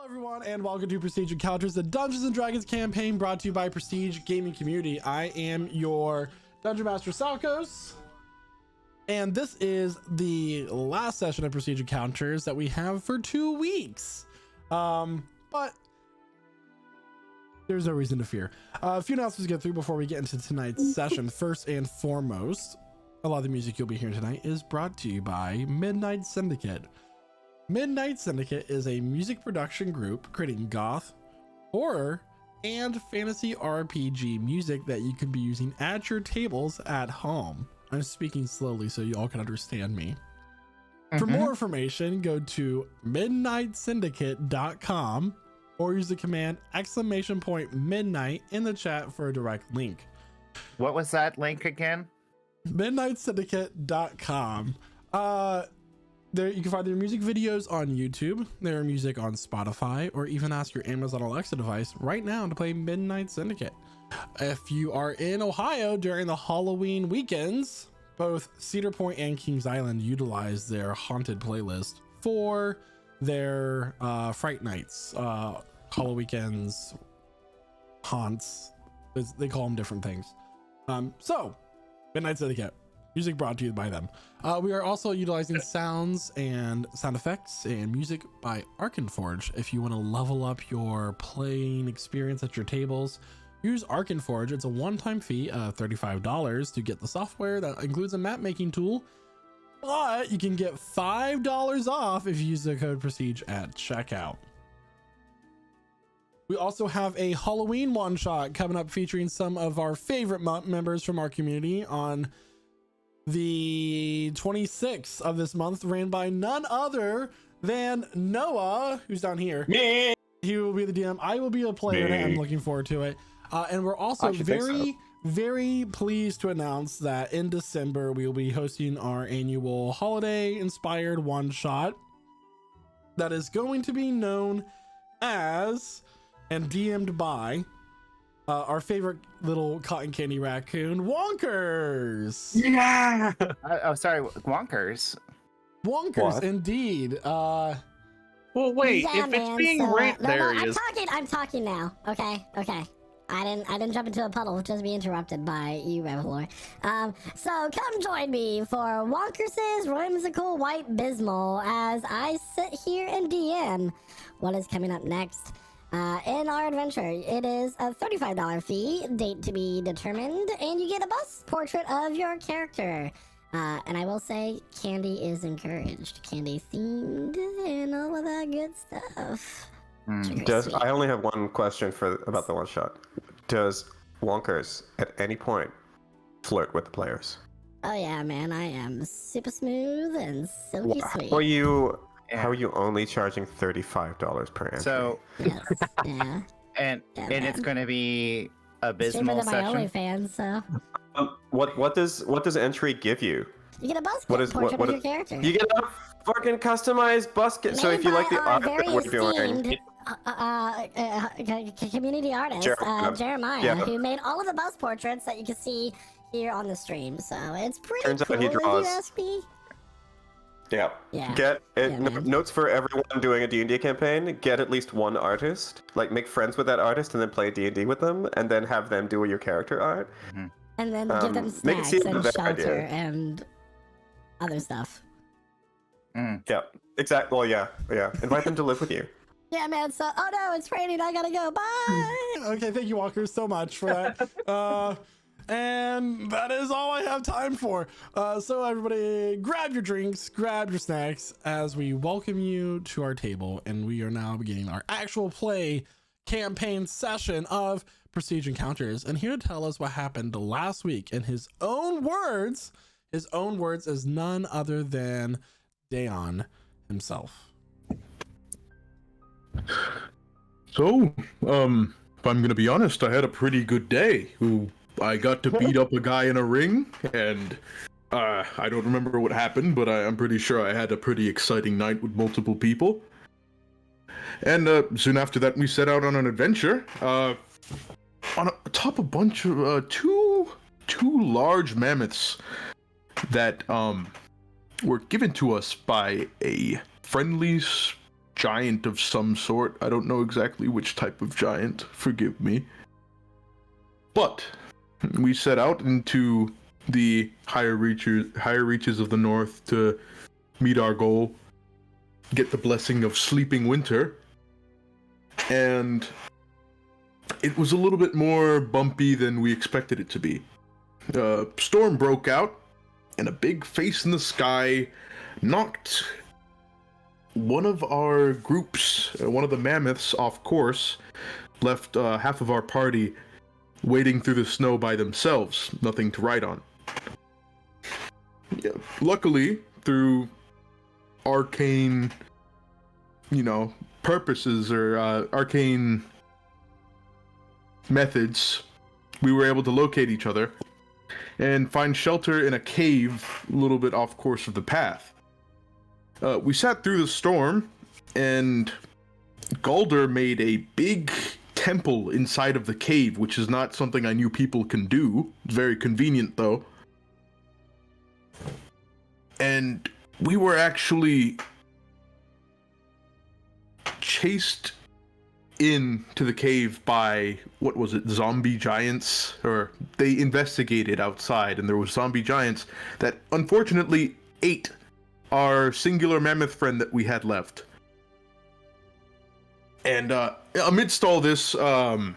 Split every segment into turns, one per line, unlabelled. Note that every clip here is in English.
Everyone, and welcome to Prestige Encounters, the Dungeons and Dragons campaign brought to you by Prestige Gaming Community. I am your Dungeon Master Salkos, and this is the last session of Prestige Encounters that we have for 2 weeks. But there's no reason to fear. A few announcements to get through before we get into tonight's session. First and foremost, a lot of the music you'll be hearing tonight is brought to you by Midnight Syndicate. Midnight Syndicate is a music production group creating goth, horror, and fantasy RPG music that you can be using at your tables at home. I'm speaking slowly so you all can understand me. For more information, go to midnightsyndicate.com or use the command !midnight in the chat for a direct link.
What was that link again?
midnightsyndicate.com. There you can find their music videos on YouTube, their music on Spotify, or even ask your Amazon Alexa device right now to play Midnight Syndicate. If you are in Ohio during the Halloween weekends, both Cedar Point and Kings Island utilize their haunted playlist for their Fright Nights, Halloween weekends, haunts. They call them different things. So, Midnight Syndicate. Music brought to you by them. We are also utilizing sounds and sound effects and music by Arkenforge. If you want to level up your playing experience at your tables, use Arkenforge. It's a one-time fee of $35 to get the software that includes a map making tool, but you can get $5 off if you use the code Prestige at checkout. We also have a Halloween one-shot coming up featuring some of our favorite members from our community on the 26th of this month, ran by none other than Noah, who's down here.
Me.
He will be the DM. I will be a player, and I'm looking forward to it. And we're also very pleased to announce that in December, we will be hosting our annual holiday-inspired one-shot that is going to be known as and DM'd by our favorite little cotton candy raccoon, Wonkers.
Yeah.
Oh, sorry, Wonkers.
Wonkers,
What?
Indeed.
Well, wait.
Yeah,
if
man,
it's being
so,
ranked, there he
I'm
is.
I'm talking now. Okay. I didn't jump into a puddle just be interrupted by you, Revelor. So come join me for Wonkers' whimsical white bismol as I sit here and DM what is coming up next. In our adventure, it is a $35 fee, date to be determined, and you get a bust portrait of your character. And I will say, candy is encouraged, candy themed, and all of that good stuff.
I only have one question about the one shot. Does Wonkers at any point flirt with the players?
Oh yeah, man, I am super smooth and silky sweet.
How are you only charging $35 per entry?
So,
Yes, yeah.
and
man.
it's going to be
Cheaper
abysmal
than my
session.
OnlyFans, so
What does entry give you?
you get a buzz
What is-
portrait
what
of
is-
your character.
You get a fucking customized busket. So if you like the
our
outfit,
very
what you're wearing.
esteemed community artist Jeremiah,
Yeah.
who made all of the buzz portraits that you can see here on the stream. So it's pretty
Turns out
cool
he
if
draws.
you ask me.
Yeah.
Yeah.
Get it.
Yeah, man.
Notes for everyone doing a D&D campaign. Get at least one artist. Like make friends with that artist and then play D&D with them, and then have them do your character art.
And then give them
make it
snacks
seem
and
a better
shelter
idea.
and other stuff.
Yeah. Exactly. Well, yeah. Invite them to live with you.
Yeah, man. So, oh no, it's raining. I gotta go. Bye.
Okay, thank you, Walkers, so much for that. And that is all I have time for. So everybody, grab your drinks, grab your snacks as we welcome you to our table. And we are now beginning our actual play campaign session of Prestige Encounters. And here to tell us what happened last week in his own words is none other than Dayon himself.
So, if I'm gonna be honest, I had a pretty good day. I got to beat up a guy in a ring, and I don't remember what happened, but I'm pretty sure I had a pretty exciting night with multiple people. And soon after that, we set out on an adventure. On atop a bunch of two large mammoths that were given to us by a friendly giant of some sort. I don't know exactly which type of giant, forgive me. But we set out into the higher reaches of the north to meet our goal, get the blessing of sleeping winter. And it was a little bit more bumpy than we expected it to be. A storm broke out, and a big face in the sky knocked one of our groups, one of the mammoths, off course, left half of our party wading through the snow by themselves, nothing to ride on. Yeah, luckily, through arcane, purposes or arcane methods, we were able to locate each other and find shelter in a cave a little bit off course of the path. We sat through the storm, and Galder made a big temple inside of the cave, which is not something I knew people can do. It's very convenient, though. And we were actually chased into the cave by, what was it, zombie giants? Or they investigated outside, and there was zombie giants that unfortunately ate our singular mammoth friend that we had left. And amidst all this, our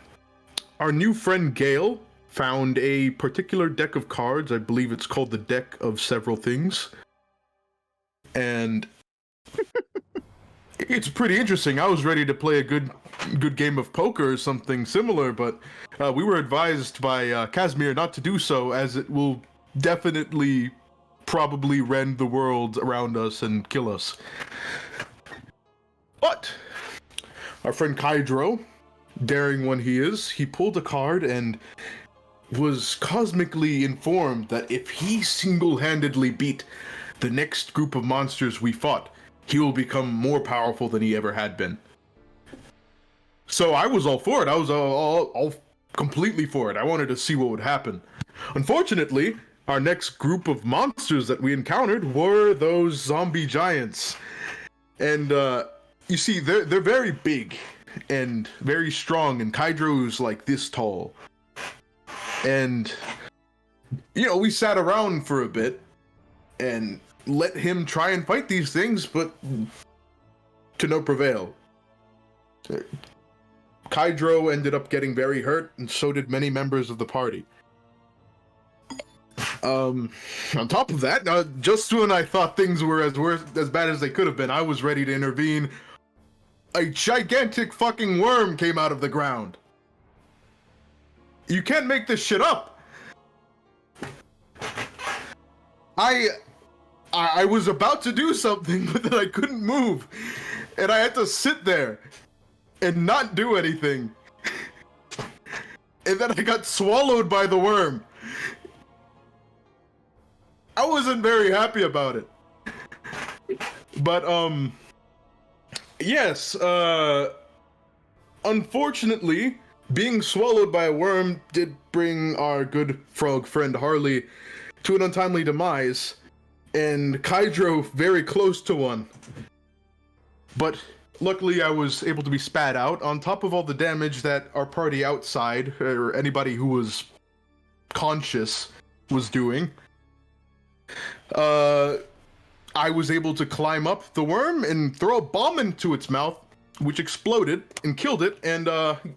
new friend Gale found a particular deck of cards. I believe it's called the Deck of Several Things. And it's pretty interesting. I was ready to play a good game of poker or something similar, but we were advised by Casimir not to do so, as it will definitely probably rend the world around us and kill us. But our friend Kydro, daring one he is, he pulled a card and was cosmically informed that if he single-handedly beat the next group of monsters we fought, he will become more powerful than he ever had been. So I was all for it. I was all completely for it. I wanted to see what would happen. Unfortunately, our next group of monsters that we encountered were those zombie giants. And you see, they're very big and very strong, and Kydro's like this tall. And, we sat around for a bit and let him try and fight these things, but to no prevail. Kydro ended up getting very hurt, and so did many members of the party. On top of that, just when I thought things were as bad as they could have been, I was ready to intervene. A gigantic fucking worm came out of the ground. You can't make this shit up. I was about to do something, but then I couldn't move, and I had to sit there and not do anything. And then I got swallowed by the worm. I wasn't very happy about it. But, yes, unfortunately, being swallowed by a worm did bring our good frog friend Harley to an untimely demise, and Kydro very close to one. But luckily I was able to be spat out, on top of all the damage that our party outside, or anybody who was conscious, was doing. I was able to climb up the worm and throw a bomb into its mouth, which exploded and killed it, and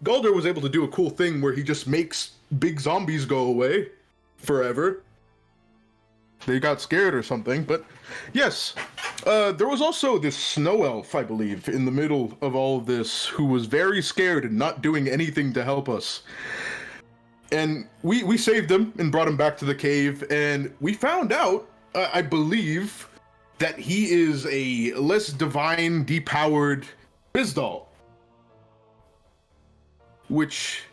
Galder was able to do a cool thing where he just makes big zombies go away forever. They got scared or something, but yes. There was also this snow elf, I believe, in the middle of all of this, who was very scared and not doing anything to help us. And we saved him and brought him back to the cave, and we found out, I believe, that he is a less divine, depowered Bizdal. Which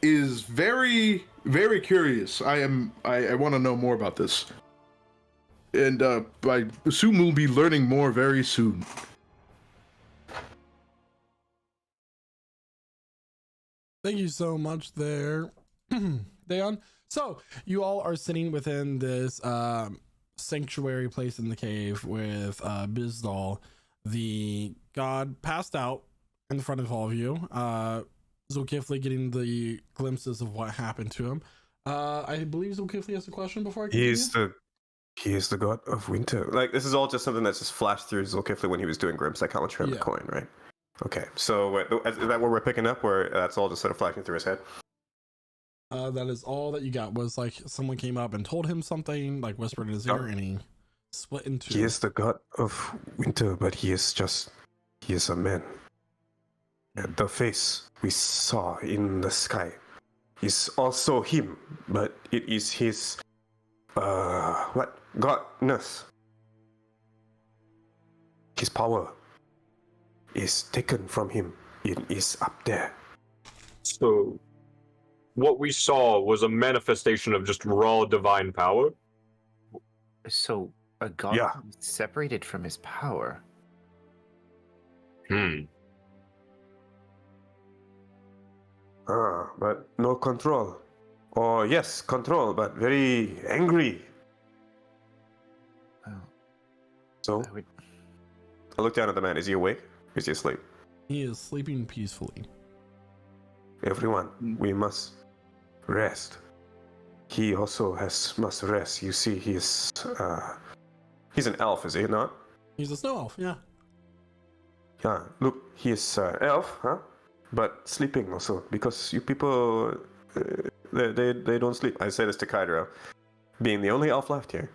is very, very curious. I want to know more about this. And I assume we'll be learning more very soon.
Thank you so much there, Dayon. So you all are sitting within this sanctuary place in the cave with Bizdal, the God passed out in front of all of you. Zulkifli getting the glimpses of what happened to him. I believe Zulkifli has a question before I continue.
He is the god of winter. Like, this is all just something that's just flashed through Zulkifli when he was doing Grim Psychometry on the
Yeah.
coin, right? Okay, so is that what we're picking up, where that's all just sort of flashing through his head?
That is all that you got. Was like someone came up and told him something, like whispered in his ear, and he split in two.
He is the god of winter, but he is a man. And the face we saw in the sky is also him, but it is his, godness. His power is taken from him. It is up there.
So, what we saw was a manifestation of just raw divine power?
So a god
Yeah.
separated from his power.
But no control. Or yes, control, but very angry.
Well,
So
I would...
I look down at the man. Is he awake? Or is he asleep?
He is sleeping peacefully.
Everyone, we must rest. He also must rest. You see, he's an elf, is he not?
He's a snow elf, yeah.
Yeah. Look, he is elf, huh? But sleeping also, because you people, they don't sleep. I say this to Kydro, being the only elf left here.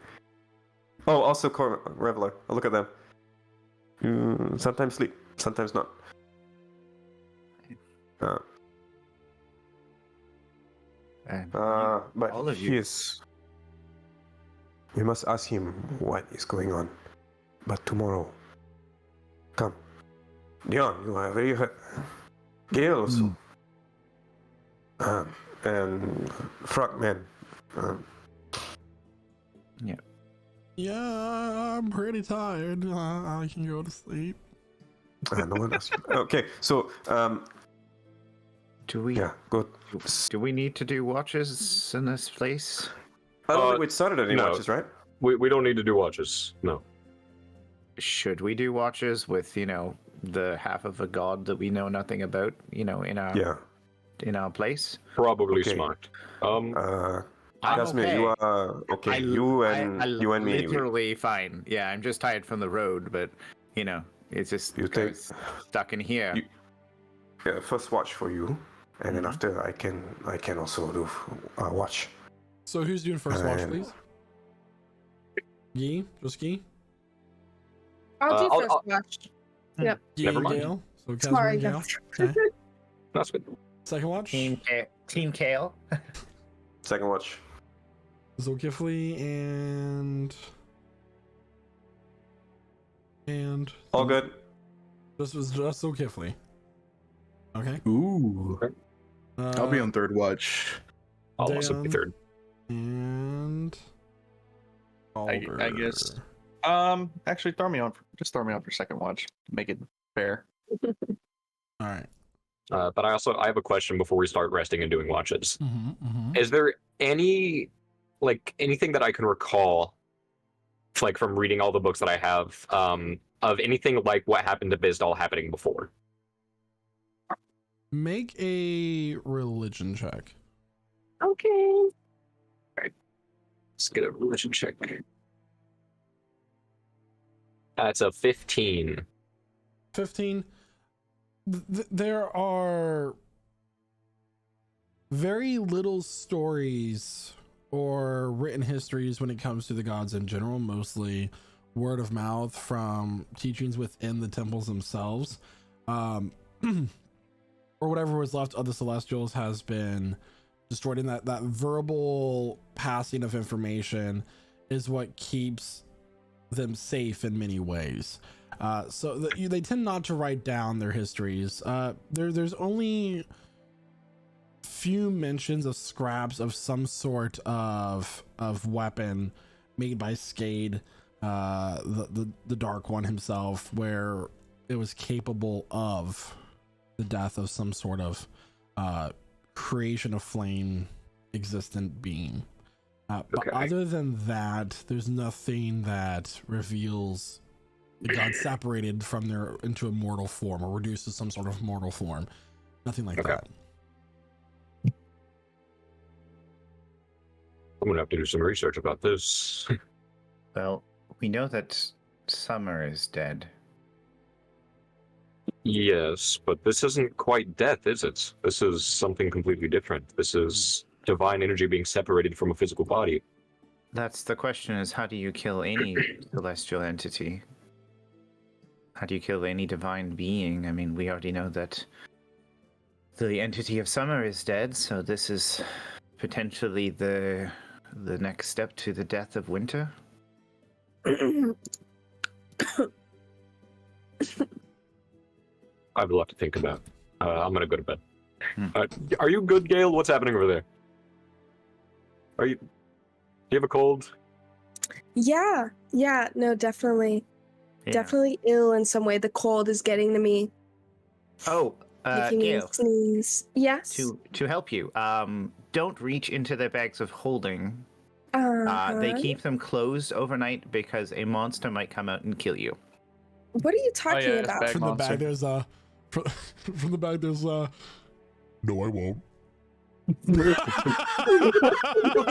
Oh, also Reveler. Oh, look at them. Sometimes sleep, sometimes not.
And
But
all of
he
you.
is. We must ask him what is going on. But tomorrow, come, Dion. You are very hurt. Gale also. And Frogman.
Yeah, I'm pretty tired. I can go to sleep.
No one else. Okay, so
do we?
yeah, good.
Do we need to do watches in this place?
I don't think we started any
no.
watches, right?
We don't need to do watches, no.
Should we do watches with the half of a god that we know nothing about? In our place.
Probably
Okay.
smart.
Jasmine,
okay.
you are okay. You and me.
Literally fine. Yeah, I'm just tired from the road, but it's just
You
kind
take-
of stuck in here.
First watch for you, and then after I can also do watch.
So who's doing first watch,
Um,
please? Yi? Just Yi?
I'll do
I'll-
first watch. Yep.
Yi
Never
and
mind.
Gale. So Casper
Sorry,
and Gale.
guys.
Okay.
That's good.
Second watch?
Team Kale.
Second watch.
Zulkifli and
All good.
this was just Zulkifli. Okay.
Ooh. I'll be on third watch.
I'll also be
Dan.
third.
And
I
Alder.
guess. Actually, throw me on for second watch. Make it fair.
All right.
But I have a question before we start resting and doing watches.
Mm-hmm.
Is there anything that I can recall, like from reading all the books that I have, of anything like what happened to Bizdal happening before?
Make a religion check.
Okay. All right. Let's get a religion check. That's a 15.
15. There are very little stories or written histories when it comes to the gods in general, mostly word of mouth from teachings within the temples themselves. Or whatever was left of the Celestials has been destroyed, and that verbal passing of information is what keeps them safe in many ways. So they tend not to write down their histories. There's only few mentions of scraps of some sort of weapon made by Skade, the Dark One himself, where it was capable of the death of some sort of creation of flame existent being. But
Okay.
other than that, there's nothing that reveals the gods separated from their into a mortal form or reduced to some sort of mortal form. Nothing like
Okay.
that.
I'm gonna have to do some research about this.
Well, we know that Summer is dead.
Yes, but this isn't quite death, is it? This is something completely different. This is divine energy being separated from a physical body.
That's the question: is how do you kill any celestial entity? How do you kill any divine being? I mean, we already know that the entity of Summer is dead, so this is potentially the next step to the death of Winter.
I have a lot to think about. I'm gonna go to bed.
Hmm.
Are you good, Gale? What's happening over there? Do you have a cold?
Yeah, no, definitely.
Yeah.
Definitely ill in some way. The cold is getting to me,
Oh,
making me
Gail,
sneeze. Yes.
to help you, don't reach into their bags of holding. They
Uh-huh.
keep them closed overnight because a monster might come out and kill you.
What are you talking
it's
about?
bag
From the
monster.
bag, there's from the bag, there's no, I won't.
Is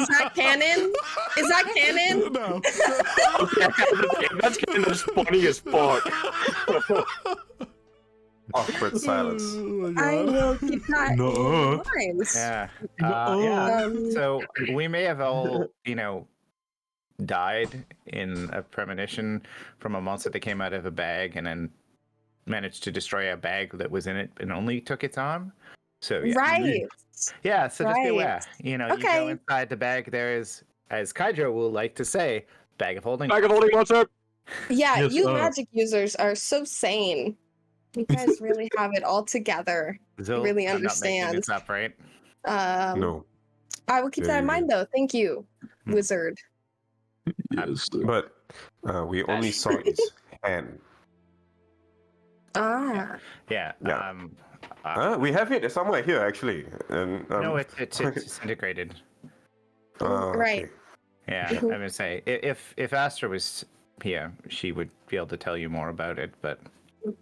that canon? Is that canon?
No.
That's kind of funny as fuck.
Awkward silence.
Oh my
I
God.
will keep that
Nuh-uh.
in mind.
Yeah.
Uh-oh.
Yeah.
Um,
So we may have all, died in a premonition from a monster that came out of a bag and then managed to destroy a bag that was in it and only took its arm. So yeah.
Right.
Yeah, so just be
Right.
aware. You go
Okay.
inside the bag, there is, as Kydro will like to say, bag of holding.
Bag of holding monster.
Yeah,
Yes,
you magic users are so sane. You guys really have it all together.
Zil,
really
I'm not making
understand.
this up, right?
No,
I will keep that in mind, though. Thank you, wizard.
Yes.
but we only saw his hand.
Ah,
Yeah.
Yeah. We have it somewhere here, actually. And
No, it's disintegrated.
right.
okay.
Yeah, I'm gonna say if Astra was here, she would be able to tell you more about it. But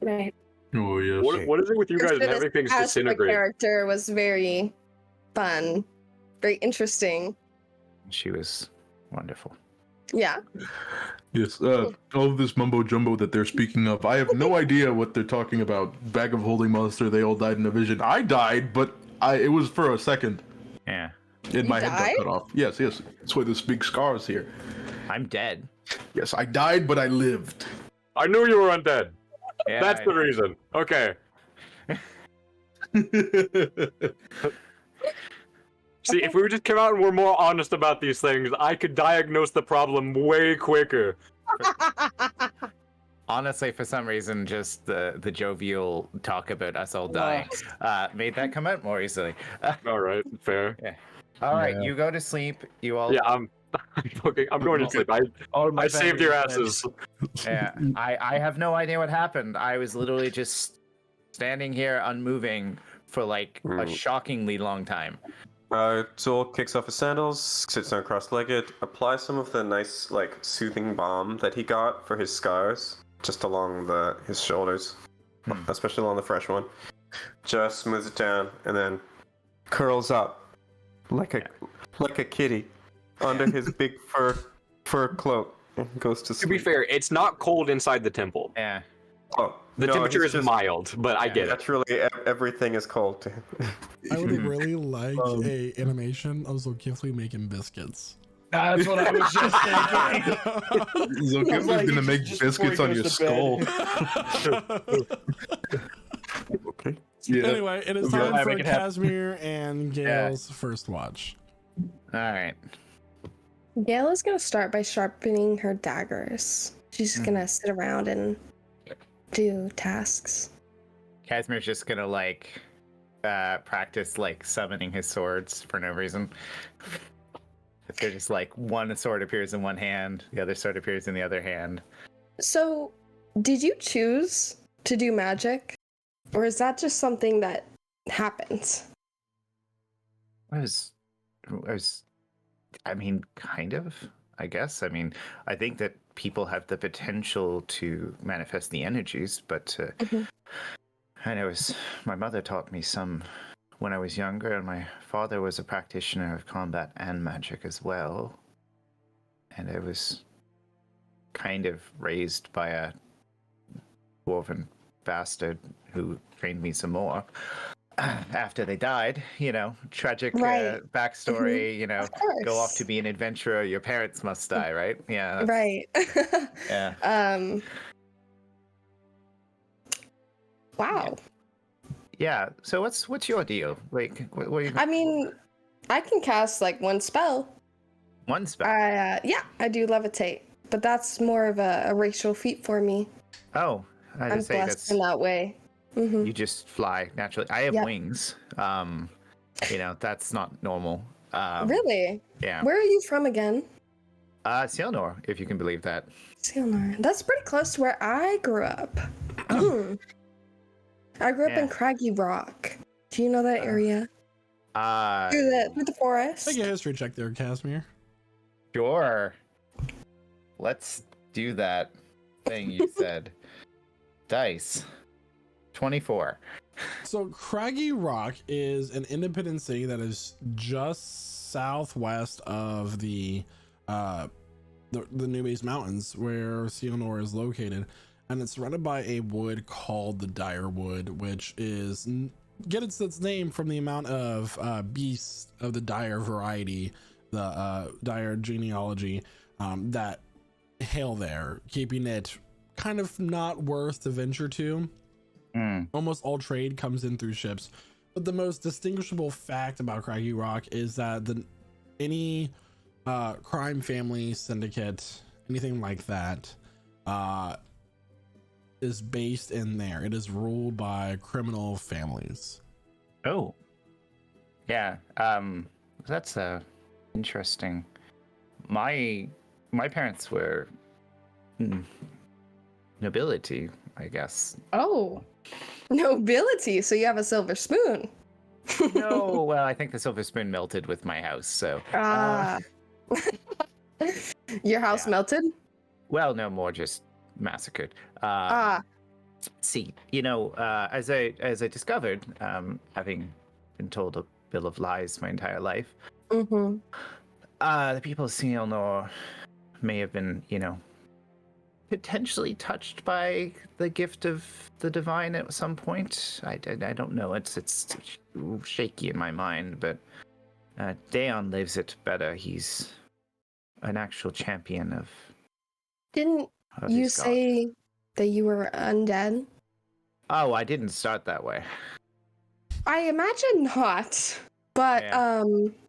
Right.
Oh yes.
What is it with you guys and
This
having things
Astra
disintegrate?
character was very fun, very interesting.
she was wonderful.
Yeah.
Yes, all of this mumbo jumbo that they're speaking of, I have no idea what they're talking about. Bag of holding monster, they all died in a vision. I died, but it was for a second.
Yeah,
And my head
died?
got cut off. Yes. That's why this big scar is here.
I'm dead.
Yes, I died, but I lived.
I knew you were undead.
Yeah,
That's the reason. Okay. See, if we would just come out and were more honest about these things, I could diagnose the problem way quicker.
Honestly, for some reason, just the jovial talk about us all dying made that come out more easily.
All right, fair.
All right, you go to sleep. You all.
Yeah, I'm going to sleep. I saved your asses.
Yeah, I have no idea what happened. I was literally just standing here unmoving for like a shockingly long time.
Zul kicks off his sandals, sits down cross-legged, applies some of the nice, soothing balm that he got for his scars, just along his shoulders, especially along the fresh one. Just smooths it down, and then curls up like a kitty under his big fur cloak and goes to
To
sleep.
be fair, it's not cold inside the temple.
Yeah.
Oh,
The
no,
temperature
he's
is
just-
mild, but I get it.
Naturally, everything is cold to him.
I would really like a animation of Zolkifli making biscuits.
That's what I was just thinking.
Zolkifli's
Like,
gonna
he
make
just
biscuits
before
on
he
your
goes to
skull.
Okay.
Yeah.
Anyway, it is
Yeah,
time for
make it happen.
Casimir and Gail's first watch.
All right.
Gail is gonna start by sharpening her daggers. She's just gonna sit around and do tasks.
Casimir's just gonna practice summoning his swords for no reason. If they're just one sword appears in one hand, the other sword appears in the other hand.
So, did you choose to do magic, or is that just something that happens?
I mean, kind of, I guess. I mean, I think that people have the potential to manifest the energies, but I know my mother taught me some when I was younger, and my father was a practitioner of combat and magic as well. And I was kind of raised by a dwarven bastard who trained me some more. After they died, tragic backstory,
Of
go off
course.
to be an adventurer, your parents must die, right? Yeah.
Right.
Yeah.
Wow.
Yeah. So what's your deal? Like, what are you?
I mean, I can cast like one spell.
One spell.
I do levitate, but that's more of a racial feat for me.
Oh, I
I'm
just say
blessed
that's
in that way.
you just fly naturally. I have
Yep.
wings. That's not normal.
Really?
Yeah.
Where are you from again?
Silnor, if you can believe that.
Sealnar. That's pretty close to where I grew up. I grew up in
Yeah.
Craggy Rock. Do you know that area? Through the forest.
Make a history check there, Casimir.
Sure. Let's do that thing you said. Dice. 24.
So Craggy Rock is an independent city that is just southwest of the New Base Mountains, where Seonor is located, and it's surrounded by a wood called the Dire Wood, which is gets its name from the amount of beasts of the dire variety, the dire genealogy that hail there, keeping it kind of not worth to venture to. Almost all trade comes in through ships, but the most distinguishable fact about Craggy Rock is that any crime family syndicate, anything like that, is based in there. It is ruled by criminal families.
Oh. Yeah. That's interesting. My parents were nobility, I guess.
Oh. Nobility, so you have a silver spoon.
No, well, I think the silver spoon melted with my house, so.
Your house
yeah.
melted?
Well, no, more just massacred. See, as I discovered, having been told a bill of lies my entire life,
Mm-hmm.
the people of Sealnor may have been, potentially touched by the gift of the divine at some point. I don't know. It's shaky in my mind, but Daon lives it better. He's an actual champion of.
Didn't you
his god.
say that you were undead?
Oh, I didn't start that way.
I imagine not. But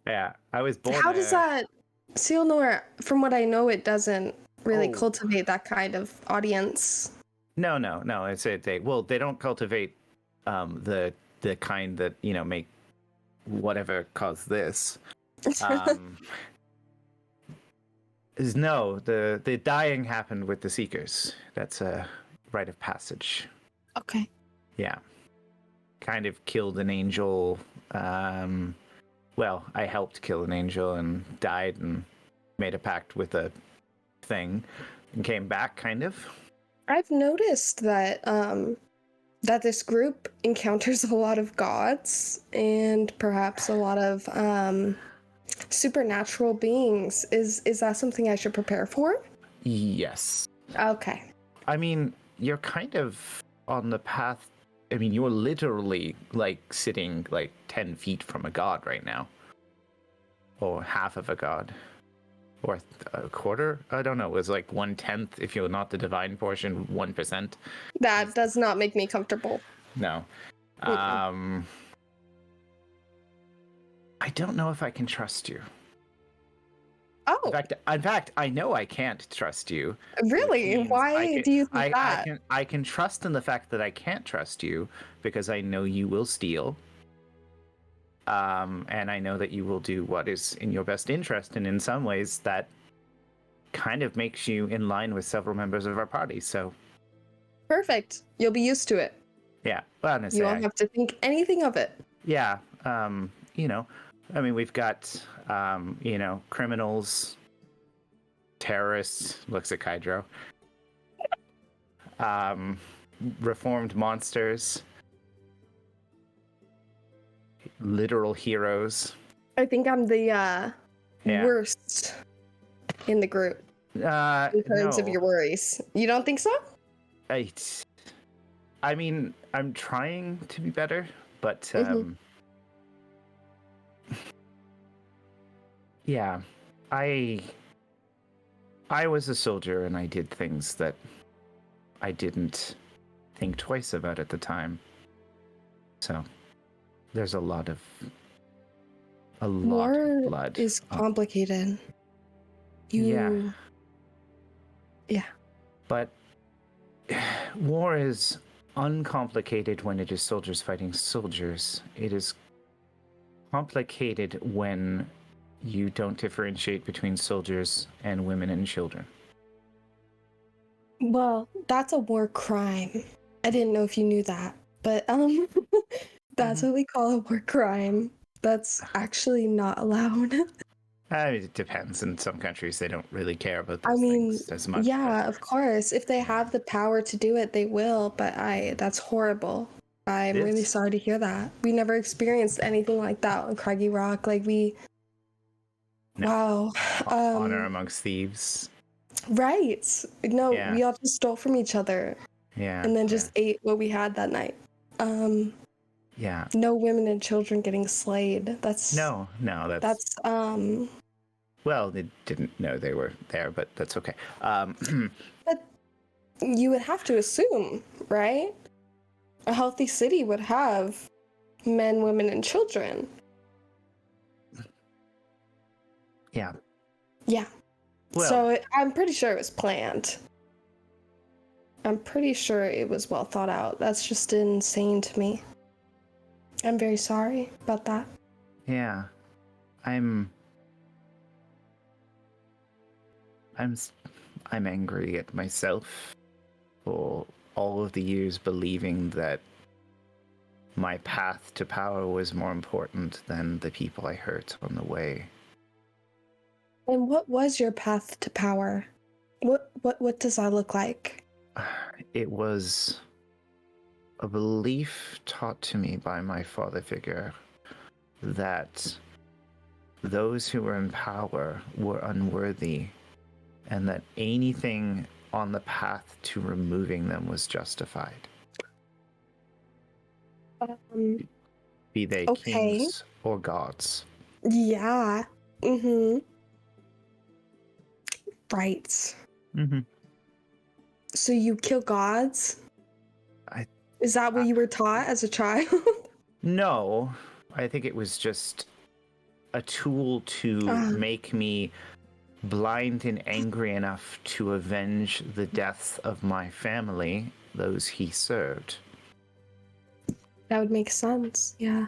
Yeah, I was born.
how does that Sealnor, from what I know, it doesn't really
Oh.
cultivate that kind of audience.
No. They don't cultivate the kind that make whatever caused this. The dying happened with the Seekers. That's a rite of passage.
Okay.
Yeah, kind of killed an angel. Well, I helped kill an angel and died and made a pact with a thing and came back, kind of.
I've noticed that that this group encounters a lot of gods and perhaps a lot of supernatural beings. Is that something I should prepare for?
Yes.
Okay.
I mean, you're kind of on the path. I mean, you're literally sitting 10 feet from a god right now, or half of a god, or a quarter. I don't know. It was 1/10 if you're not the divine portion, 1%.
That does not make me comfortable.
No. I don't know if I can trust you.
Oh,
In fact, I know I can't trust you.
really?
means
Why do you think that?
I can trust in the fact that I can't trust you because I know you will steal. And I know that you will do what is in your best interest, and in some ways that kind of makes you in line with several members of our party. So
Perfect. You'll be used to it.
yeah, well, I'm gonna
You
say
won't have to think anything of it.
yeah. I mean, we've got criminals terrorists. Looks at Kydro. Reformed monsters. Literal heroes.
I think I'm the
Yeah.
worst in the group in terms of
No.
your worries. You don't think so?
I mean, I'm trying to be better, but yeah, I was a soldier and I did things that I didn't think twice about at the time. So there's a lot of
War
blood.
is complicated. You... Yeah.
But war is uncomplicated when it is soldiers fighting soldiers. It is complicated when you don't differentiate between soldiers and women and children.
Well, that's a war crime. I didn't know if you knew that, but that's what we call a war crime. That's actually not allowed.
It depends. In some countries, they don't really care about those
I mean,
things as much.
yeah, of course. If they have the power to do it, they will. But that's horrible. I'm really sorry to hear that. We never experienced anything like that on Craggy Rock. Like wow.
Honor amongst thieves.
Right. No,
Yeah.
we all just stole from each other.
Yeah.
And then just ate what we had that night.
Yeah.
No women and children getting slayed. That's
well, they didn't know they were there, but that's okay.
But you would have to assume, right? A healthy city would have men, women, and children.
Yeah.
Yeah.
Well,
So I'm pretty sure it was planned. I'm pretty sure it was well thought out. That's just insane to me. I'm very sorry about that.
yeah. I'm angry at myself for all of the years believing that my path to power was more important than the people I hurt on the way.
And what was your path to power? What does that look like?
It was a belief taught to me by my father figure that those who were in power were unworthy and that anything on the path to removing them was justified. Be they kings or gods.
Yeah. Mm-hmm. Right.
Mm-hmm.
So you kill gods? Is that what you were taught as a child?
No, I think it was just a tool to make me blind and angry enough to avenge the deaths of my family, those he served.
That would make sense, yeah.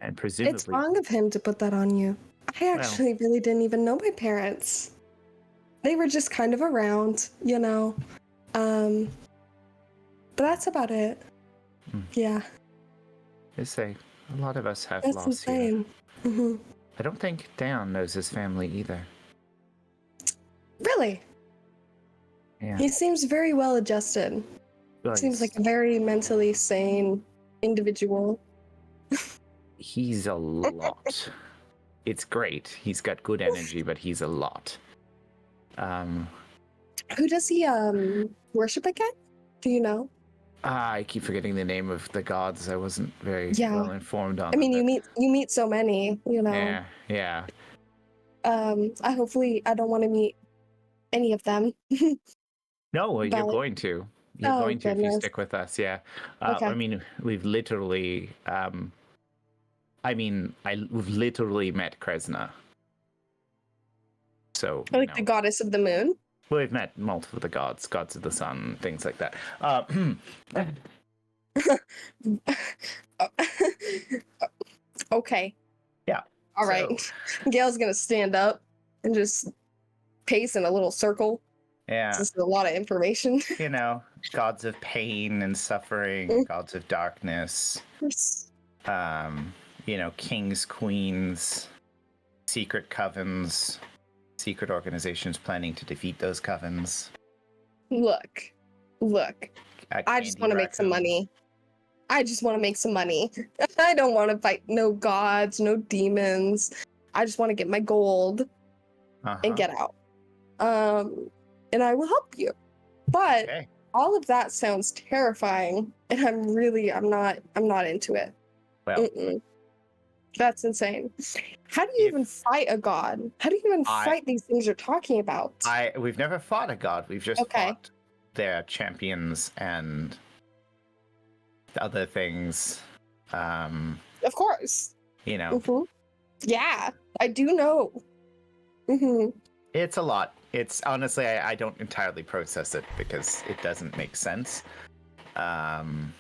And presumably...
It's wrong of him to put that on you. I actually really didn't even know my parents. They were just kind of around, you know. But that's about it. Yeah.
They say a lot of us have
That's
lost
insane. Mm-hmm.
I don't think Dan knows his family either.
Really?
Yeah.
He seems very well adjusted.
Well,
Seems like a very mentally sane individual.
He's a lot. It's great. He's got good energy, but he's a lot.
Who does he worship again? Do you know?
I keep forgetting the name of the gods. I wasn't very well informed on.
I mean,
them,
you meet so many, you know.
Yeah.
I don't want to meet any of them.
No, well, you're going to. You're going to if you stick with us. Yeah.
Okay.
I mean, we've literally. We've literally met Kresna. So.
Like the goddess of the moon.
Well, we've met multiple of the gods of the sun, things like that.
Okay.
Yeah.
All right. Gail's gonna stand up and just pace in a little circle.
Yeah.
This is a lot of information.
You know, gods of pain and suffering, gods of darkness. You know, kings, queens, secret covens, secret organizations planning to defeat those covens.
Look. I just want to make some money. I just want to make some money. I don't want to fight no gods, no demons. I just want to get my gold and get out. And I will help you. But all of that sounds terrifying, and I'm not into it.
Well,
that's insane. How do you even fight a god? How do you even fight these things you're talking about?
We've never fought a god. We've just fought their champions and other things.
Of course.
You know.
Yeah, I do know.
It's a lot. It's honestly, I don't entirely process it because it doesn't make sense.
Well.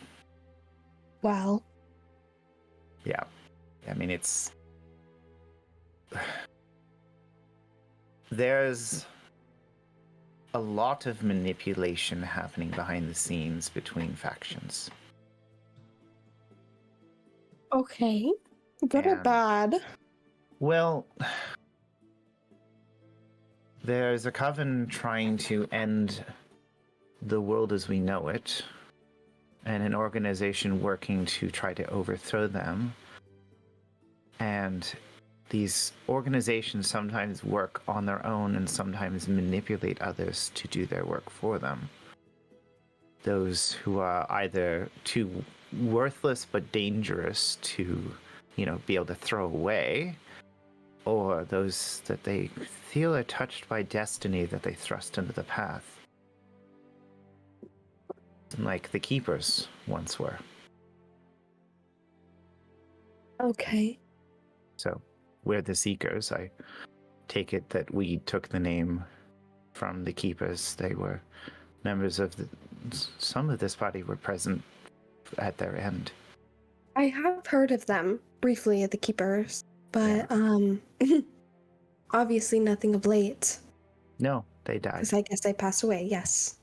Yeah. I mean, there's a lot of manipulation happening behind the scenes between factions.
Okay. Good or bad?
Well, there's a coven trying to end the world as we know it, and an organization working to try to overthrow them. And these organizations sometimes work on their own and sometimes manipulate others to do their work for them. Those who are either too worthless but dangerous to, be able to throw away, or those that they feel are touched by destiny that they thrust into the path. Like the Keepers once were.
Okay.
So, we're the Seekers. I take it that we took the name from the Keepers. They were members of some of this party were present at their end.
I have heard of them briefly at the Keepers, but obviously nothing of late.
No, they died.
Because I guess they passed away, yes.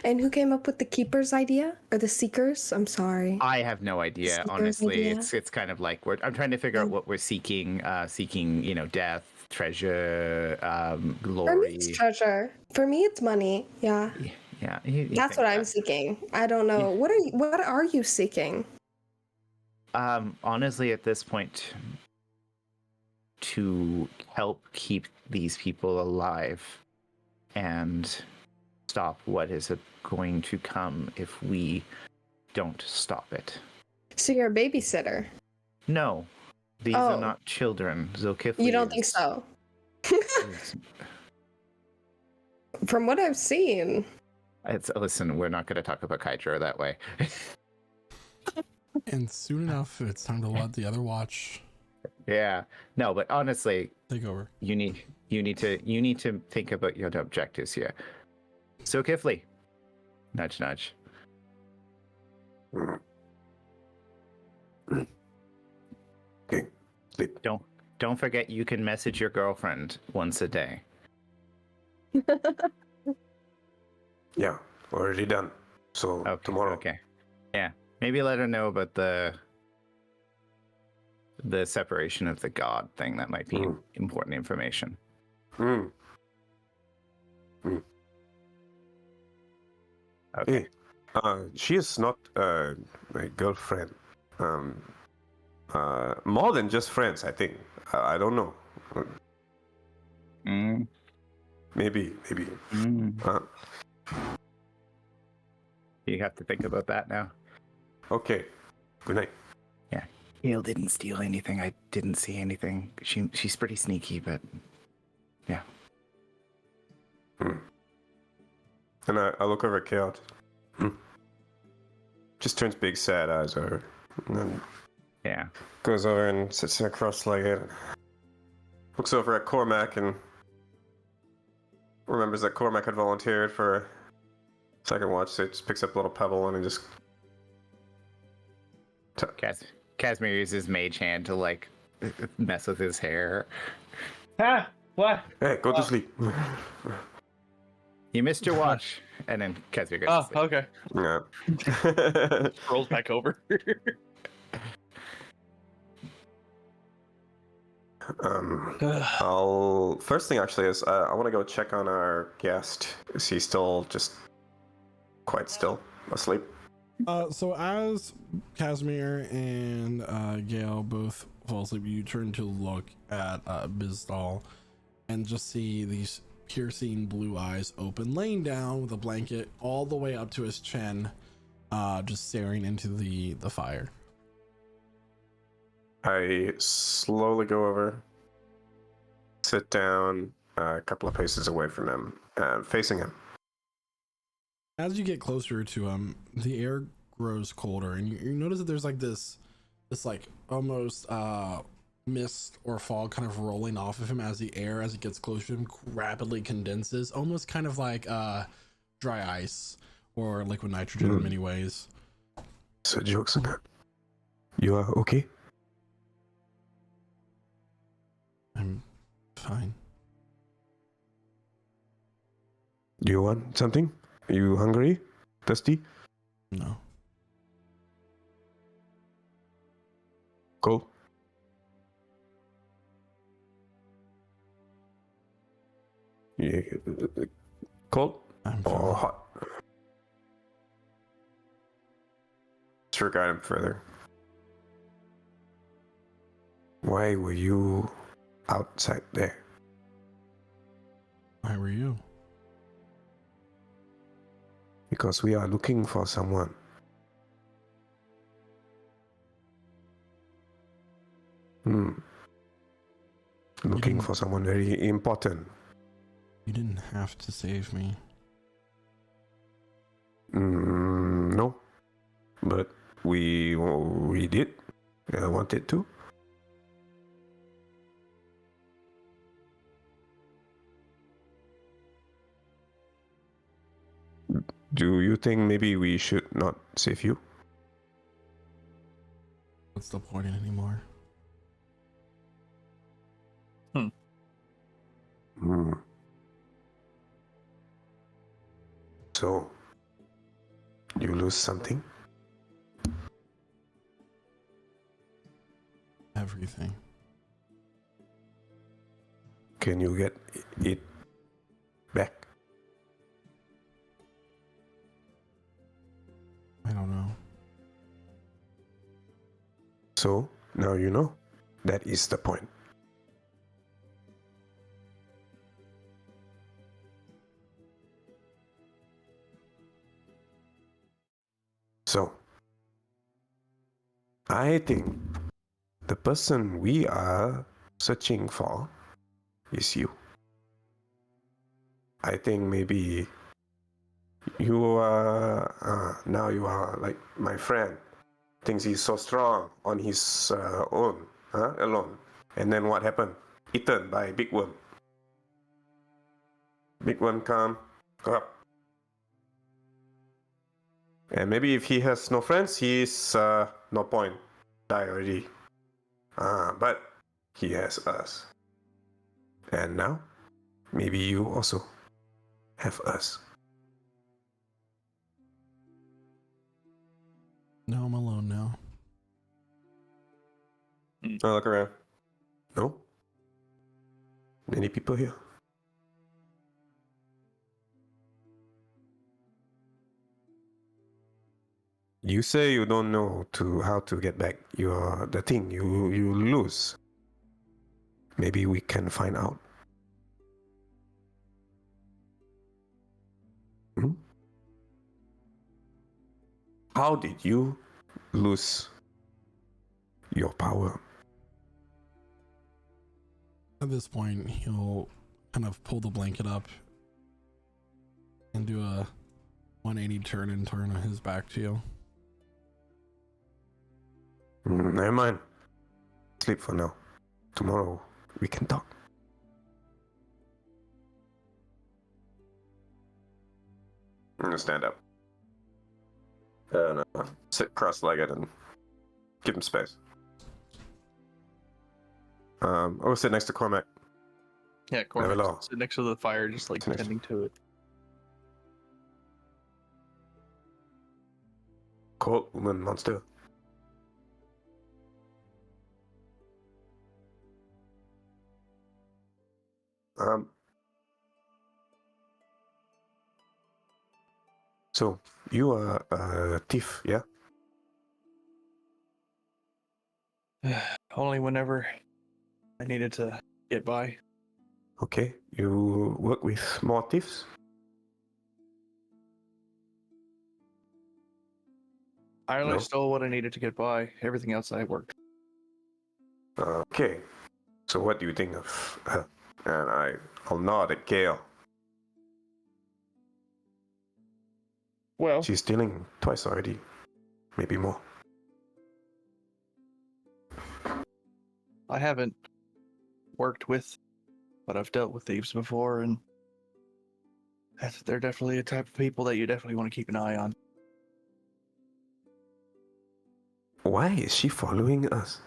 And who came up with the Keepers idea? Or the Seekers? I'm sorry.
I have no idea,
Seekers
honestly.
idea?
It's kind of like I'm trying to figure out what we're seeking. Seeking, death, treasure, glory.
For me, it's treasure. For me, it's money. Yeah.
Yeah.
That's what I'm seeking. I don't know. What are you seeking?
Honestly, at this point, to help keep these people alive and stop what is going to come if we don't stop it.
So you're a babysitter?
No, these are not children. Zilkifli.
You don't think so? From what I've seen.
Listen, we're not going to talk about Kydra that way.
And soon enough, it's time to let the other watch.
Yeah. No, but honestly,
take over.
You need to think about your objectives here. So Kifli, nudge, nudge.
Okay, sleep.
Don't forget you can message your girlfriend once a day.
Yeah, already done. So tomorrow.
Okay. Yeah, maybe let her know about the separation of the god thing. That might be important information. Okay.
Hey, she is not my girlfriend. More than just friends, I think. I don't know. Maybe.
You have to think about that now.
Okay. Good night.
Yeah. Hale didn't steal anything. I didn't see anything. She's pretty sneaky, but yeah.
And I look over at Kale. Just turns big sad eyes over. And then goes over and sits in a cross-legged. Looks over at Cormac and remembers that Cormac had volunteered for second watch, so he just picks up a little pebble and he just...
Casimir uses mage hand to like mess with his hair.
Ah, what?
Hey, go to sleep.
You missed your watch, and then Casimir goes to sleep.
Okay.
Yeah.
Rolls back over.
I'll first thing actually is I want to go check on our guest. Is he still just quite still asleep?
So as Casimir and Gale both fall asleep, you turn to look at Bizdal and just see these piercing blue eyes open, laying down with a blanket all the way up to his chin, just staring into the fire.
I slowly go over, sit down a couple of paces away from him, facing him.
As you get closer to him, the air grows colder, and you notice that there's like this like almost mist or fog kind of rolling off of him as the air, as it gets closer to him, rapidly condenses, almost kind of like dry ice or liquid nitrogen in many ways.
So jokes on that. You are okay?
I'm fine.
Do you want something? Are you hungry? Thirsty?
No.
Cold? Yeah. Cold
I'm
or
fine.
hot? Let's regard him further. Why were you outside there?
Why were you?
Because we are looking for someone. Looking for someone very important.
You didn't have to save me.
No. But we did. I wanted to. Do you think maybe we should not save you?
What's the point anymore?
So, you lose something?
Everything.
Can you get it back?
I don't know.
So, now you know. That is the point. So, I think the person we are searching for is you. I think maybe you are, now you are like my friend. Thinks he's so strong on his own, alone. And then what happened? Eaten by big worm. Big worm come up. And maybe if he has no friends, he's no point. Die already. But he has us. And now, maybe you also have us.
No, I'm alone now.
I look around. No? Many people here. You say you don't know how to get back the thing you lose. Maybe we can find out. How did you lose your power?
At this point, he'll kind of pull the blanket up and do a 180 turn and turn his back to you.
Never mind. Sleep for now. Tomorrow we can talk. I'm gonna stand up. And sit cross-legged and give him space. I'll sit next to Cormac.
Yeah,
Hello.
Cormac, sit next to the fire, just like
Next.
tending to it.
Cold woman monster. Um. So you are a thief, yeah?
Only whenever I needed to get by.
Okay. You work with more thieves?
I only
No.
stole what I needed to get by. Everything else I worked.
Okay. So what do you think of her? And I'll nod at Gale.
Well,
She's stealing twice already. Maybe more.
I haven't worked with, but I've dealt with thieves before, and they're definitely a type of people that you definitely want to keep an eye on.
Why is she following us?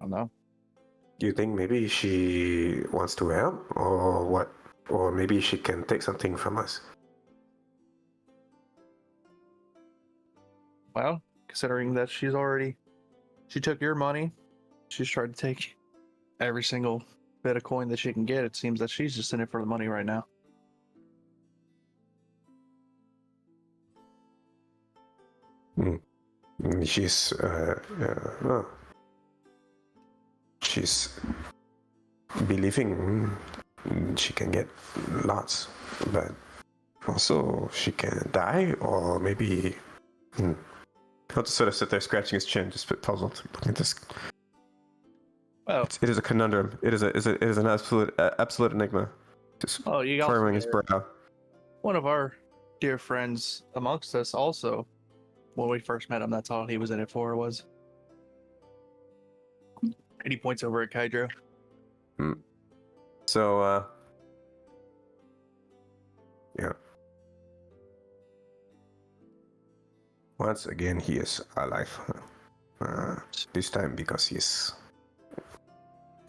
I don't know.
Do you think maybe she wants to help? Or what? Or maybe she can take something from us?
Well, considering that she took your money, she's tried to take every single bit of coin that she can get. It seems that she's just in it for the money right now.
She's she's believing she can get lots, but also she can die, or maybe He'll just sort of sit there scratching his chin, just a bit puzzled. Looking at this.
Well,
It is a conundrum. It is an absolute enigma. Just
you
furrowing his
also
brow.
one of our dear friends amongst us also, when we first met him, that's all he was in it for was. And he points over at Kydro.
So, yeah. Once again, he is alive. This time because he's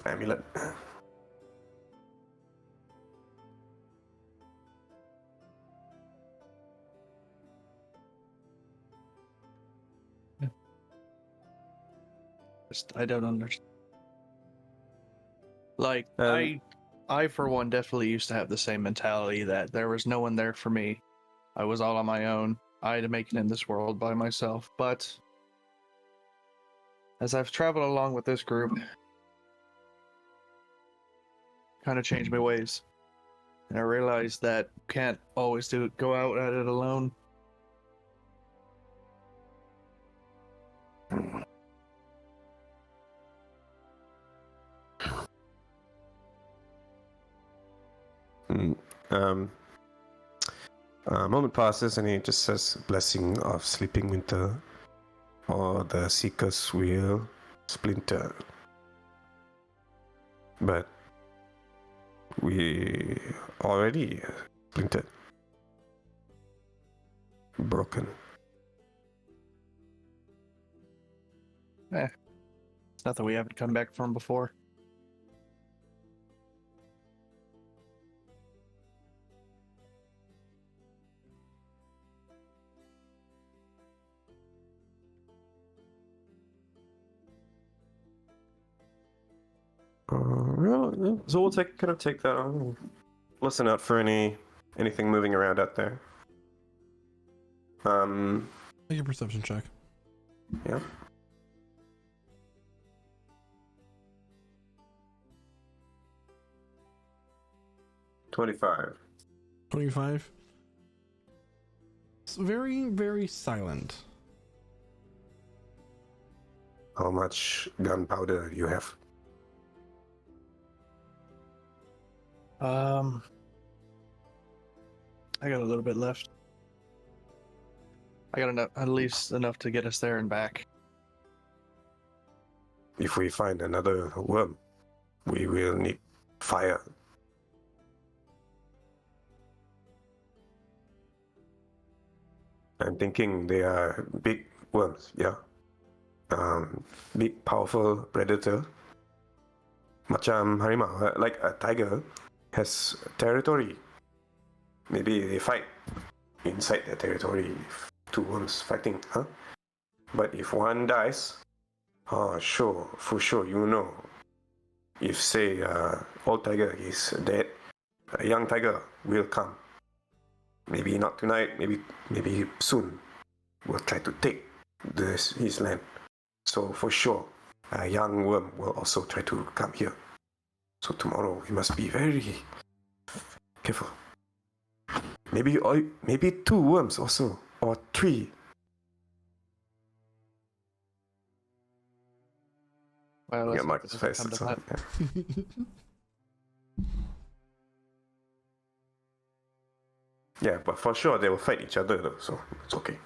amulet.
I don't understand. Like,
Um,
I for one definitely used to have the same mentality that there was no one there for me. I was all on my own. I had to make it in this world by myself. But as I've traveled along with this group, kind of changed my ways. And I realized that you can't always go out at it alone.
A moment passes and he just says, "Blessing of sleeping winter, or the seeker's will splinter." But we already splintered, broken.
It's nothing we haven't come back from before.
So we'll take that on. Listen out for anything moving around out there.
Make a perception check.
Yeah. $25.
25. It's very, very silent.
How much gunpowder do you have?
I got a little bit left. I got enough, at least enough to get us there and back.
If we find another worm, we will need fire. I'm thinking they are big worms, yeah. Big, powerful predator. Macam harimau, like a tiger, has territory. Maybe they fight inside their territory if two worms fighting, huh? But if one dies, Oh, sure, for sure, you know. If, say, old tiger is dead, a young tiger will come. Maybe not tonight, maybe soon. We'll try to take his land. So for sure, a young worm will also try to come here. So tomorrow we must be very careful. Maybe 2 worms also, or 3.
Well,
Yeah,
let's hope
Marcus
it doesn't
face.
come
It's
to
on.
that.
Yeah, but for sure they will fight each other though, so it's okay.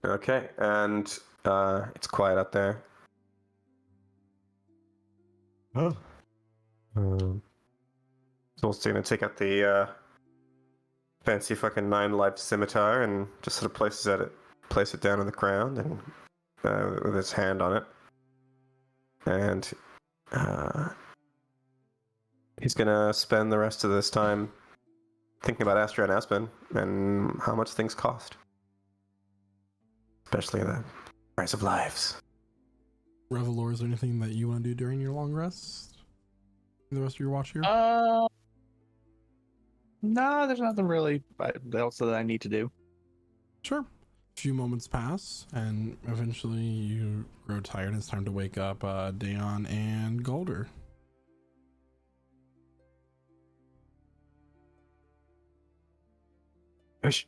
Okay, and it's quiet out there. Oh. Soul's gonna take out the fancy fucking 9-life scimitar and just sort of place it down on the ground and with his hand on it. And he's gonna spend the rest of this time thinking about Astra and Aspen and how much things cost. Especially the price of lives.
Revelor, is there anything that you want to do during your long rest? The rest of your watch here?
No, there's nothing really else that I need to do.
Sure. A few moments pass, and eventually you grow tired, and it's time to wake up Dayon and Golder.
Yes.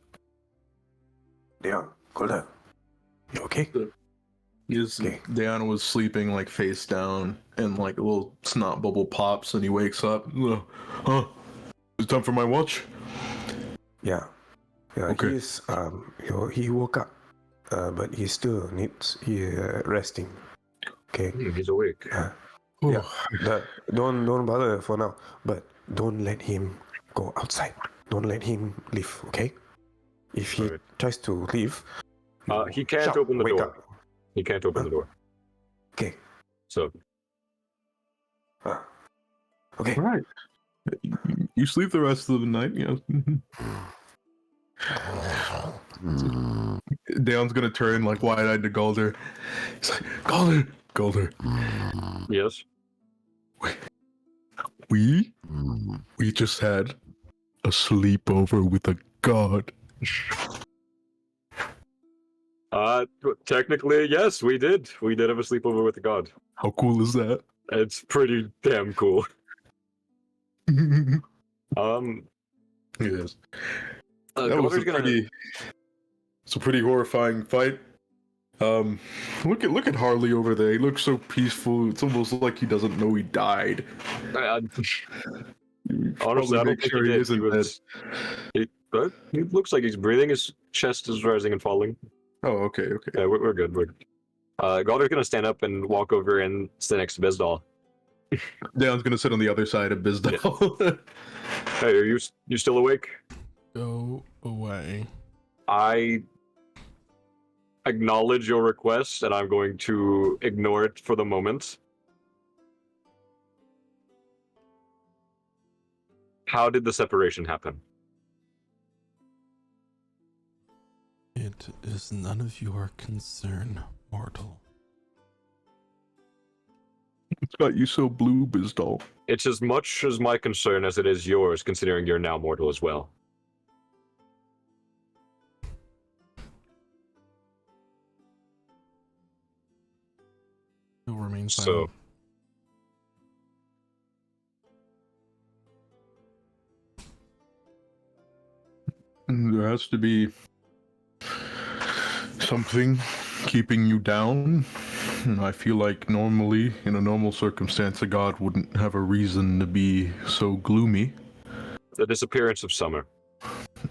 Yeah, Golder. You okay?
Yes,
Okay.
Diana was sleeping like face down, and like a little snot bubble pops, and he wakes up. Huh? It's time for my watch.
Yeah. Yeah.
Okay.
He's he woke up, but he still needs resting. Okay.
He's awake.
Yeah. Don't bother for now, but don't let him go outside. Don't let him leave. Okay. If he
Alright.
tries to leave,
He can't
shout,
open the
wake
door.
up.
He can't open the door.
Okay.
So
Okay.
All right. You sleep the rest of the night. You know. Dale's gonna turn like wide-eyed to Golder. He's like, Golder.
yes.
We just had a sleepover with a god.
Technically, yes, we did. We did have a sleepover with the god.
How cool is that?
It's pretty damn cool.
Yes.
Golder's
It's a pretty horrifying fight. Look at Harley over there. He looks so peaceful. It's almost like he doesn't know he died.
Honestly, I don't think he did. He looks like he's breathing. His chest is rising and falling.
Oh, okay.
Yeah, we're good. Galder's gonna stand up and walk over and sit next to Bizdal.
Dan's gonna sit on the other side of Bizdal.
Hey, are you still awake?
Go away.
I acknowledge your request, and I'm going to ignore it for the moment. How did the separation happen?
It is none of your concern, mortal.
It's got you so blue, Bizdal.
It's as much as my concern as it is yours, considering you're now mortal as well.
He'll remain
So,
silent.
There has to be something keeping you down. I feel like normally, in a normal circumstance, a god wouldn't have a reason to be so gloomy.
the disappearance of Summer.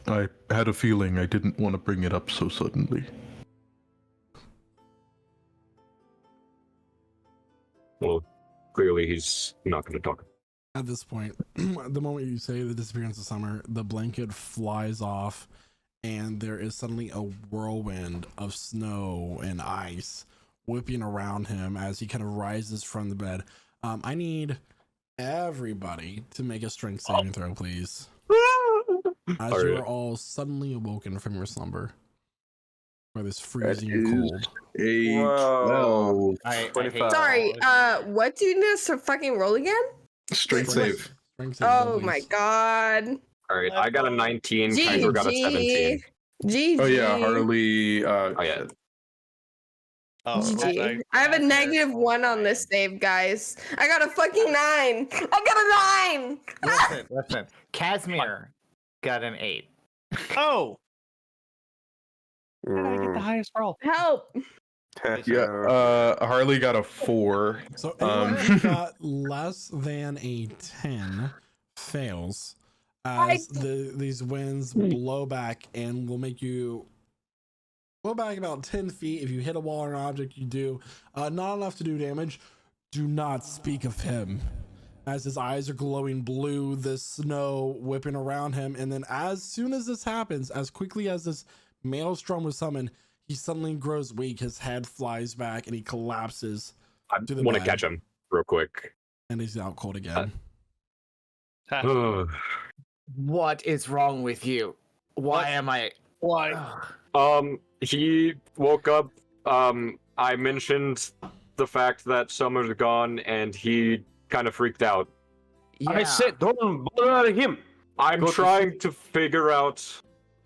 I had a feeling I didn't want to bring it up so suddenly.
Well, clearly he's not going to talk.
At this point, the moment you say the disappearance of Summer, the blanket flies off, and there is suddenly a whirlwind of snow and ice whipping around him as he kind of rises from the bed. I need everybody to make a strength saving throw, please. as
All
you
right.
are all suddenly awoken from your slumber by this
That
freezing
is
cold.
a
Wow.
12.
I
25.
Sorry, what do you need us to fucking roll again?
Strength
Strength-
save.
strength save
Oh
doubles.
my god.
All right, I got a 19. Kendra got a 17.
GG.
Oh yeah, Harley.
Oh yeah.
Oh,
GG. I have a -1 on this save, guys. I got a fucking 9. I got a 9.
Listen. Casimir got an 8.
Oh! How did I get the
Mm.
highest roll?
Help.
Yeah. Harley got a 4.
So anyone who got less than a 10 fails, as these winds blow back and will make you blow back about 10 feet. If you hit a wall or an object, you do not enough to do damage. Do not speak of him, as his eyes are glowing blue, the snow whipping around him. And then as soon as this happens, as quickly as this maelstrom was summoned, he suddenly grows weak. His head flies back and he collapses
I
to the
want to
bed.
catch him real quick.
And he's out cold again.
What is wrong with you? Why am I?
Why?
He woke up. I mentioned the fact that Summer's gone, and he kind of freaked out.
Yeah.
I said, don't bother him.
I'm trying to figure out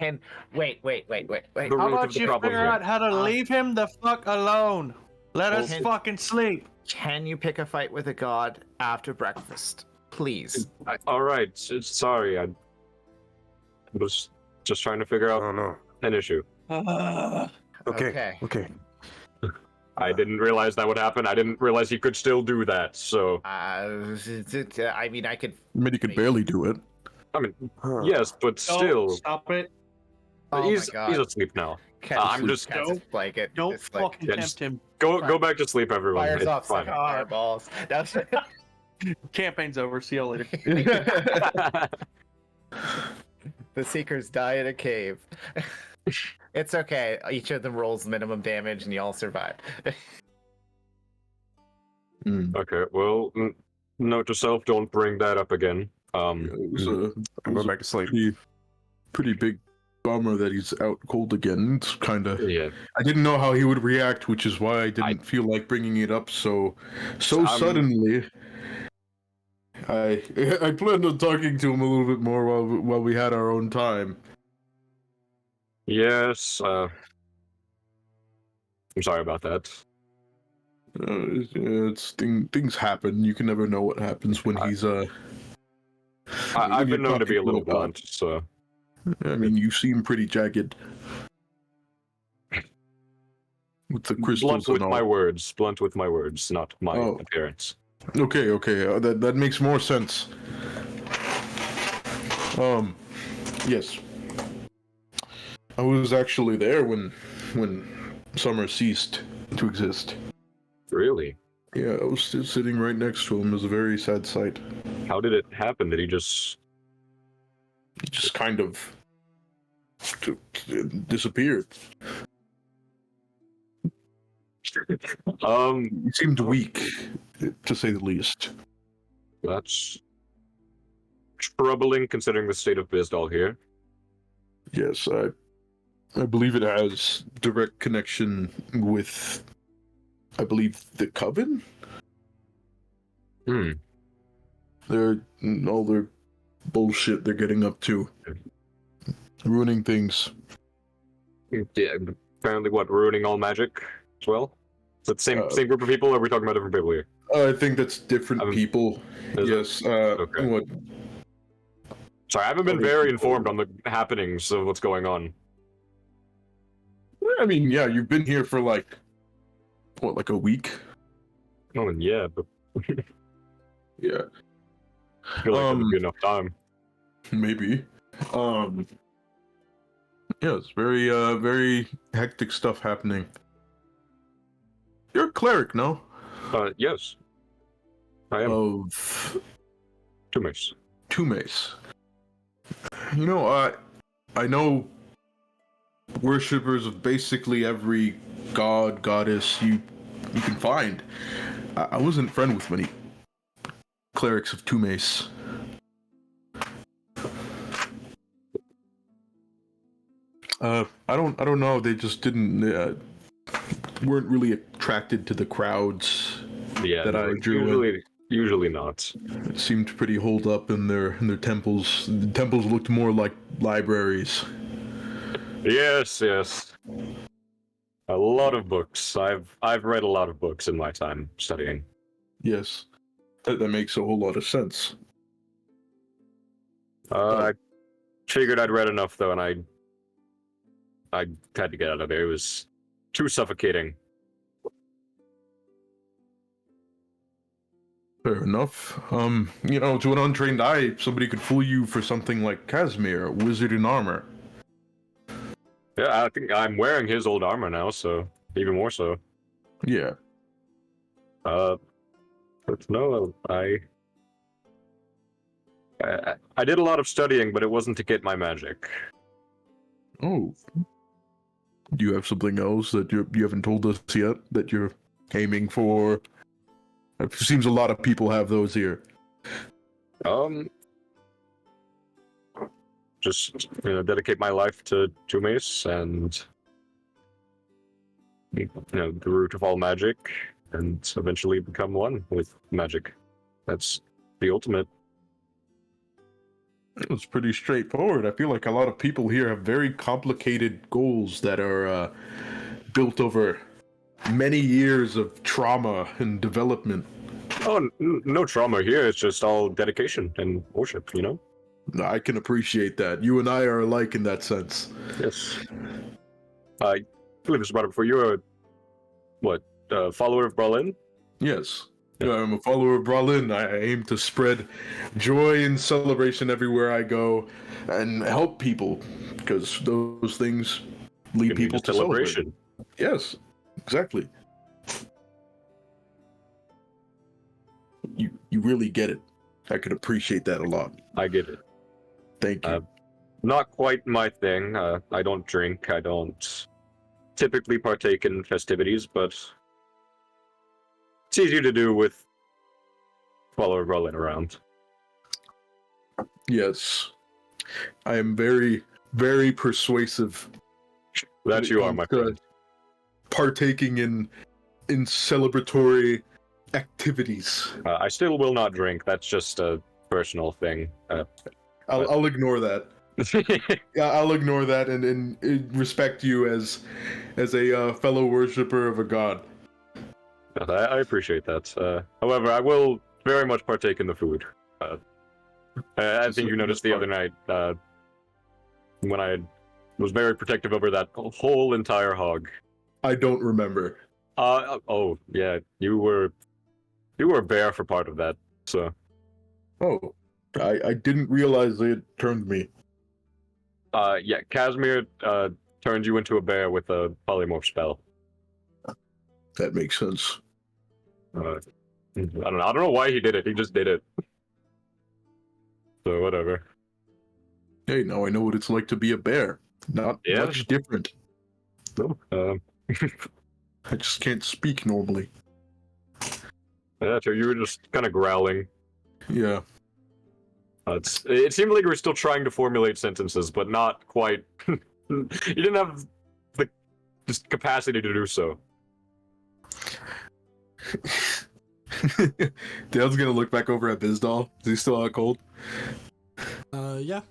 And wait.
the
How
root of
about
the
you
problem
figure
here.
out how to leave him the fuck alone? Let us
Okay.
fucking sleep.
Can you pick a fight with a god after breakfast, please?
All right, sorry. I was just trying to figure out
Oh no.
an issue.
Okay.
I didn't realize that would happen. I didn't realize he could still do that. So,
I mean, I could.
I mean, he could barely do it.
I mean,
Huh.
yes, but still,
Stop it.
Oh
he's
my god.
asleep now.
I'm
just-
like it.
Don't
it's like,
fucking
Yeah,
tempt
just-
him.
Go back to sleep, everyone.
fires
It's
off
fine.
second fireballs. That's
Campaign's over. See you later.
the seekers die in a cave. It's okay. Each of them rolls minimum damage, and you all survive.
Okay, well, note to self: don't bring that up again.
It was
I'm going back to sleep.
pretty big bummer that he's out cold again. It's kind of.
Yeah.
I didn't know how he would react, which is why I didn't feel like bringing it up so suddenly. I planned on talking to him a little bit more while we had our own time.
Yes. I'm sorry about that.
Things happen. You can never know what happens when he's
I've been known to be a little
talking
blunt, so.
I mean, you seem pretty jagged with the crystals
Blunt with
and all.
my words. Blunt with my words, not my
Oh.
appearance.
Okay, that makes more sense. Yes, I was actually there when summer ceased to exist.
Really?
Yeah, I was still sitting right next to him. It was a very sad sight.
How did it happen? Did he just?
He just kind of disappeared. He seemed weak, to say the least.
That's troubling considering the state of Bizdal here.
Yes, I believe it has direct connection with, I believe, the Coven? All their bullshit they're getting up to. Ruining things.
Yeah, apparently what, ruining all magic as well? Is that the same group of people, or are we talking about different people here?
I think that's different people.
Is
Yes,
okay.
what?
Sorry, I haven't been very informed on the happenings of what's going on.
I mean, yeah, you've been here for like a week?
Oh, and yeah, but
Yeah.
I feel like that would be enough time.
Maybe. Yeah, it's very hectic stuff happening. You're a cleric, no?
Yes. I am.
Of
Two
Mace. You know, I know worshippers of basically every god, goddess you can find. I wasn't friend with many clerics of Mace. I don't know. They just didn't weren't really attracted to the crowds
Yeah,
that
no,
I drew in.
usually not.
It seemed pretty holed up in their temples. The temples looked more like libraries.
Yes, yes. A lot of books. I've read a lot of books in my time studying.
Yes, that makes a whole lot of sense.
I figured I'd read enough though, and I had to get out of there. It was too suffocating.
Fair enough. To an untrained eye, somebody could fool you for something like Casimir, a wizard in armor.
Yeah, I think I'm wearing his old armor now, so even more so.
Yeah.
But no, I did a lot of studying, but it wasn't to get my magic.
Oh. Do you have something else that you haven't told us yet that you're aiming for? It seems a lot of people have those here.
Just dedicate my life to Mace and the root of all magic, and eventually become one with magic. That's the ultimate.
It was pretty straightforward. I feel like a lot of people here have very complicated goals that are built over many years of trauma and development.
Oh, no trauma here. It's just all dedication and worship,
I can appreciate that. You and I are alike in that sense.
Yes. I believe this about it before. You're a follower of Berlin?
Yes. I'm a follower of Berlin. I aim to spread joy and celebration everywhere I go and help people, because those things lead people to celebration. Yes, exactly. You really get it. I could appreciate that a lot.
I get it.
Thank you.
Not quite my thing. I don't drink. I don't typically partake in festivities, but it's easier to do with follower Berlin around.
Yes. I am very, very persuasive.
That you are, my friend.
Partaking in celebratory activities.
I still will not drink. That's just a personal thing.
I'll ignore that. Yeah, I'll ignore that and respect you as a fellow worshiper of a god.
I appreciate that. However, I will very much partake in the food. I think you noticed the other night when I was very protective over that whole entire hog.
I don't remember.
Oh yeah, you were a bear for part of that. So.
Oh, I didn't realize they had turned me.
Yeah, Casimir turned you into a bear with a polymorph spell.
That makes sense.
I don't know why he did it. He just did it. So whatever.
Hey, now I know what it's like to be a bear. Not much different.
No.
I just can't speak normally.
Yeah, so you were just kind of growling.
Yeah.
It seemed like you were still trying to formulate sentences, but not quite. You didn't have the just capacity to do so.
Dale's gonna look back over at Bizdal. Is he still out cold?
Yeah.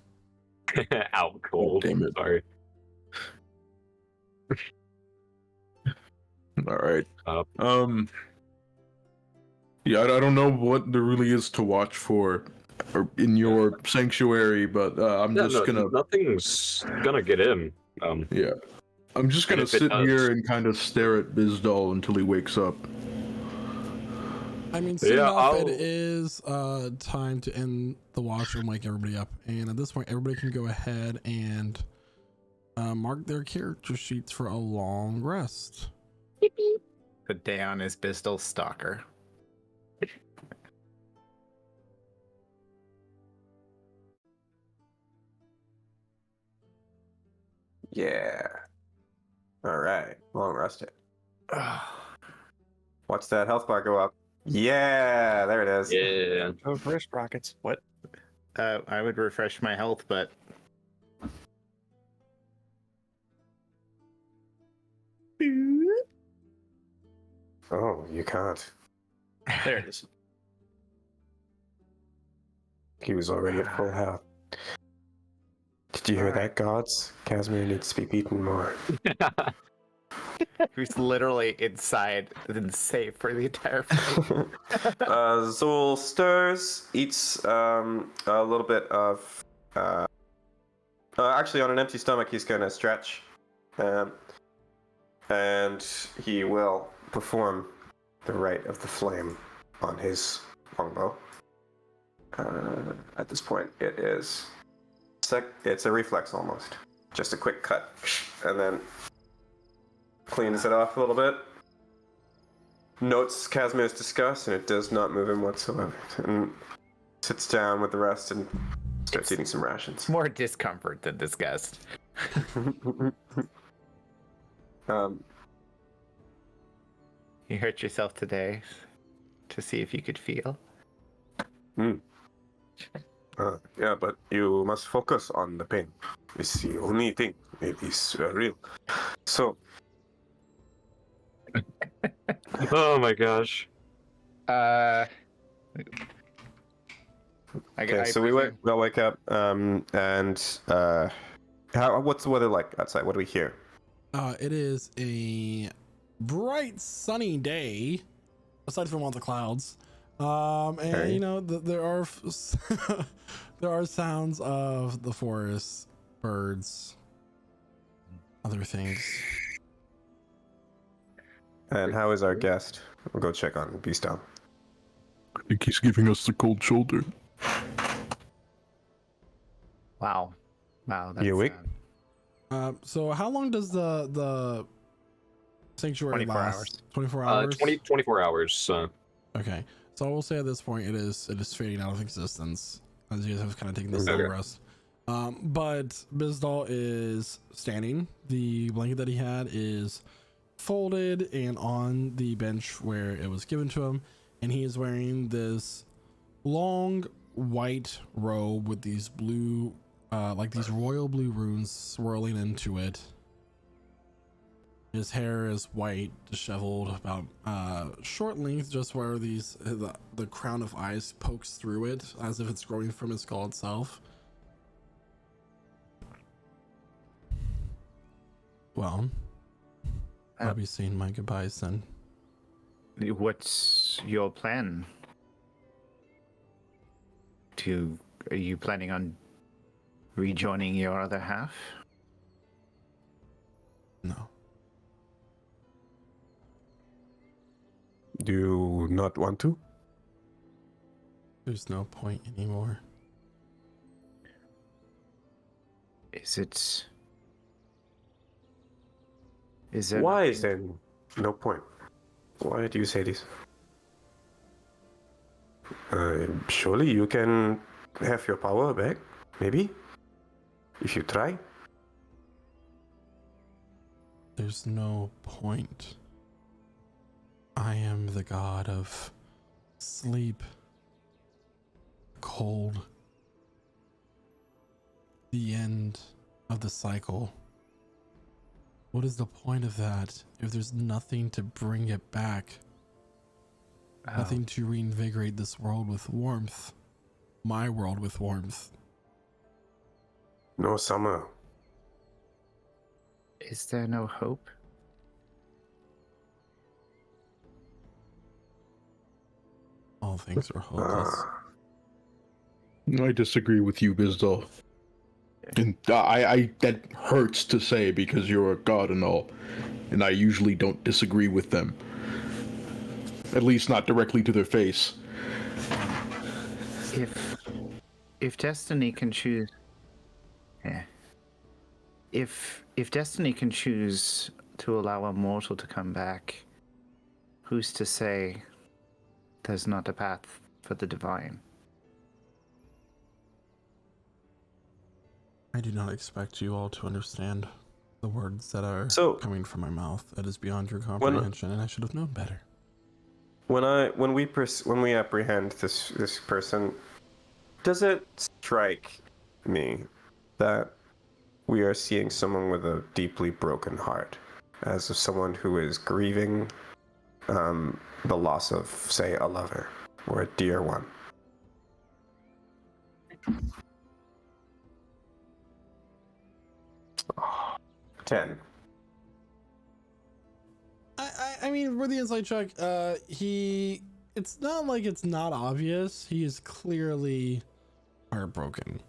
Out cold.
Oh, damn it.
Sorry.
All right. Yeah, I don't know what there really is to watch for in your sanctuary, but
nothing's gonna get in.
Yeah. I'm just gonna sit here and kind of stare at Bizdal until he wakes up.
I mean, soon enough, it is time to end the watch and wake everybody up. And at this point, everybody can go ahead and mark their character sheets for a long rest.
Put down as Bizdal's stalker.
Yeah. All right. Long rested. Watch that health bar go up. Yeah, there it is.
Yeah.
Oh, wrist rockets. What?
I would refresh my health, but
Oh, you can't.
There it is.
He was already at full health. Did you hear that, gods? Casimir needs to be beaten more.
Who's literally inside and safe for the entire fight.
Zol stirs, eats a little bit of. Actually, on an empty stomach, he's going to stretch. And he will perform the rite of the flame on his longbow. At this point, it is. It's a reflex almost. Just a quick cut. And then cleans it off a little bit. Notes Casimir's disgust, and it does not move him whatsoever. And sits down with the rest and starts eating some rations.
More discomfort than disgust. You hurt yourself today to see if you could feel.
Yeah, but you must focus on the pain. It's the only thing. It is real. So.
Oh my gosh.
Okay, so we'll wake up, and what's the weather like outside? What do we hear?
It is a bright sunny day, aside from all the clouds. And
Okay.
you know, there are there are sounds of the forest, birds, other things.
And how is our guest? We'll go check on Beastown.
I think he's giving us the cold shoulder.
Wow. That's
You awake?
So how long does the sanctuary
24
last?
hours.
24 hours.
24 hours.
Okay. So I will say at this point it is fading out of existence as you guys have kind of taken this
Okay.
little rest. But Bizdal is standing. The blanket that he had is folded and on the bench where it was given to him, and he is wearing this long white robe with these blue like these royal blue runes swirling into it. His hair is white, disheveled, about short length, just where the crown of eyes pokes through it as if it's growing from his skull itself. Well, I'll be saying my goodbyes then.
What's your plan? Are you planning on rejoining your other half?
No.
Do you not want to?
There's no point anymore.
Is there
Why
nothing-
is there no point? Why do you say this? Surely you can have your power back, maybe? If you try?
There's no point. I am the god of sleep, cold, the end of the cycle. What is the point of that if there's nothing to bring it back?
Oh,
Nothing to reinvigorate this world with warmth. My world with warmth.
No summer.
Is there no hope?
All things are hopeless.
Ah,
I disagree with you, Bizdal. And I that hurts to say because you're a god and all, and I usually don't disagree with them. At least not directly to their face.
If destiny can choose, if destiny can choose to allow a mortal to come back, who's to say there's not a path for the divine?
I do not expect you all to understand the words that are
So-
coming from my mouth. That is beyond your comprehension, and I should have known better.
when we apprehend this person, does it strike me that we are seeing someone with a deeply broken heart? as of someone who is grieving the loss of, say, a lover or a dear one. Oh, 10.
I mean, for the insight check, it's not like it's not obvious. He is clearly heartbroken.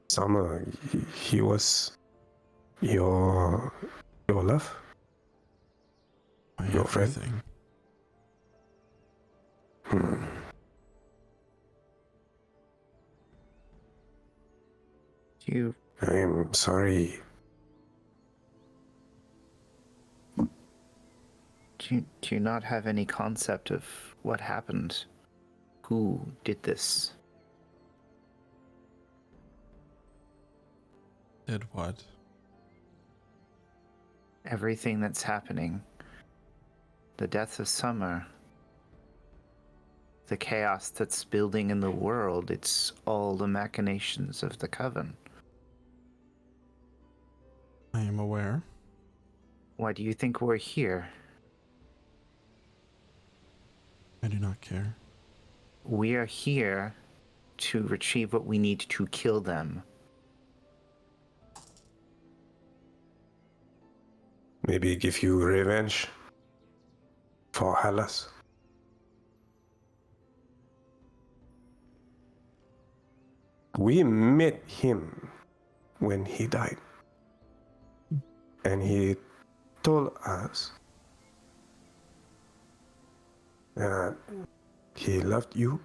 Summer, he was your love? Your friend?
Everything.
You
I'm sorry.
do you not have any concept of what happened? Who did this?
Did what?
Everything that's happening. The death of Summer. The chaos that's building in the world. It's all the machinations of the Coven.
I am aware.
Why do you think we're here?
I do not care.
We are here to retrieve what we need to kill them.
Maybe give you revenge for Hellas. We met him when he died. And he told us that he loved you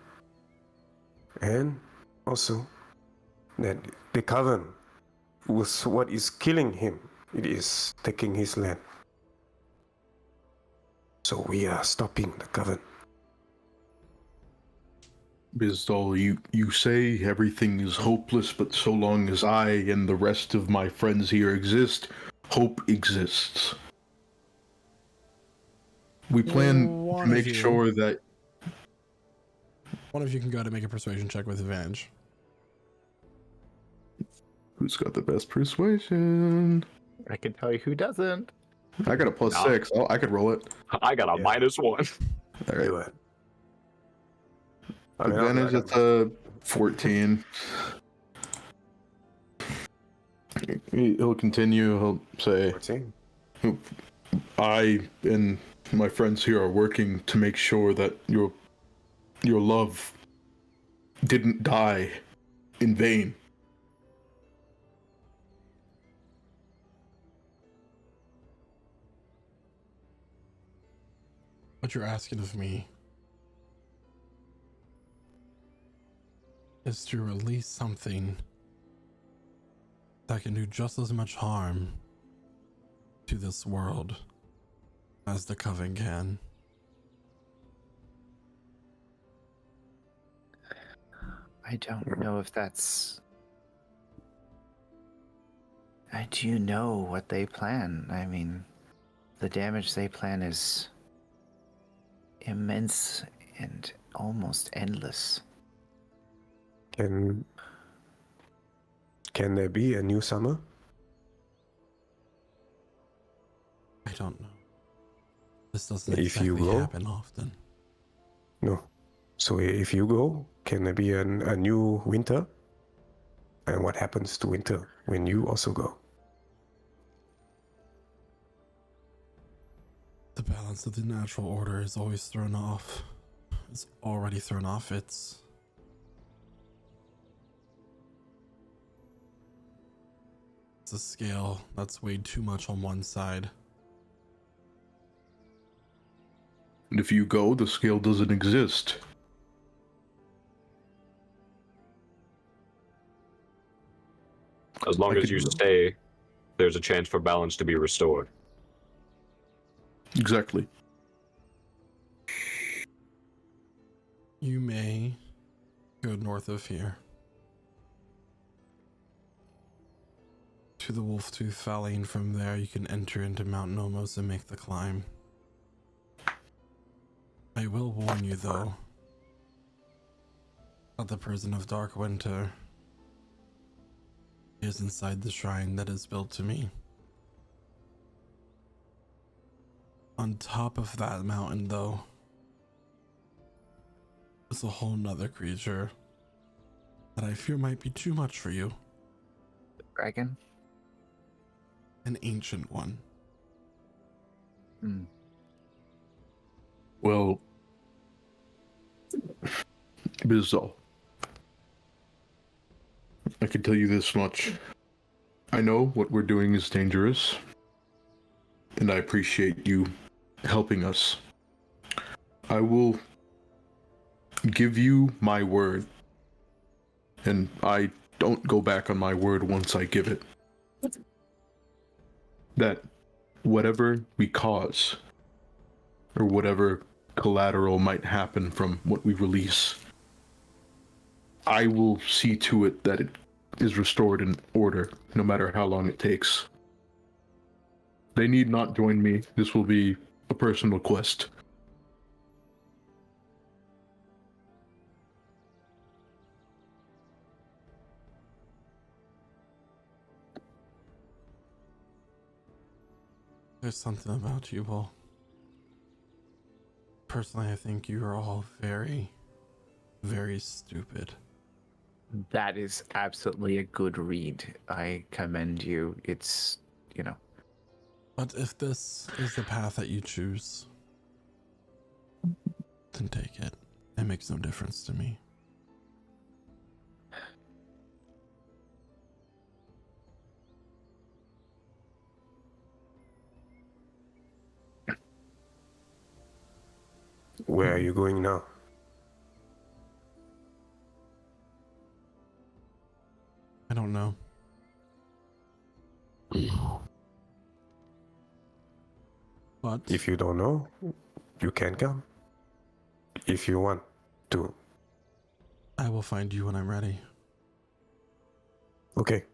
and also that the Coven was what is killing him. It is taking his land. So we are stopping the Coven.
Bizdal, you say everything is hopeless, but so long as I and the rest of my friends here exist, hope exists. We plan to make sure that...
One of you can go to make a persuasion check with advantage.
Who's got the best persuasion?
I can tell you who doesn't.
I got a +6. Oh, I could roll it.
I got a -1.
All right.
Do it.
Advantage, it's a 14. He'll continue. He'll say,
14.
I and my friends here are working to make sure that your love didn't die in vain.
What you're asking of me is to release something that can do just as much harm to this world as the Coven can.
I don't know if that's... Do you know what they plan? I mean, the damage they plan is immense and almost endless.
Can there be a new summer?
I don't know. This doesn't
If you
exactly
go?
happen often.
No. So if you go, can there be a new winter? And what happens to winter when you also go?
The balance of the natural order is always thrown off. It's already thrown off. It's a scale that's weighed too much on one side.
And if you go, the scale doesn't exist.
As long as you stay, there's a chance for balance to be restored.
Exactly.
You may go north of here to the Wolftooth Valley, and from there you can enter into Mount Nomos and make the climb. I will warn you, though, at the Prison of Dark Winter, is inside the shrine that is built to me. On top of that mountain, though, is a whole nother creature that I fear might be too much for you.
Dragon?
An ancient one.
Hmm.
Well, Bizzle, I can tell you this much. I know what we're doing is dangerous, and I appreciate you helping us. I will give you my word, and I don't go back on my word once I give it, that whatever we cause, or whatever collateral might happen from what we release, I will see to it that it is restored in order, no matter how long it takes. They need not join me. This will be a personal quest.
There's something about you all. Personally, I think you are all very, very stupid.
That is absolutely a good read. I commend you. It's, you know.
But if this is the path that you choose, then take it. It makes no difference to me.
Where are you going now?
I don't know. But
If you don't know, you can come. If you want to.
I will find you when I'm ready.
Okay.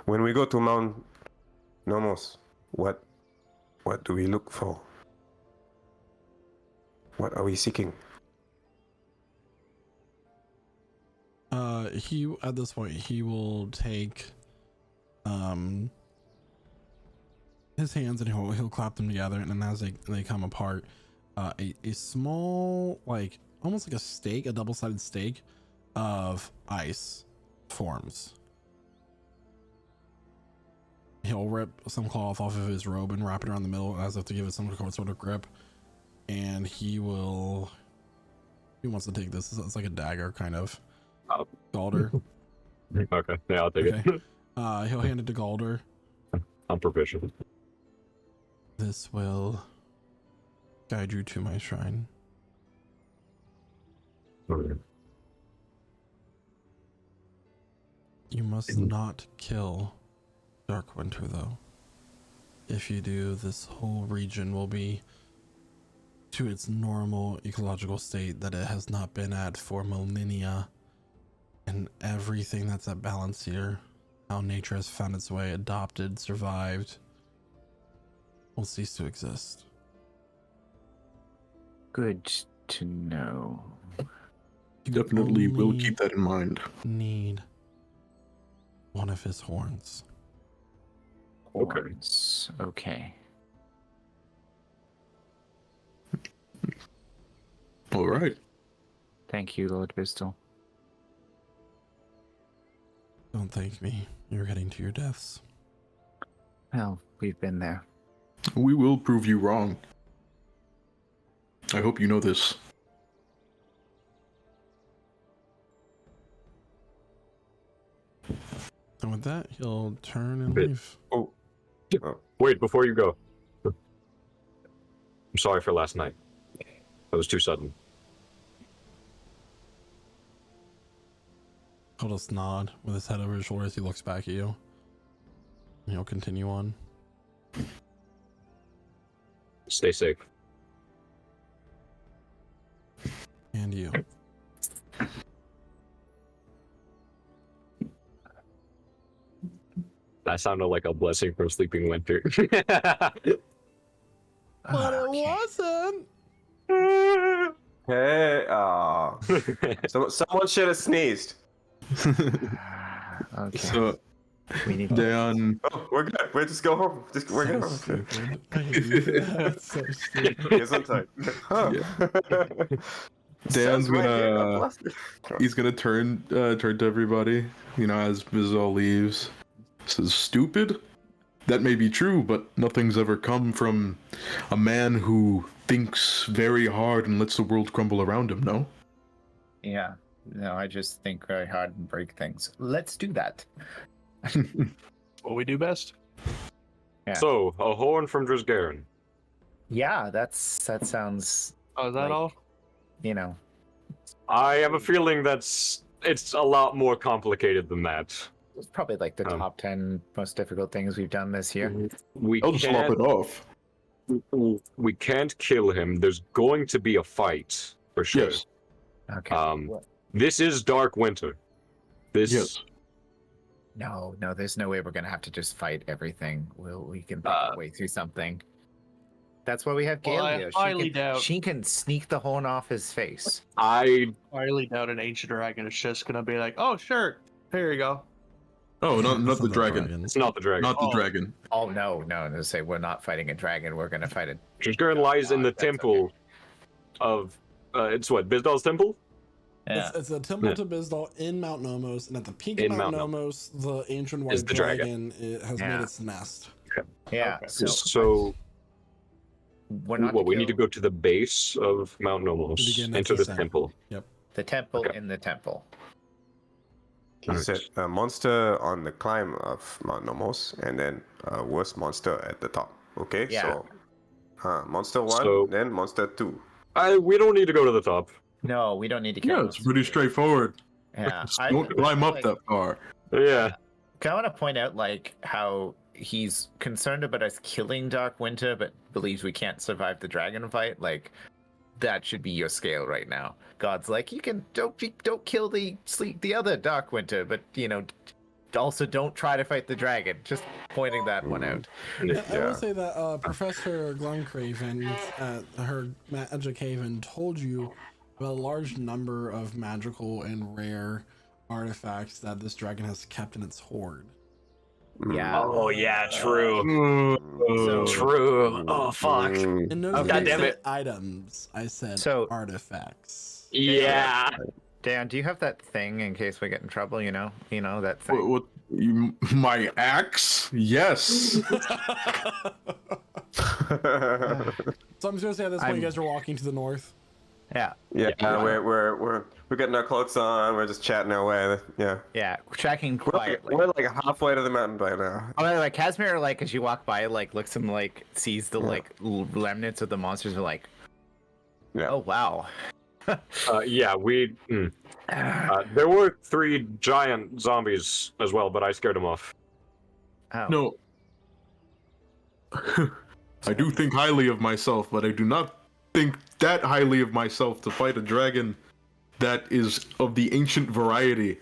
When we go to Mount Nomos, what do we look for? What are we seeking?
He at this point he will take his hands and he'll clap them together, and then as they come apart, a small, like almost like a steak, a double-sided steak of ice forms. He'll rip some cloth off of his robe and wrap it around the middle as if to give it some sort of grip, and he wants to take this. It's like a dagger kind of. Galder.
Okay, yeah, I'll take it.
He'll hand it to Galder.
I'm proficient.
This will guide you to my shrine.
Okay.
You must not kill Darkwinter, though. If you do, this whole region will be to its normal ecological state that it has not been at for millennia. And everything that's at balance here, how nature has found its way, adopted, survived, will cease to exist.
Good to know.
You
Definitely will
only
keep that in mind.
need one of his horns.
Okay.
Horns. Okay.
All right.
Thank you, Lord Bistel.
Don't thank me. You're heading to your deaths.
Well, we've been there.
We will prove you wrong. I hope you know this.
And with that, he'll turn and
Bit.
leave.
Oh.
Wait, before you go. I'm sorry for last night. That was too sudden.
He'll just nod with his head over his shoulder as he looks back at you. And he'll continue on.
Stay safe.
And you.
That sounded like a blessing from Sleeping Winter.
But it
Okay.
wasn't!
Hey, someone should have sneezed.
Okay.
So,
We need
Dan,
Oh, we're good. We'll just go home. We're
So
good.
stupid. I hate you. That's so stupid.
Gesundheit. Huh.
Dan's
Says right here,
gonna
bless you.
he's gonna turn to everybody, as Bizzle leaves. Says, "Stupid? That may be true, but nothing's ever come from a man who thinks very hard and lets the world crumble around him, no?"
Yeah. No, I just think very hard and break things. Let's do that.
What we do best.
Yeah.
So, a horn from Drizgaren.
Yeah, that sounds,
Oh, is that
Like-
all?
you know.
I have a feeling it's a lot more complicated than that.
It's probably like the
Um,
top 10 most difficult things we've done this year.
We
I'll just lop
can't,
it off.
we can't kill him. There's going to be a fight for sure.
Yes.
Okay.
This is Dark Winter. This
Yes.
No, there's no way we're gonna have to just fight everything. We can break our way through something. That's why we have Gale
Well, I
here.
highly doubt-
She can sneak the horn off his face.
I
I really doubt an ancient dragon is just gonna be like, oh, sure, here you go.
Oh, not
That's
the dragon.
it's not the dragon.
Not the
Oh.
dragon.
Oh no, they say we're not fighting a dragon. We're gonna fight a.
Drizgaren lies in the
That's
temple of it's what, Bizdal's temple?
It's a temple to Bizdal in Mount Nomos, and at the peak of
In
Mount
Mount
Nomos, the ancient
Is
white
the dragon.
dragon has
Yeah.
made its nest.
Yeah.
Okay.
So
we're not.
we need to go to the base of Mount Nomos,
begin at
enter
the
the
center.
temple.
the temple
Okay.
in the temple.
Is it a monster on the climb of Mount Nomos, and then a worst monster at the top? Okay,
Yeah.
so monster 1,
So-
then monster 2.
We don't need to go to the top.
No, we don't need to kill.
Yeah,
him.
it's pretty straightforward.
Yeah.
Don't climb up
like-
that far.
Yeah.
I want to point out like how he's concerned about us killing Dark Winter, but believes we can't survive the dragon fight. Like that should be your scale right now. God's like, you can don't kill the other Dark Winter, but also don't try to fight the dragon. Just pointing that one out.
I
Yeah.
will say that Professor Glumcraven at her Magic Haven told you about a large number of magical and rare artifacts that this dragon has kept in its hoard.
Yeah.
Oh yeah, true.
So-
True. Oh fuck.
And those
Okay.
I
God damn
said
it.
items. I said
So-
artifacts.
Yeah.
Dan, do you have that thing in case we get in trouble? You know that thing.
What my axe? Yes.
So I'm just gonna say at this point, you guys are walking to the north.
Yeah.
Yeah,
Yeah.
we're getting our clothes on. We're just chatting our way. Yeah,
Yeah. Tracking
we're
quietly.
like halfway to the mountain by now.
Oh, by the way, Casimir, like, as you walk by, like, looks and, like, sees the, like, remnants of the monsters and, like,
Yeah.
oh, wow.
Yeah, there were 3 giant zombies as well, but I scared them off.
Oh.
No. I do think highly of myself, but I do not think that highly of myself to fight a dragon that is of the ancient variety.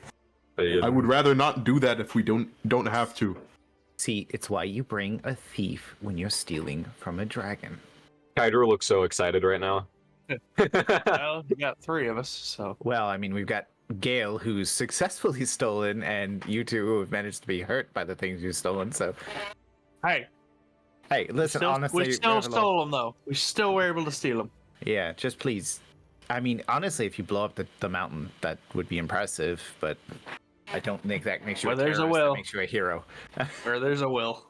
I would rather not do that if we don't have to.
See, it's why you bring a thief when you're stealing from a dragon.
Hydra looks so excited right now.
Well, you got 3 of us, so
Well, I mean, we've got Gale, who's successfully stolen, and you two who have managed to be hurt by the things you've stolen, so...
hey,
Hey, listen, honestly...
we still stole them though. We still were able to steal them.
Yeah, just please. I mean, honestly, if you blow up the mountain, that would be impressive, but I don't think that makes you
Where
a
there's a
terrorist, that
will.
makes you a hero.
Where there's a will.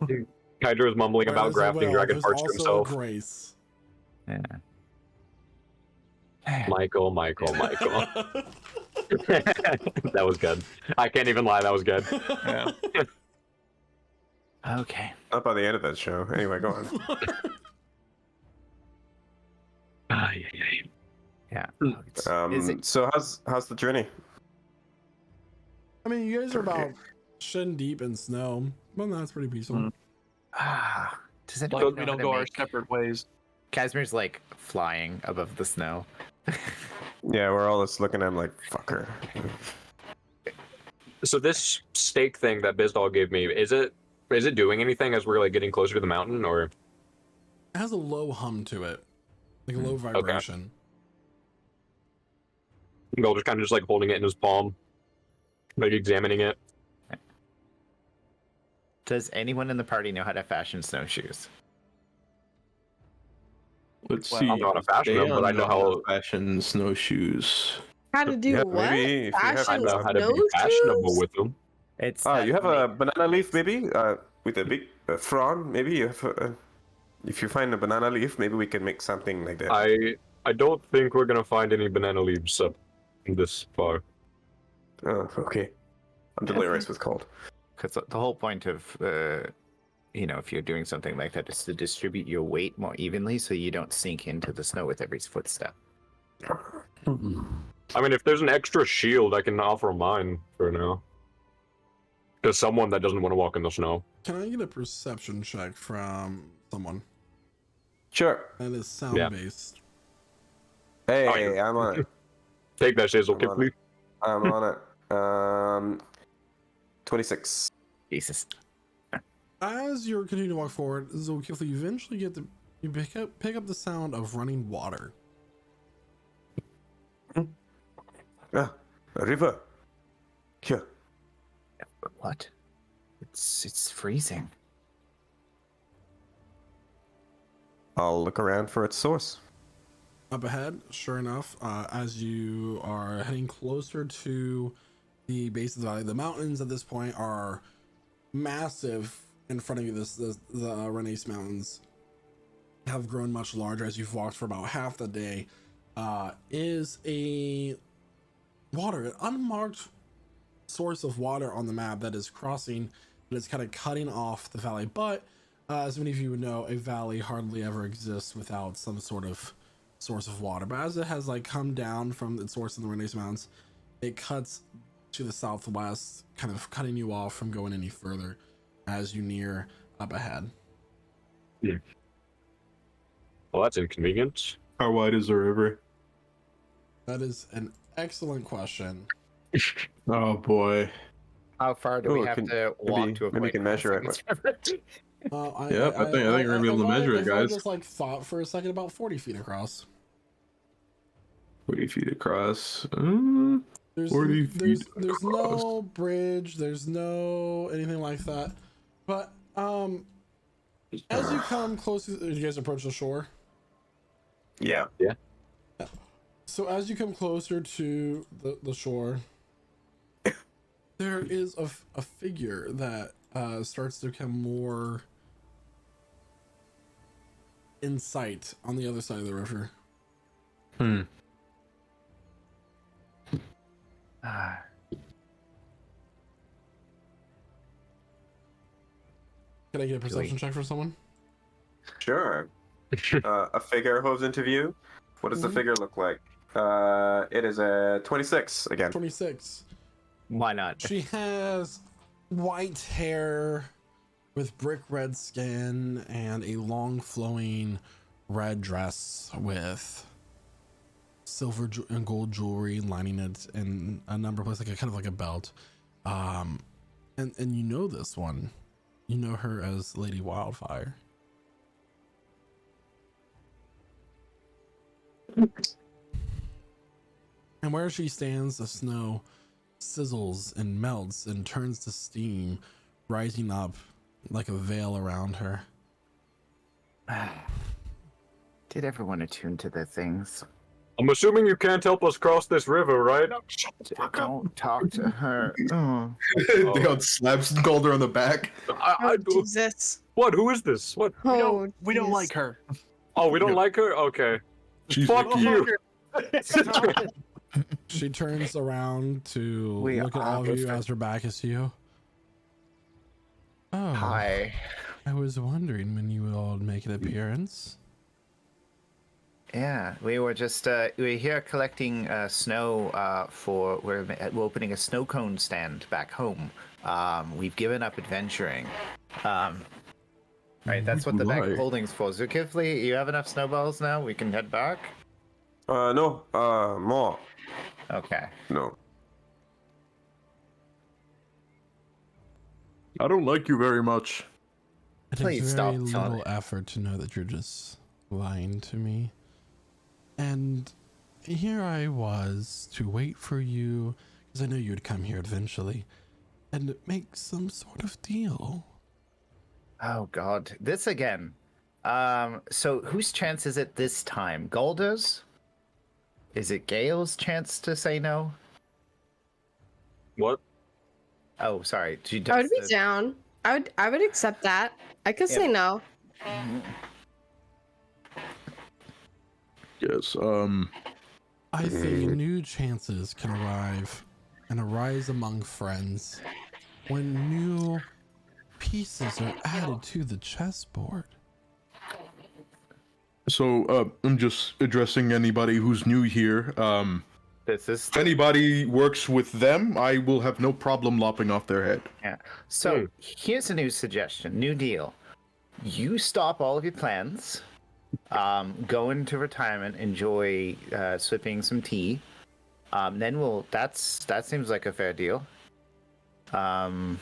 Hydra is mumbling about
Whereas
grafting
will,
dragon
there's
parts to
also a
himself.
grace.
Yeah.
Michael. That was good. I can't even lie, that was good.
Yeah.
Okay.
Not by the end of that show. Anyway, go on.
Yeah. Is it...
So how's the journey?
I mean, you guys are about shin deep in snow. Well, that's pretty peaceful.
Does it
Like we don't go our separate ways.
Casimir's like flying above the snow.
Yeah, we're all just looking at him like, fucker.
So this stake thing that Bizdal gave me, is it doing anything as we're like getting closer to the mountain, or?
It has a low hum to it, like a low vibration.
Gold just kind of just like holding it in his palm, like examining it.
Does anyone in the party know how to fashion snowshoes?
Let's
Well,
see.
I'm not a fashioner, but I know how.
fashion snowshoes.
How to do
Yeah,
what?
maybe if you have
I
Fashion
know how to be fashionable with them.
It's
you have a banana leaf,
makes-
maybe? With a big frond, maybe you have. If you find a banana leaf, maybe we can make something like that.
I don't think we're gonna find any banana leaves up this far.
Oh, okay. Until the race was called.
Because the whole point of, if you're doing something like that is to distribute your weight more evenly so you don't sink into the snow with every footstep.
I mean, if there's an extra shield, I can offer mine for now. To someone that doesn't want to walk in the snow.
Can I get a perception check from someone?
Sure.
That is sound
Yeah.
based.
Hey, I'm on it.
Take that, Shazel
I'm on
Kipley.
I'm on it. 26.
Jesus.
As you're continuing to walk forward, Zulkifli, you eventually you pick up the sound of running water.
Ah, a river. Here.
What? It's freezing.
I'll look around for its source.
Up ahead, sure enough, as you are heading closer to the base of the valley, the mountains at this point are massive in front of you. The Renaissance Mountains have grown much larger as you've walked for about half the day. Is a an unmarked source of water on the map that is crossing, and it's kind of cutting off the valley. But as many of you would know, a valley hardly ever exists without some sort of source of water. But as it has come down from its source in the Renaissance Mountains, it cuts to the southwest, kind of cutting you off from going any further as you near up ahead.
Yeah. Well, that's inconvenient.
How wide is the river?
That is an excellent question.
Oh boy.
How far do we
Ooh,
have to walk
maybe
to avoid
we can measure it.
crossing this river?
Yep, I think we're gonna be able to measure it,
if I
guys.
just thought for a second, about 40 feet across.
40 feet across.
There's
40 feet
there's
across.
no bridge, there's no anything like that. But as you come closer, you guys approach the shore.
Yeah.
So as you come closer to the shore, there is a figure that starts to become more in sight on the other side of the river.
Ah,
Can I get a perception
Really?
check for someone?
Sure. A figure hooves into view. What does the
Mhm.
figure look like? It is a 26 again.
26.
why not?
She has white hair with brick red skin and a long flowing red dress with silver and gold jewelry lining it in a number of places, like a belt. And you know this one. You know her as Lady Wildfire. And where she stands, the snow sizzles and melts and turns to steam, rising up like a veil around her.
Did everyone attune to the things?
I'm assuming you can't help us cross this river, right?
Don't talk to her. Oh.
Deon slaps Calder on the back.
Oh, Jesus.
What? Who is this? What?
Oh,
We don't
jeez.
like her.
Oh, we don't like her? Okay.
She's
Fuck
Vicky.
you.
She turns around to
We
look at all of you
obviously-
as her back is to you. Oh,
Hi.
I was wondering when you would all make an appearance.
Yeah, we were just we're here collecting snow we're opening a snow cone stand back home. We've given up adventuring. Right, that's what the bag of
Why?
holding's for. Zukifli, you have enough snowballs now? We can head back.
No. More.
Okay.
No.
I don't like you very much.
It
Please
takes
stop
very
telling
little
me.
effort to know that you're just lying to me. And here I was to wait for you, because I know you'd come here eventually, and make some sort of deal.
Oh God, this again. So whose chance is it this time? Golda's? Is it Gale's chance to say no?
What?
Oh, sorry.
I would be down. I would accept that. I could say no.
Yes.
I think new chances can arrive and arise among friends when new pieces are added to the chessboard.
So, I'm just addressing anybody who's new here.
This is
If anybody works with them, I will have no problem lopping off their head.
yeah. So here's a new suggestion, new deal. You stop all of your plans, go into retirement, enjoy sipping some tea. Then that seems like a fair deal. Right?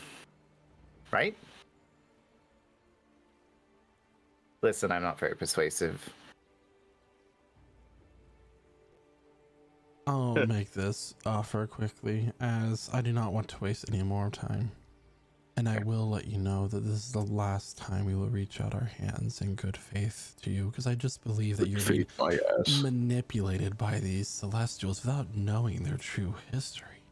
Listen, I'm not very persuasive.
I'll make this offer quickly, as I do not want to waste any more time. And I will let you know that this is the last time we will reach out our hands in good faith to you, because I just believe that you're being
My ass.
manipulated by these Celestials without knowing their true history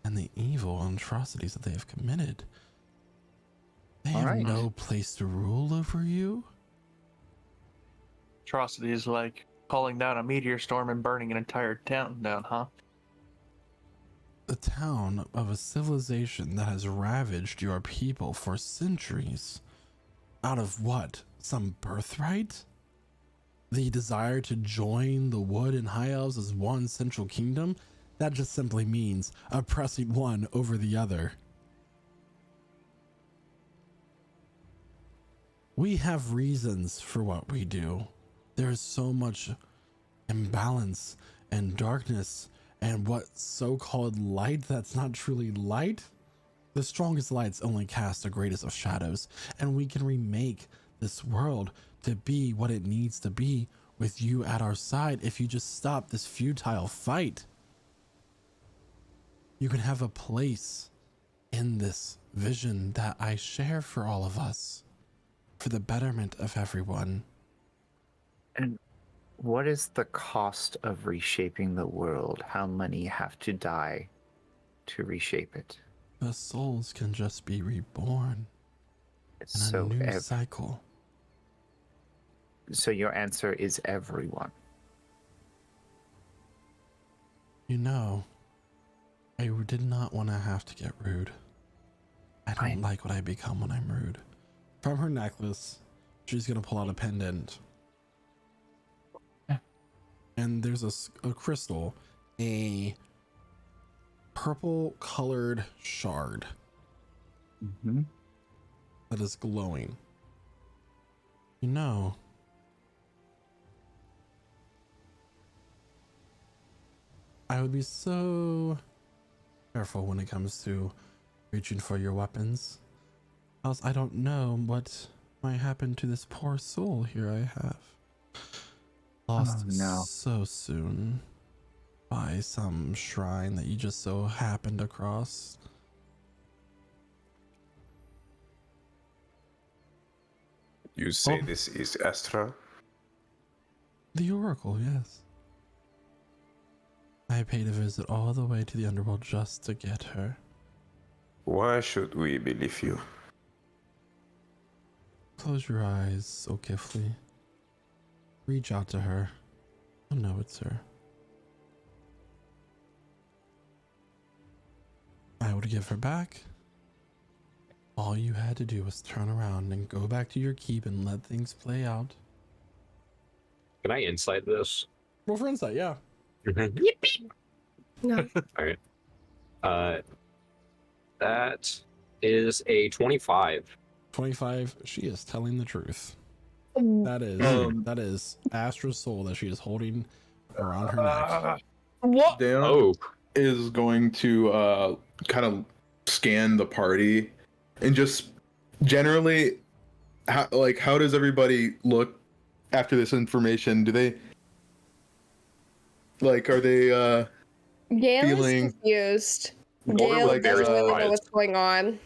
and the evil and atrocities that they have committed. They have no place to rule over you.
Atrocities like calling down a meteor storm and burning an entire town down, huh?
The town of a civilization that has ravaged your people for centuries. Out of what? Some birthright? The desire to join the Wood and High Elves as one central kingdom? That just simply means oppressing one over the other. We have reasons for what we do. There's so much imbalance and darkness and what so-called light that's not truly light. The strongest lights only cast the greatest of shadows, and we can remake this world to be what it needs to be with you at our side if you just stop this futile fight. You can have a place in this vision that I share for all of us, for the betterment of everyone.
And what is the cost of reshaping the world? How many have to die to reshape it?
The souls can just be reborn in a new cycle.
So your answer is everyone.
You know, I did not want to have to get rude. I don't like what I become when I'm rude. From her necklace, she's going to pull out a pendant. And there's a crystal, a purple colored shard that is glowing. You know, I would be so careful when it comes to reaching for your weapons, else I don't know what might happen to this poor soul here I have. Lost so soon by some shrine that you just so happened across.
You say this is Astra?
The Oracle, yes. I paid a visit all the way to the underworld just to get her.
Why should we believe you?
Close your eyes so carefully. Reach out to her. You'll know it's her. I would give her back. All you had to do was turn around and go back to your keep and let things play out.
Can I insight this?
Roll for insight, yeah.
No.
All right. That is a 25.
25. She is telling the truth.
Mm.
That is Astra's soul that she is holding around her neck.
What?
Dan is going to kind of scan the party and just generally, how does everybody look after this information? Do they are they
Gale
feeling
is confused.
more
Gale
like
doesn't really know
surprised.
what's going on.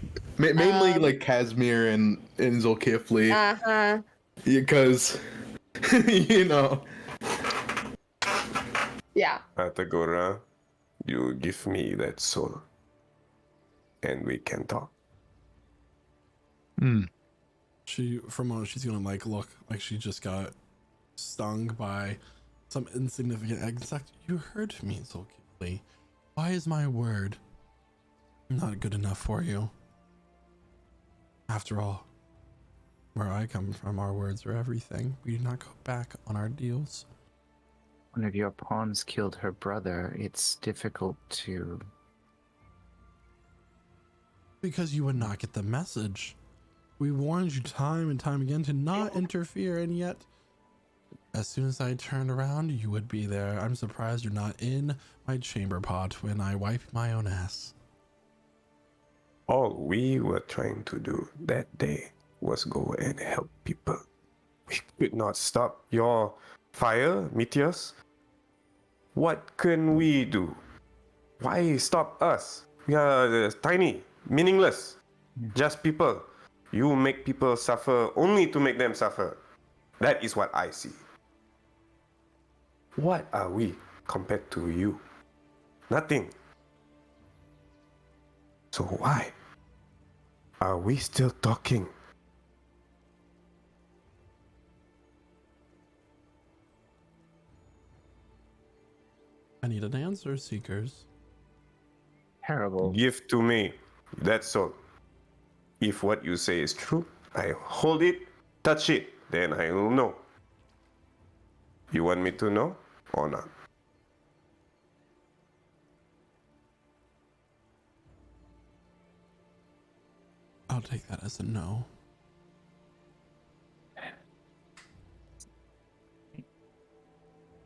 Mainly like Casimir and Zulkifli,
Uh-huh.
because you know.
Yeah.
Atagora, you give me that soul, and we can talk.
For a moment, she's gonna like look like she just got stung by some insignificant insect. You heard me, Zulkifli. Why is my word not good enough for you? After all, where I come from, our words are everything. We do not go back on our deals.
One of your pawns killed her brother. It's difficult to...
Because you would not get the message. We warned you time and time again to not interfere, and yet, as soon as I turned around, you would be there. I'm surprised you're not in my chamber pot when I wipe my own ass.
All we were trying to do that day was go and help people. We could not stop your fire, meteors. What can we do? Why stop us? We are tiny, meaningless, just people. You make people suffer only to make them suffer. That is what I see. What are we compared to you? Nothing. So why are we still talking?
I need an answer, Seekers.
Terrible.
Give to me that soul. If what you say is true, I hold it, touch it, then I will know. You want me to know or not?
I'll take that as a no.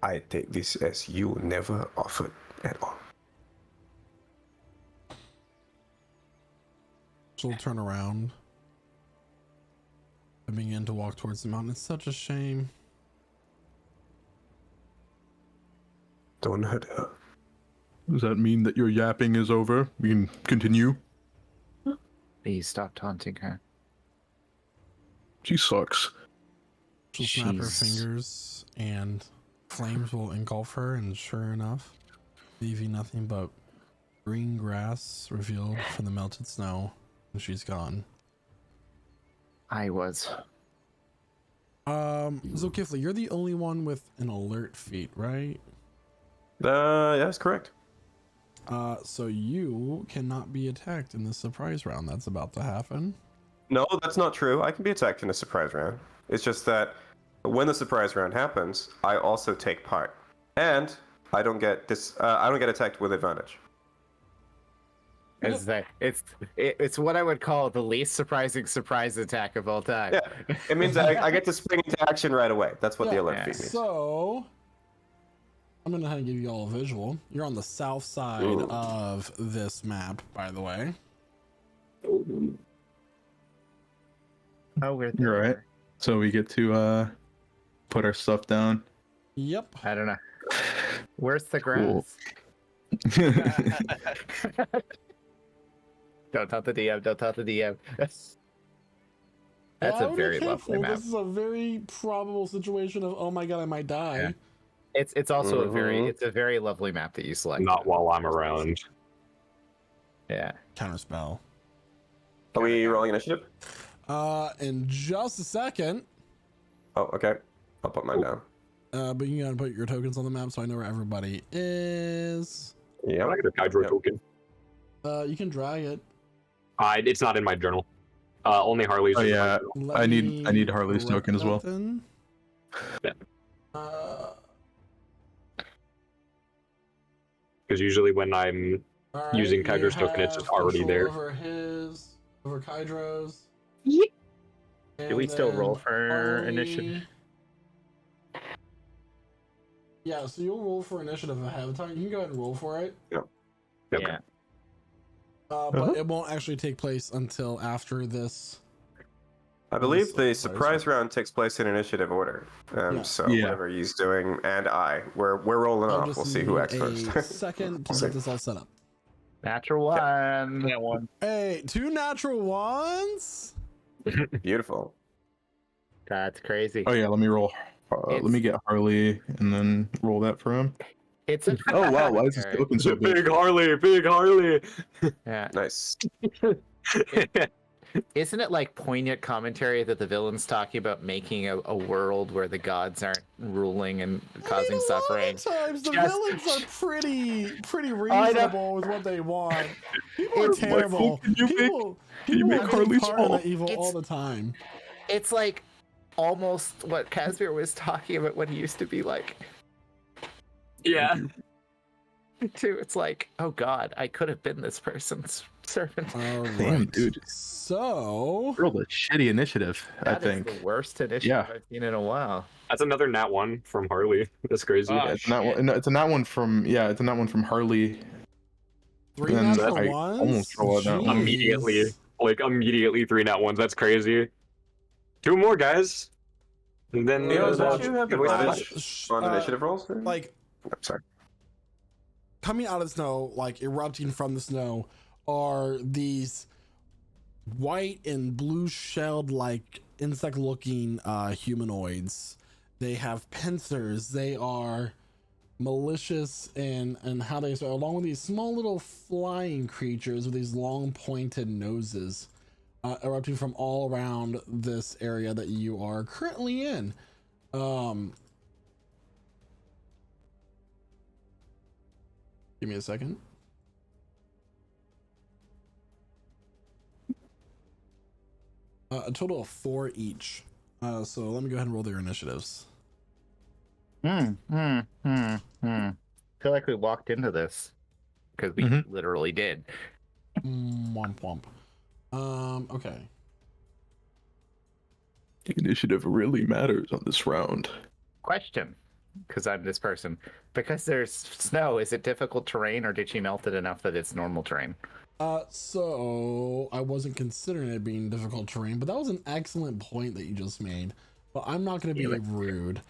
I take this as you never offered at all.
She'll turn around and begin to walk towards the mountain. It's such a shame.
Don't hurt her.
Does that mean that your yapping is over? We can continue?
Please stop taunting her.
She sucks.
She'll snap her
She's-
fingers and flames will engulf her, and sure enough, leaving nothing but green grass revealed from the melted snow, and she's gone.
I was.
Zulkifli, you're the only one with an alert feat, right?
Yeah, that's correct.
So you cannot be attacked in the surprise round that's about to happen.
No, that's not true. I can be attacked in a surprise round. It's just that when the surprise round happens, I also take part, and I don't get this. I don't get attacked with advantage.
It's what I would call the least surprising surprise attack of all time.
Yeah, it means I get to spring into action right away. That's what the alert feat means.
So I'm gonna have to give you all a visual. You're on the south side of this map, by the way.
Oh, we're there.
You're right. So we get to put our stuff down.
Yep.
I don't know. Where's the grass?
Cool.
Don't taunt the DM. Don't taunt the DM. That's
Well, I
a
would be
very
careful.
lovely map.
This is a very probable situation of, oh my god, I might die.
Yeah. It's also a very lovely map that you select.
Not while I'm around.
Yeah.
Counterspell.
Are we rolling initiative?
In just a second.
Oh, okay. I'll put mine down.
But you gotta put your tokens on the map so I know where everybody is.
Yeah.
I get a Hydro token.
You can drag it.
It's not in my journal. Only Harley's.
Oh
is in my
yeah,
journal.
Let
I
me
need Harley's
correct
token as well.
that then.
Yeah. Because usually when I'm
All
using
you
Kydra's token, it's just
have
already
control
there.
Over Kydra's.
Do we still roll
then
for
Harley-
initiative?
Yeah, so you'll roll for initiative ahead of time. You can go ahead and roll for it.
Okay.
Yeah.
But it won't actually take place until after this.
I believe the
Surprise
surprise round takes place in initiative order.
Yeah.
So
Yeah.
whatever he's doing, and we're rolling
I'll
off.
just
We'll see who
need
acts
a
first.
second to
We'll
get
see.
this all set up.
Natural one.
That one.
Hey, 2 natural ones.
Beautiful.
That's crazy.
Oh yeah, let me roll. Let me get Harley and then roll that for him.
It's a
Oh wow, why is this looking so big?
Big Harley.
yeah.
Nice.
Isn't it like poignant commentary that the villain's talking about making a world where the gods aren't ruling and causing suffering?
A lot of times the
Just-
villains are pretty
I know.
reasonable with what they want. People are
It's like,
terrible.
can you make-
People
you make
are
Harley
part of
small?
the evil
It's-
all the time.
It's like almost what Casimir was talking about when he used to be like.
Yeah.
Too. It's like, oh god, I could have been this person's servant.
All
Damn,
right,
dude.
So
Rolled a shitty initiative,
That
I
is
think.
the worst initiative
Yeah.
I've seen in a while.
That's another nat one from Harley. That's crazy.
Ah,
Yeah, it's not one. No, it's a not one from. Yeah, it's a not one from Harley.
3
Then
natural
I
ones.
almost rolled that one.
Immediately.
Jeez.
Immediately 3 nat ones. That's crazy. 2 more, guys. And then
Don't
the
you have advantage on initiative rolls?
Like
I'm sorry.
coming out of the snow, like erupting from the snow, are these white and blue shelled, like insect looking humanoids. They have pincers. They are malicious and how they are, along with these small little flying creatures with these long pointed noses, erupting from all around this area that you are currently in. Give me a second. A total of 4 each. So let me go ahead and roll their initiatives.
Feel like we walked into this because we literally did.
Womp womp. Okay.
The initiative really matters on this round.
Question, because I'm this person. Because there's snow, is it difficult terrain, or did she melt it enough that it's normal terrain?
So I wasn't considering it being difficult terrain, but that was an excellent point that you just made. But I'm not going to be rude.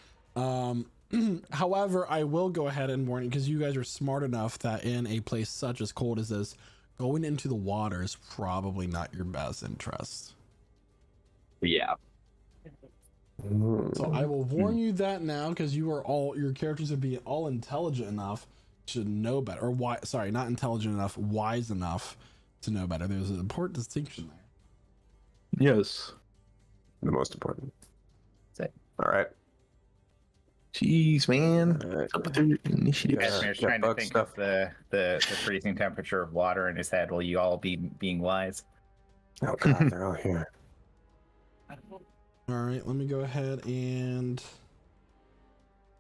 However, I will go ahead and warn you, because you guys are smart enough that in a place such as cold as this, going into the water is probably not your best interest.
Yeah.
So I will warn you that now, because you are all, your characters would be all intelligent enough to know better, or why? Sorry, not intelligent enough, wise enough to know better. There's an important distinction there.
Yes.
The most important.
That's it.
All right.
Jeez, man.
All right.
What's up with their initiative?
Casimir's
yeah,
trying to
bug
think
stuff.
of the freezing temperature of water in his head while you all be being wise.
Oh god, they're all here.
All right, let me go ahead and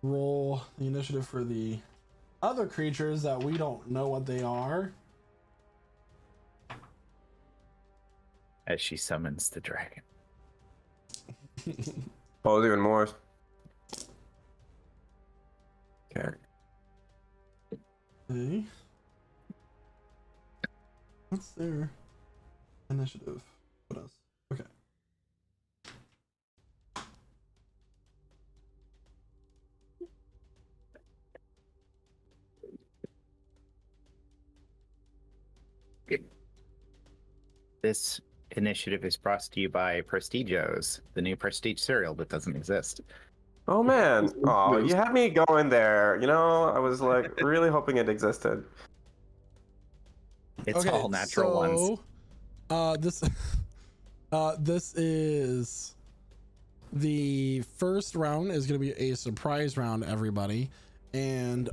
roll the initiative for the other creatures that we don't know what they are.
As she summons the dragon.
Oh, there's even more. Okay.
Okay. What's their initiative? What else? Okay.
This initiative is brought to you by Prestigos, the new Prestige cereal that doesn't exist.
Oh man. Oh, you had me going there. You know, I was like really hoping it existed.
It's all natural ones.
This this is the first round is going to be a surprise round, everybody, and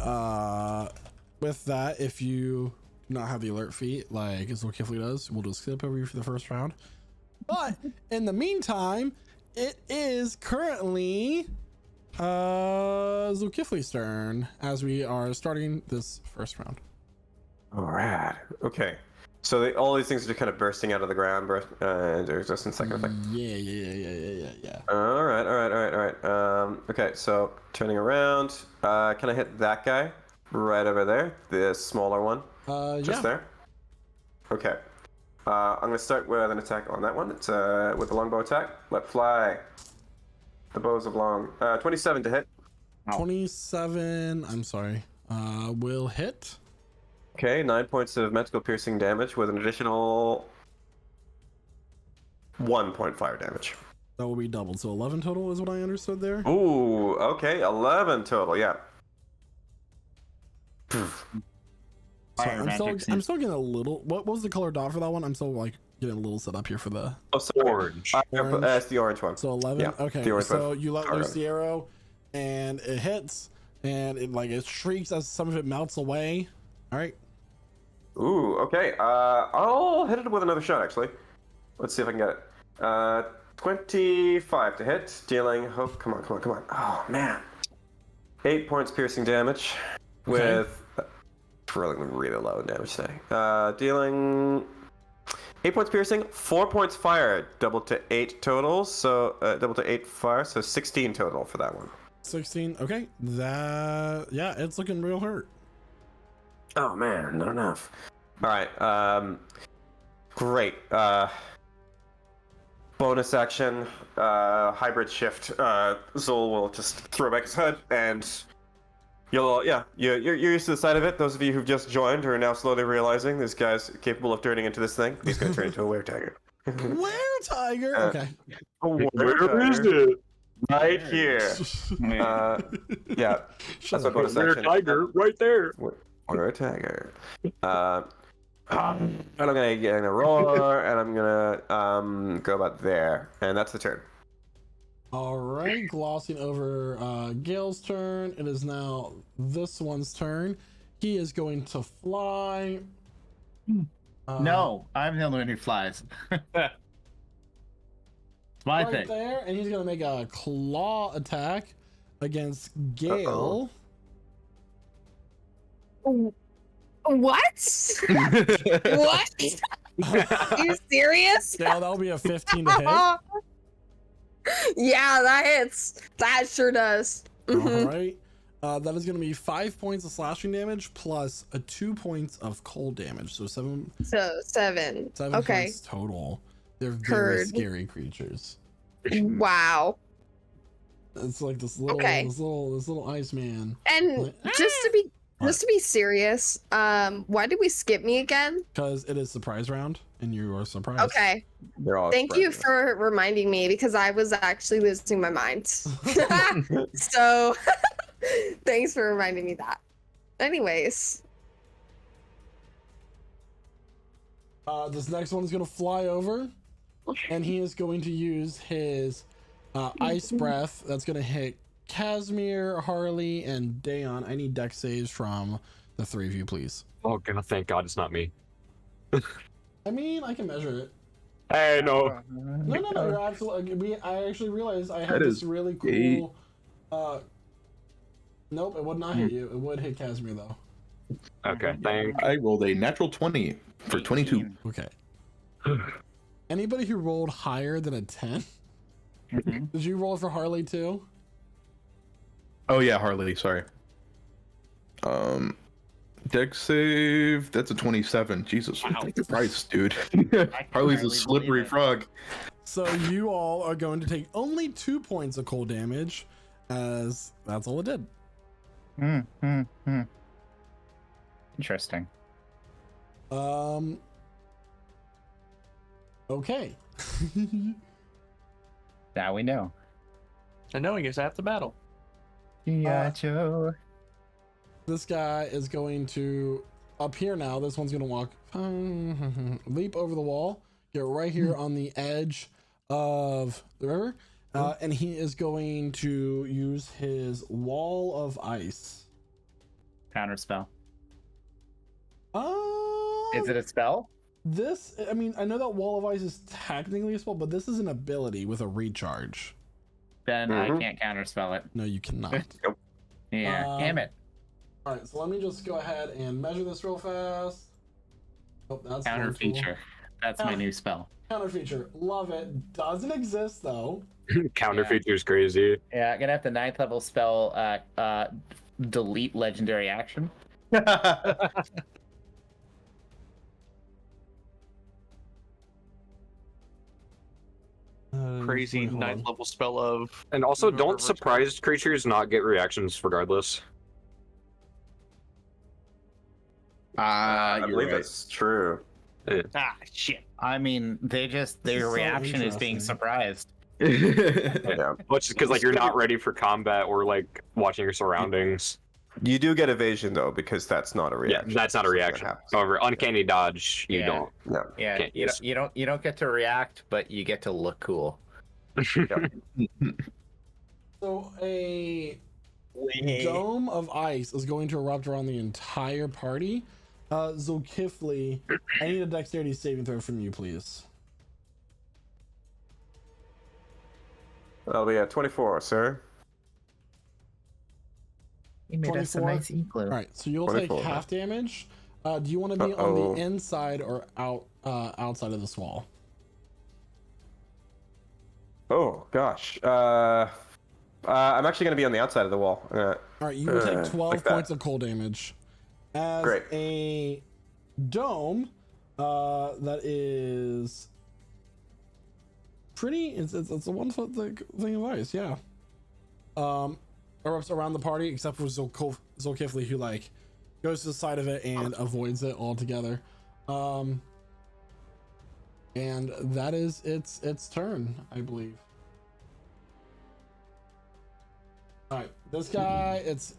with that, if you do not have the alert feat like Zulkifli does, we'll just skip over you for the first round. But in the meantime, it is currently Zulkifli's turn as we are starting this first round.
All right. Okay. So all these things are just kind of bursting out of the ground, and there's just a second effect.
Yeah.
All right. Okay, so turning around, can I hit that guy right over there, the smaller one, just there? Okay. I'm gonna start with an attack on that one. It's with a longbow attack. Let fly. The bows of long. 27 to hit.
27. I'm sorry. Will hit.
Okay, 9 points of magical piercing damage with an additional 1 point fire damage.
That will be doubled. So 11 total is what I understood there.
Ooh, okay, 11 total, yeah.
So I'm still getting a little. What was the color dot for that one? I'm still like getting a little set up here for the
Oh, sorry.
Orange.
That's the orange one.
So 11.
Yeah,
Okay.
the orange
So
one.
you let loose the arrow, and it hits, and it shrieks as some of it melts away. All right.
Ooh, okay. I'll hit it with another shot, actually. Let's see if I can get it. 25 to hit, dealing. Oh, come on. Oh, man. 8 points piercing damage with. Really low damage today. Dealing 8 points piercing, 4 points fire, double to 8 total. So double to 8 fire, so 16 total for that one.
16. Okay. Yeah, it's looking real hurt.
Oh man, not enough. All right. Great. Bonus action, hybrid shift. Zol will just throw back his head and. You're used to the sight of it. Those of you who've just joined are now slowly realizing this guy's capable of turning into this thing. He's going to turn into a were-tiger.
Were-tiger? Okay.
Where is it?
Right here. Yeah. That's my bonus action.
Were-tiger, right there.
Were-tiger. And I'm gonna roar, and I'm gonna go about there, and that's the turn.
All right, glossing over Gale's turn. It is now this one's turn. He is going to fly.
No, I'm the only one who flies. It's my
Right
thing.
there, and he's going to make a claw attack against Gale.
What? What? Are you serious?
Gale, that'll be a 15 to hit.
Yeah, that hits. That sure does.
All right. That is going to be 5 points of slashing damage plus 2 points of cold damage. So 7.
So 7.
7
Okay.
points total. They're very
Heard.
scary creatures.
Wow.
It's like this little,
Okay.
this little ice man.
And just to be serious, why did we skip me again?
Because it is surprise round, and you are surprised.
Okay.
They're all
Thank you for reminding me because I was actually losing my mind. So thanks for reminding me that. Anyways.
This next one is going to fly over, and he is going to use his ice breath. That's going to hit Casimir, Harley, and Dayon. I need dex saves from the three of you, please.
Oh, God, thank God it's not me.
I mean, I can measure it.
Hey, no.
No, you're absolutely. I actually realized I had
That
this
is
really cool. Nope, it would not hit you. It would hit Casimir though.
Okay, thank.
I rolled a natural 20 for 22.
Okay. Anybody who rolled higher than a 10? Did you roll for Harley too?
Oh yeah, Harley. Sorry. Dex save. That's a 27. Jesus Christ, dude. Harley's a slippery frog.
So you all are going to take only 2 points of cold damage, as that's all it did.
Interesting.
Okay.
Now we know.
And knowing is half the battle.
Yeah, Joe.
This guy is going to up here now. This one's going to walk, leap over the wall, get right here on the edge of the river, and he is going to use his wall of ice.
Counter spell.
Is it a spell?
This, I mean, I know that wall of ice is technically a spell, but this is an ability with a recharge.
Then I can't counter spell it.
No, you cannot.
Yeah, damn it.
All right, so let me just go ahead and measure this real fast. Oh, that's
Counter
one tool.
feature. That's my new spell.
Counter feature, love it. Doesn't exist though.
Counter feature's crazy.
Yeah, gonna have the 9th level spell delete legendary action.
Crazy
hold on.
9th level spell of.
And also,
Remember
don't surprised creatures not get reactions regardless?
Ah,
I
you're
believe
right.
that's true.
Ah, shit.
I mean, their
This
reaction
is so
is being
interesting.
surprised.
Yeah.
Well, it's just because like you're not ready for combat or like watching your surroundings.
You do get evasion though, because that's not a
Yeah,
reaction.
that's not a
Something that
reaction.
happens.
However, uncanny dodge, you
Yeah.
don't.
Yeah.
Yeah,
Can't
you
use.
don't get to react, but you get to look cool.
So a dome of ice is going to erupt around the entire party. Zulkifli, I need a dexterity saving throw from you, please.
That'll be a 24, sir.
You made us a
24?
nice igloo.
All right, so you'll
24,
take half damage. Do you want to be on
Uh-oh.
the inside or outside of this wall?
Oh gosh. I'm actually going to be on the outside of the wall.
All right, you will take 12
like that.
points of cold damage. As
Great.
a dome, that is pretty. It's a 1 foot thing of ice, yeah. Erupts around the party, except for Zulkifli, who like goes to the side of it and avoids it altogether. And that is its turn, I believe. All right, this guy, it's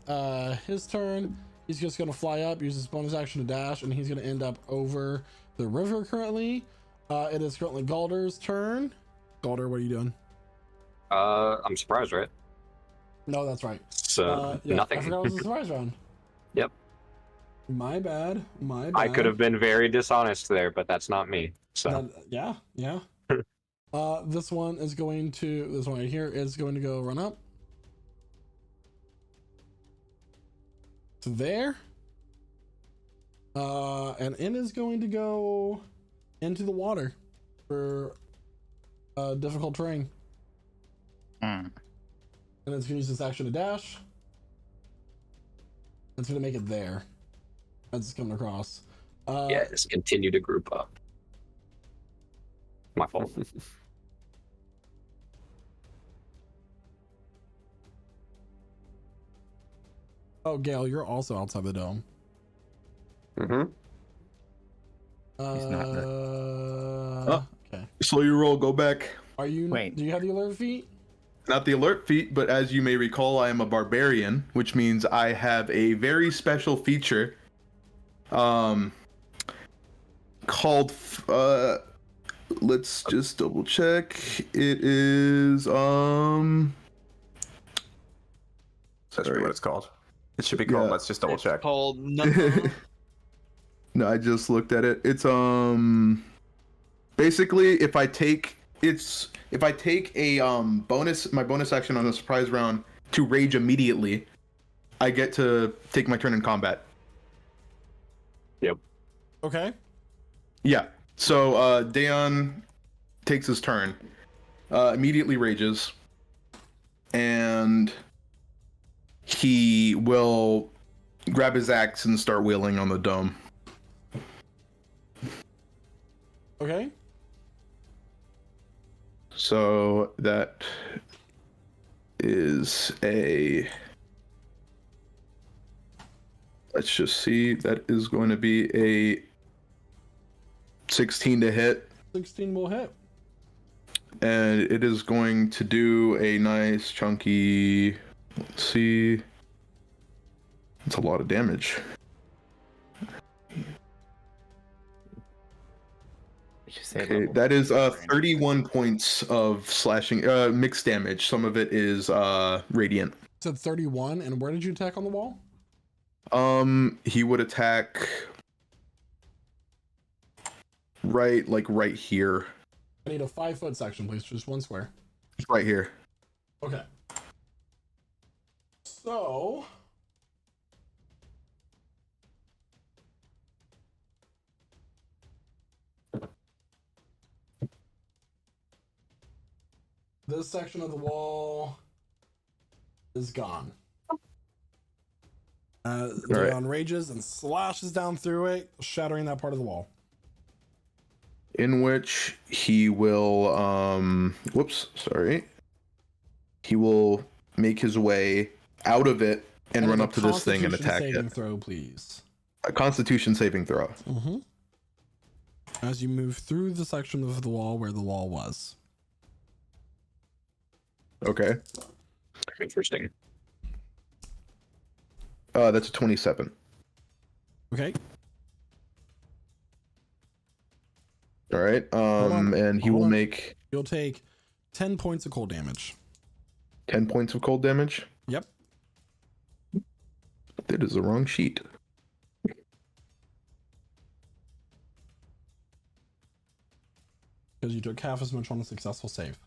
his turn. He's just gonna fly up, use his bonus action to dash, and he's gonna end up over the river currently. It is currently Galder's turn. Galder, what are you doing?
I'm surprised, right?
No, that's right.
So
Yeah,
nothing.
I forgot it was a surprise round.
Yep.
My bad.
I could have been very dishonest there, but that's not me. So
Yeah. This one right here is going to go run up to there. And it is going to go into the water for difficult terrain.
Hmm.
And it's going to use this action to dash. It's going to make it there. As it's coming across.
yeah, just continue to group up. My fault.
Oh, Gale, you're also outside the dome.
Mm-hmm.
He's not
Okay.
Slow your roll, go back.
Are you?
Wait.
Do you have the alert feat?
Not the alert feat, but as you may recall, I am a barbarian, which means I have a very special feature called let's just double check. It is
That's
Sorry.
what it's called. It should be called.
Yeah.
Let's just double check.
Called nothing.
No, I just looked at it. It's basically if I take a my bonus action on a surprise round to rage immediately, I get to take my turn in combat.
Yep.
Okay.
Yeah. So Daeon takes his turn, immediately rages, and he will grab his axe and start wheeling on the dome.
Okay.
So that is a. Let's just see. That is going to be a 16 to hit.
16 will hit.
And it is going to do a nice chunky. Let's see. It's a lot of damage. Okay, that is 31 points of slashing, mixed damage. Some of it is radiant.
So 31, and where did you attack on the wall?
He would attack right here.
I need a 5-foot section, please. Just one square.
Right here.
Okay. So. This section of the wall is gone. Daeon rages and slashes down through it, shattering that part of the wall.
In which he will, he will make his way out of it and run up to this thing and attack
saving
it.
throw, please.
A Constitution saving throw.
Mm-hmm. As you move through the section of the wall where the wall was.
Okay.
Interesting.
That's a 27.
Okay.
All right.
on,
And he
hold
will
on.
make
You'll take 10 points of cold damage.
10 points of cold damage.
Yep.
That is the wrong sheet.
Because you took half as much on a successful save.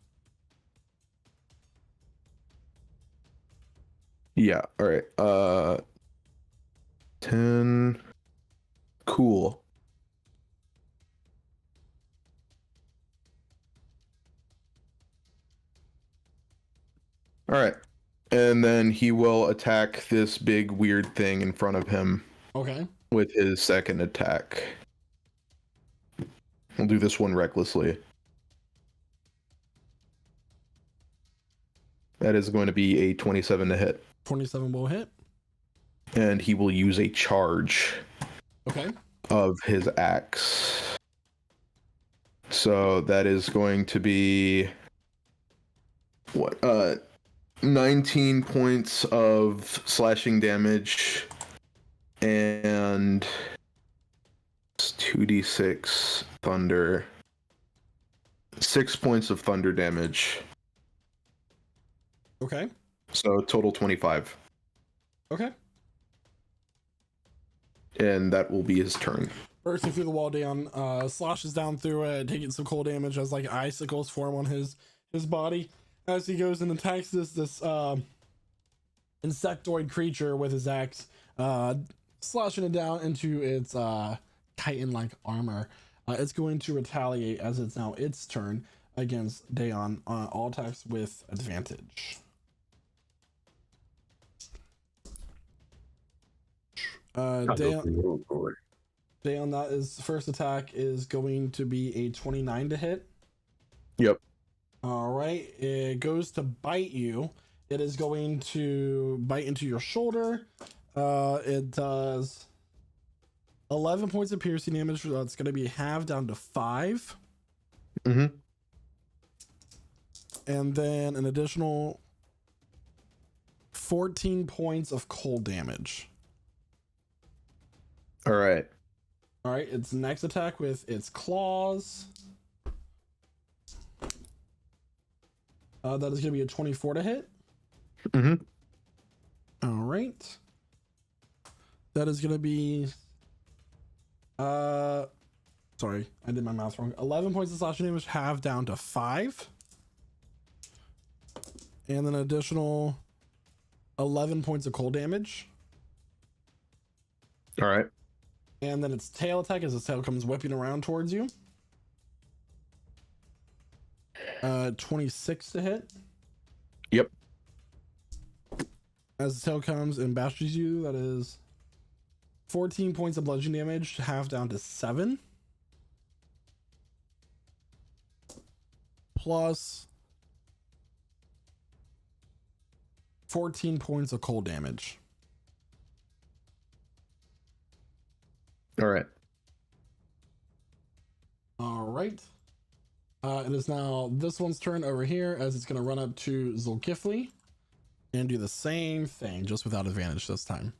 Yeah. All right. 10. Cool. All right. And then he will attack this big weird thing in front of him
Okay.
with his second attack. We'll do this one recklessly. That is going to be a 27 to hit.
27 will hit.
And he will use a charge
Okay.
of his axe. So that is going to be what 19 points of slashing damage and 2d6 thunder. 6 points of thunder damage.
Okay.
So total 25.
Okay.
And that will be his turn.
Bursting through the wall, Daon sloshes down through it, taking some cold damage as like icicles form on his body as he goes and attacks this insectoid creature with his axe, sloshing it down into its chitin-like armor. It's going to retaliate as it's now its turn against Daon on all attacks with advantage. Daon, that is first attack is going to be a 29 to hit.
Yep.
All right, it goes to bite you. It is going to bite into your shoulder. It does 11 points of piercing damage. That's going to be halved down to 5.
Mm-hmm.
And then an additional 14 points of cold damage.
All right.
All right, its next attack with its claws. That is going to be a 24 to hit.
Mm-hmm.
All right. That is going to be... sorry, I did my math wrong. 11 points of slashing damage, halved down to 5. And then an additional 11 points of cold damage.
All right.
And then its tail attack as its tail comes whipping around towards you. 26 to hit.
Yep.
As the tail comes and bashes you, that is 14 points of bludgeoning damage, half down to 7. Plus 14 points of cold damage.
All right.
All right. It is now this one's turn over here as it's going to run up to Zulkifli and do the same thing, just without advantage this time.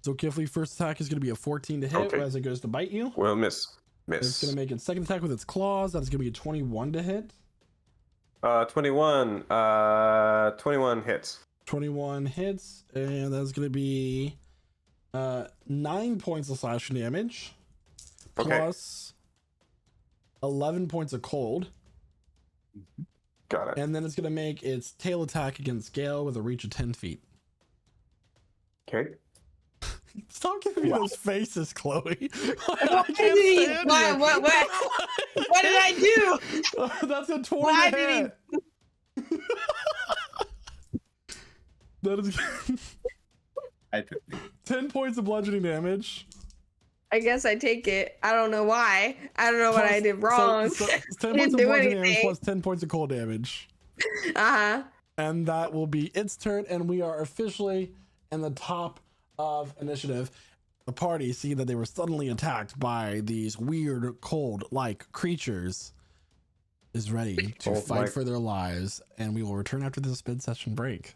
Zulkifli, first attack is going to be a 14 to hit.
Okay.
As it goes to bite you.
Well, miss.
It's going to make its second attack with its claws. That is going to be a 21 to hit.
21. 21 hits.
21 hits, and that's going to be 9 points of slashing damage.
Okay.
Plus 11 points of cold.
Got it.
And then it's going to make its tail attack against Gale with a reach of 10 feet.
Okay.
Stop giving me those faces, Chloe.
What did he? What did I do?
That's a 20
Why
to
did
hit. That is
I
10 points of bludgeoning damage.
I guess I take it. I don't know why. I don't know what I did wrong.
So it's 10
I
points
didn't
of
do
bludgeoning damage
anything.
plus 10 points of cold damage.
Uh-huh.
And that will be its turn, and we are officially in the top of initiative. the party, seeing that they were suddenly attacked by these weird cold-like creatures, is ready to fight for their lives, and we will return after this mid-session break.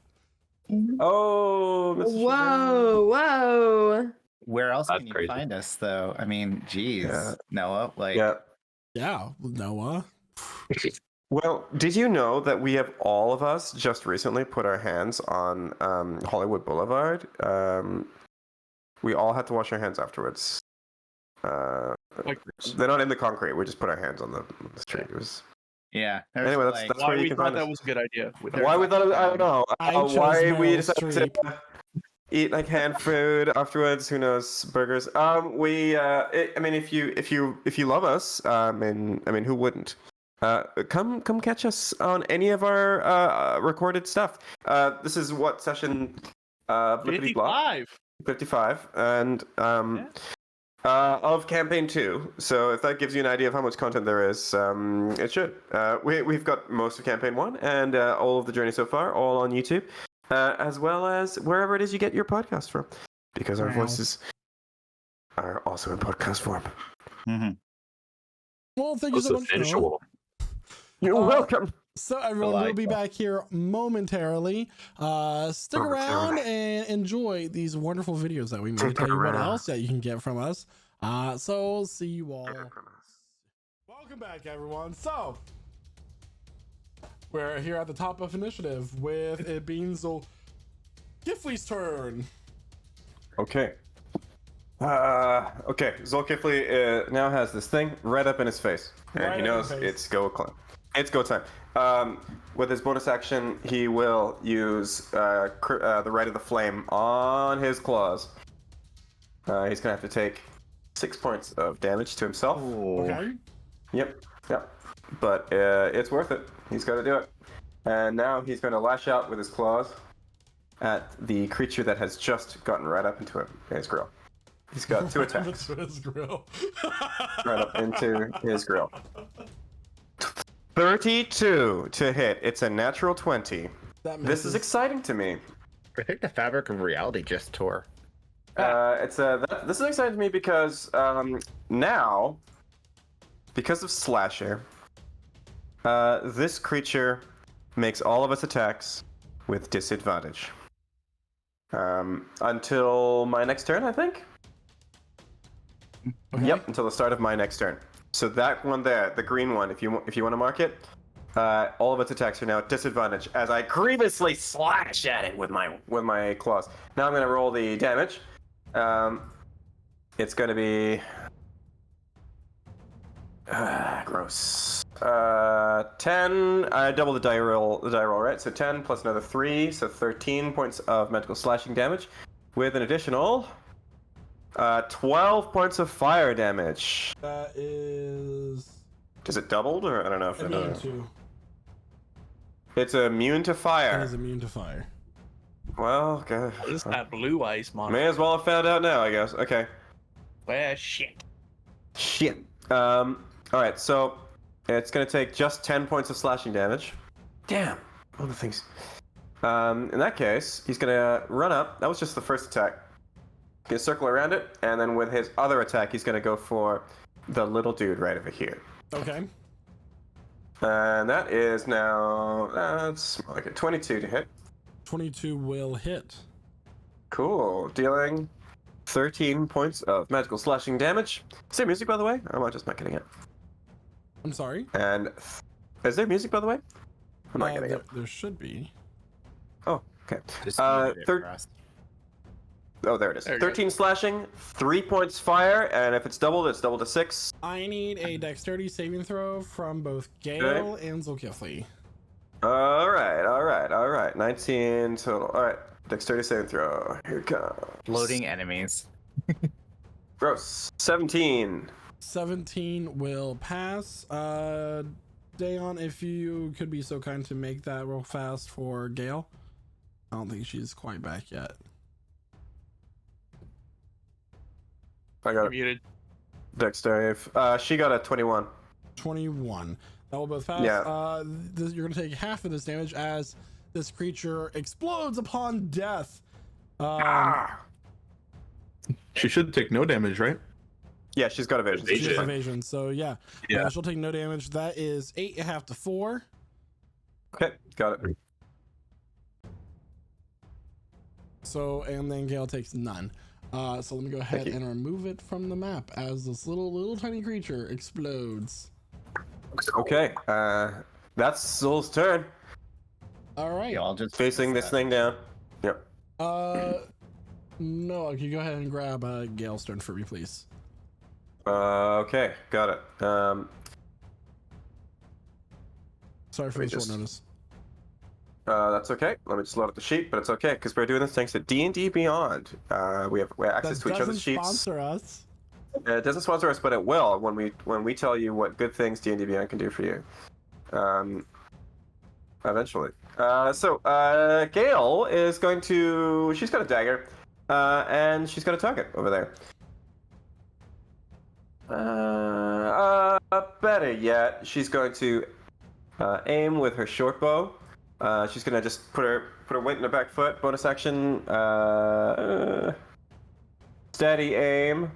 Oh, Mr.
Whoa, whoa.
Where else
That's
can you
crazy.
find us, though? I mean, geez,
Yeah.
Noah, like,
Yeah, Noah.
Well, did you know that we have all of us just recently put our hands on Hollywood Boulevard? We all had to wash our hands afterwards.
Like,
They're not in the concrete. We just put our hands on the street. It was...
yeah. there's,
Anyway,
like,
that's
why
where you
we
can
thought
find
that
us.
was a good idea.
Why we thought it, I don't know.
I chose
Why we
Meryl
decided
Streep.
to eat like hand food afterwards. Who knows? Burgers. I mean, if you love us, who wouldn't? Come catch us on any of our recorded stuff. This is what session
55.
55, and of campaign 2. So if that gives you an idea of how much content there is, it should. We've got most of campaign 1 and all of the journey so far, all on YouTube, as well as wherever it is you get your podcast from, because our
Wow.
voices are also in podcast form.
Well, thank you so much, Noah.
sensual.
You're welcome.
So everyone will be back here momentarily. Stick around and enjoy these wonderful videos that we made. Tell you what else that you can get from us. So see you all. Welcome back, everyone. So we're here at the top of initiative with it being Zolkifli's turn.
Okay. Okay. Zolkifli now has this thing right up in his face, and
Right
he
in
knows
his face.
it's go time. It's go time. With his bonus action, he will use the Rite of the Flame on his claws. He's gonna have to take 6 points of damage to himself.
Okay.
Yep. But it's worth it. He's got to do it. And now he's going to lash out with his claws at the creature that has just gotten right up into his grill. He's got 2 attacks.
His grill.
Right up into his grill. 32 to hit. It's a natural 20.
That
This is
misses.
exciting to me.
I think the fabric of reality just tore.
This is exciting to me because now, because of Slasher, this creature makes all of its attacks with disadvantage. Until my next turn, I think.
Okay.
Yep, until the start of my next turn. So that one there, the green one, if you want to mark it, all of its attacks are now at disadvantage as I grievously slash at it with my claws. Now I'm going to roll the damage. It's going to be gross. 10. I double the die roll, right? So 10 plus another 3, so 13 points of magical slashing damage, with an additional 12 points of fire damage.
That is
Is it doubled, or I don't know if
immune to.
It's immune to
It
fire.
is immune to fire.
Well, okay.
What is that blue ice monster?
May as well have found out now, I guess. Okay.
Well, shit.
Shit. All right. So it's gonna take just 10 points of slashing damage. Damn. All the things. In that case, he's gonna run up. That was just the first attack. He's gonna circle around it, and then with his other attack, he's gonna go for the little dude right over here.
Okay.
And that is now that's more like a 22 to hit.
22 will hit.
Cool. Dealing 13 points of magical slashing damage. Is there music, by the way? Or am I just not getting it?
I'm sorry.
And is there music, by the way? I'm not getting
there,
it.
there should be.
Oh, okay.
Just muted it for us.
Oh, there it is.
There you go.
13 slashing, 3 points fire, and if it's doubled to 6.
I need a dexterity saving throw from both Gale and Zolkifli.
All right. 19 total. All right. Dexterity saving throw. Here it comes.
Loading enemies.
Gross. 17.
17 will pass. Dayon, if you could be so kind to make that real fast for Gale. I don't think she's quite back yet.
I got
You're
it.
muted.
Dexterity. She got a 21.
21. That will both pass.
Yeah.
You're going to take half of this damage as this creature explodes upon death.
She should take no damage, right?
Yeah, she's got evasion.
She
She's
has
fine.
evasion, so yeah.
Yeah.
She'll take no damage. That is 8.5 to 4.
Okay, got it.
So, and then Gale takes none. So let me go ahead and remove it from the map as this little tiny creature explodes.
Okay, that's Soul's turn.
All right.
Yeah, I'll just
Facing this thing down. Yep.
No, can you go ahead and grab Gale's turn for me, please?
Okay, got it.
Sorry for
Let me
the short
just-
notice.
That's okay. Let me just load up the sheet, but it's okay because we're doing this thanks to D&D Beyond. We have access to each other's sheets.
Sponsor us.
It doesn't sponsor us, but it will when we tell you what good things D&D Beyond can do for you. Eventually. Gale is going to. She's got a dagger, and she's got a target over there. Better yet, she's going to aim with her short bow. She's gonna just put her weight in her back foot. Bonus action. Steady aim,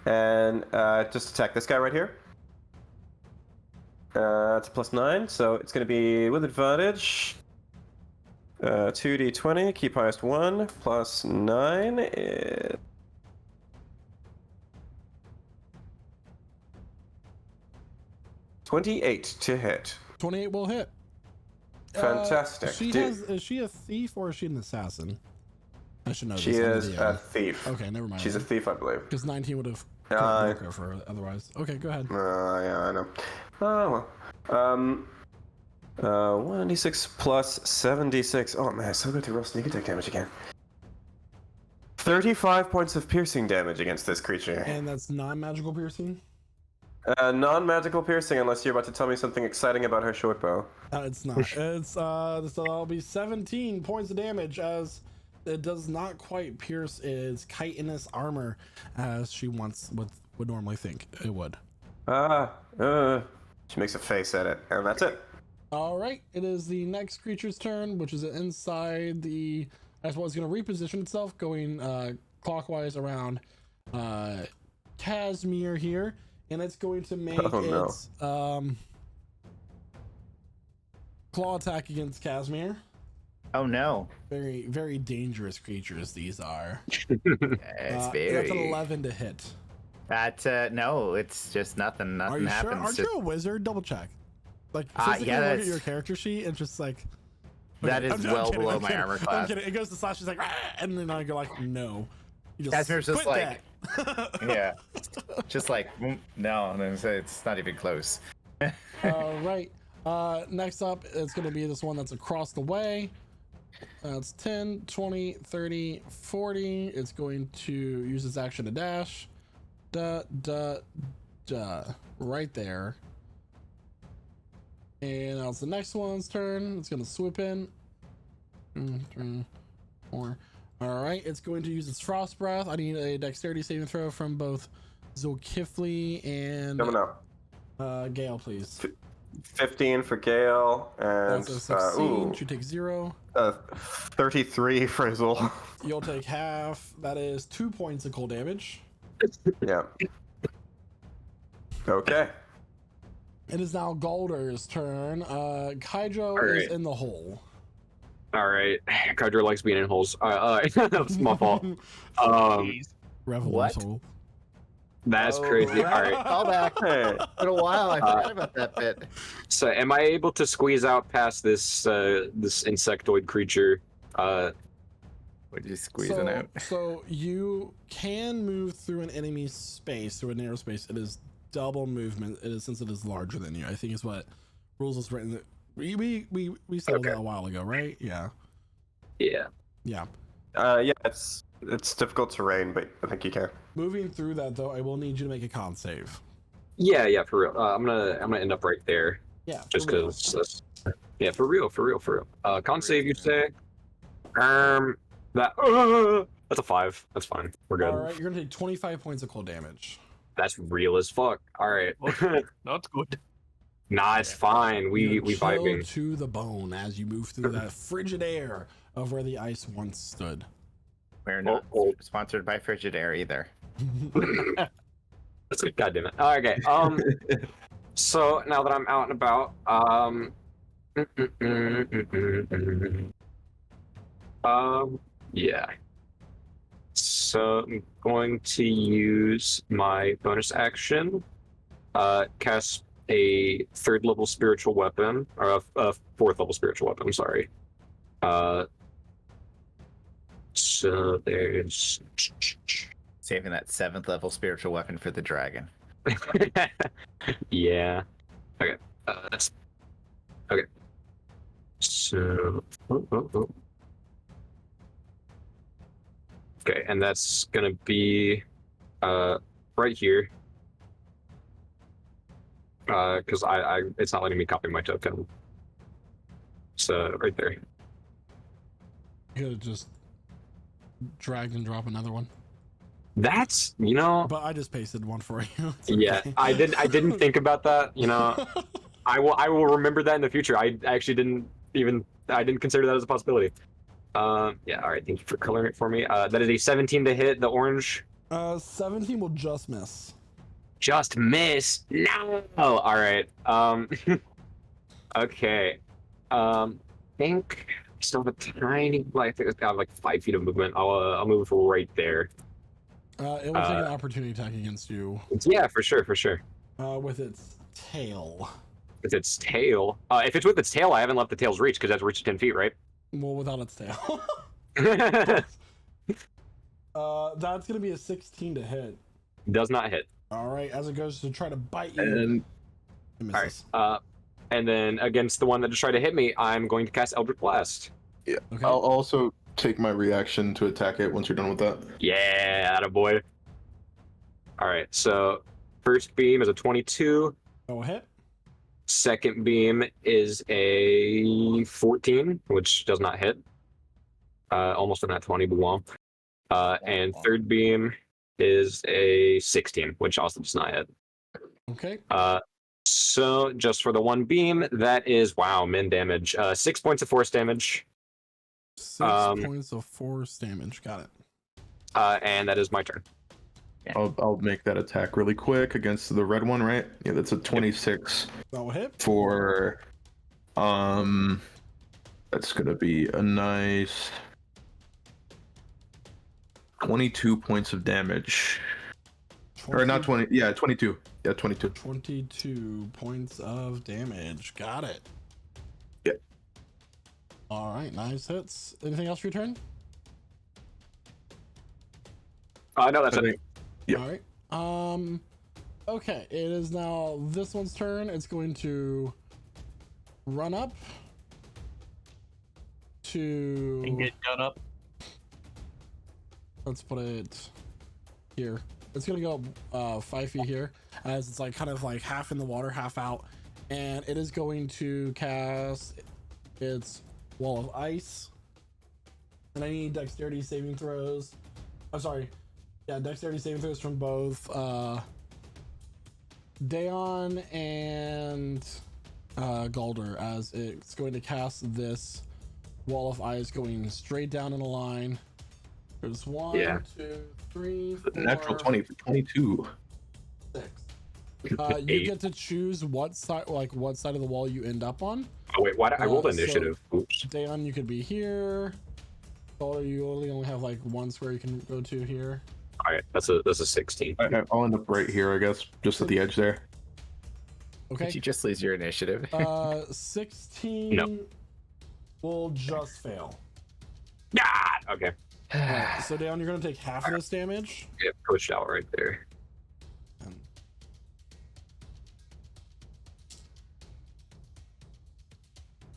and just attack this guy right here. It's a +9, so it's gonna be with advantage. 2d20, keep highest 1, +9 is 28 to hit.
28 will hit.
Fantastic.
Is she a thief or is she an assassin? I should know this.
She
I'm
is
the
a thief.
Okay, never mind.
She's a thief, I believe.
Because 19 would have
Yeah,
go for her otherwise. Okay, go ahead.
yeah, I know. Oh well. 1d6 plus 7d6. Oh man, I still got to roll sneak attack damage again. 35 points of piercing damage against this creature.
And that's non-magical piercing?
Non-magical piercing, unless you're about to tell me something exciting about her short bow.
It's not. It's so that'll be 17 points of damage as it does not quite pierce its chitinous armor as she would normally think it would.
She makes a face at it, and that's it.
All right, it is the next creature's turn, which is inside the. As well, it's going to reposition itself, going clockwise around Casimir here, and it's going to make its claw attack against Casimir.
Oh no.
Very, very dangerous creatures these are.
It's very.
That's an 11 to hit.
That no, it's just nothing. Nothing
Are you
happens.
sure? Aren't you a wizard? Double check. Like physically
yeah,
look at
that's-
your character sheet and just like.
That is well
kidding,
below
I'm
my
kidding,
armor
I'm
class.
kidding. It goes to Slash. She's like, "Ah," and then I go like, no. You
Casimir's just
quit
like,
that.
yeah, just like no, and then it's not even close.
All right. Next up, it's going to be this one that's across the way. It's 10, 20, 30, 40. It's going to use its action to dash. Right there. And now it's the next one's turn. It's going to swoop in. 3, 4. All right. It's going to use its frost breath. I need a dexterity saving throw from both Zulkifli and
Coming up.
Gale, please.
15 for Gale, and
That's a 16. You take 0.
33 for Zul.
You'll take half. That is 2 points of cold damage.
Yeah. Okay.
It is now Golder's turn. Kydro
Alright.
is in the hole.
All right, Kydra likes being in holes. That's my fault.
Reveler's hole.
That's crazy. All right.
Call back.
Hey.
It's been a while. I forgot about that bit.
So, am I able to squeeze out past this this insectoid creature?
What are you squeezing out?
So you can move through an enemy's space, through a narrow space. It is double movement. It is since it is larger than you. I think is what rules is written. We settled that a while ago, right? Yeah.
Yeah.
Yeah.
Yeah, it's difficult terrain, but I think you can.
Moving through that though, I will need you to make a con save.
Yeah, for real. I'm gonna end up right there.
Yeah.
Just
for real.
because. Yeah, for real. Con save, you say? That's a 5. That's fine. We're good.
All right, you're gonna take 25 points of cold damage.
That's real as fuck. All right.
Not good.
Nah, it's fine. We
You're
vibing.
chilled to the bone as you move through that frigid air of where the ice once stood.
We're not
Oh.
sponsored by Frigidaire either.
That's good. God damn it. Okay. So now that I'm out and about, yeah. So I'm going to use my bonus action, cast a 3rd level spiritual weapon, or a 4th level spiritual weapon. I'm sorry. So there's
Saving that 7th level spiritual weapon for the dragon.
yeah. Okay. That's okay. So. Okay, and that's gonna be right here. Because I it's not letting me copy my token. So right there.
You could have just dragged and drop another one.
That's you know.
But I just pasted one for you. It's
Yeah,
okay.
I didn't think about that. You know, I will remember that in the future. I actually didn't consider that as a possibility. Yeah. All right. Thank you for coloring it for me. That is a 17 to hit. The orange.
17 will just miss.
Just miss. No. All right. Okay. Think I still have a tiny. Like, I think I have like 5 feet of movement. I'll move right there.
It will take an opportunity attack against you.
Yeah, for sure.
With its tail.
With its tail. If it's with its tail, I haven't left the tail's reach because that's reached 10 feet, right?
Well, without its tail. That's gonna be a 16 to hit.
Does not hit.
All right, as it goes to try to bite you.
And
it misses.
all right. And then against the one that just tried to hit me, I'm going to cast Eldritch Blast.
Yeah.
Okay.
I'll also take my reaction to attack it once you're done with that.
Yeah, attaboy. All right, so first beam is a 22.
That will hit.
Second beam is a 14, which does not hit. Almost a nat 20, but won't. And third beam is a 16, which also does not hit.
Okay.
So just for the one beam, that is, wow, min damage. 6 points of force damage.
6 points of force damage. Got it.
And that is my turn.
I'll make that attack really quick against the red one, right? Yeah, that's a 26
That will hit.
for that's gonna be a nice 22 points of damage. Or not 20, yeah, 22. Yeah, 22.
22 points of damage. Got it.
Yeah.
All right, nice hits. Anything else for your turn?
No, that's it.
Yep.
All right. Okay, it is now this one's turn. It's going to run up to.
And get done up.
Let's put it here. It's gonna go 5 feet here, as it's like kind of like half in the water, half out, and it is going to cast its wall of ice. And I need dexterity saving throws. I'm sorry. Yeah, dexterity saving throws from both Daon and Galder, as it's going to cast this wall of ice going straight down in a line. There's 1,
Yeah.
2, 3, 4,
Natural 20 for 22.
6. You get to choose what side of the wall you end up on.
Oh, wait, why did I rolled
so-
initiative? Oops.
Daon, you could be here. Galder, you only have like one square you can go to here.
All right, that's a 16.
I'll end up right here, I guess, just at the edge there.
Okay.
Did you just lose your initiative?
16
No.
will just fail.
Ah, okay.
Alright, so Daon, you're gonna take half of this damage.
Yeah, pushed out right there.
And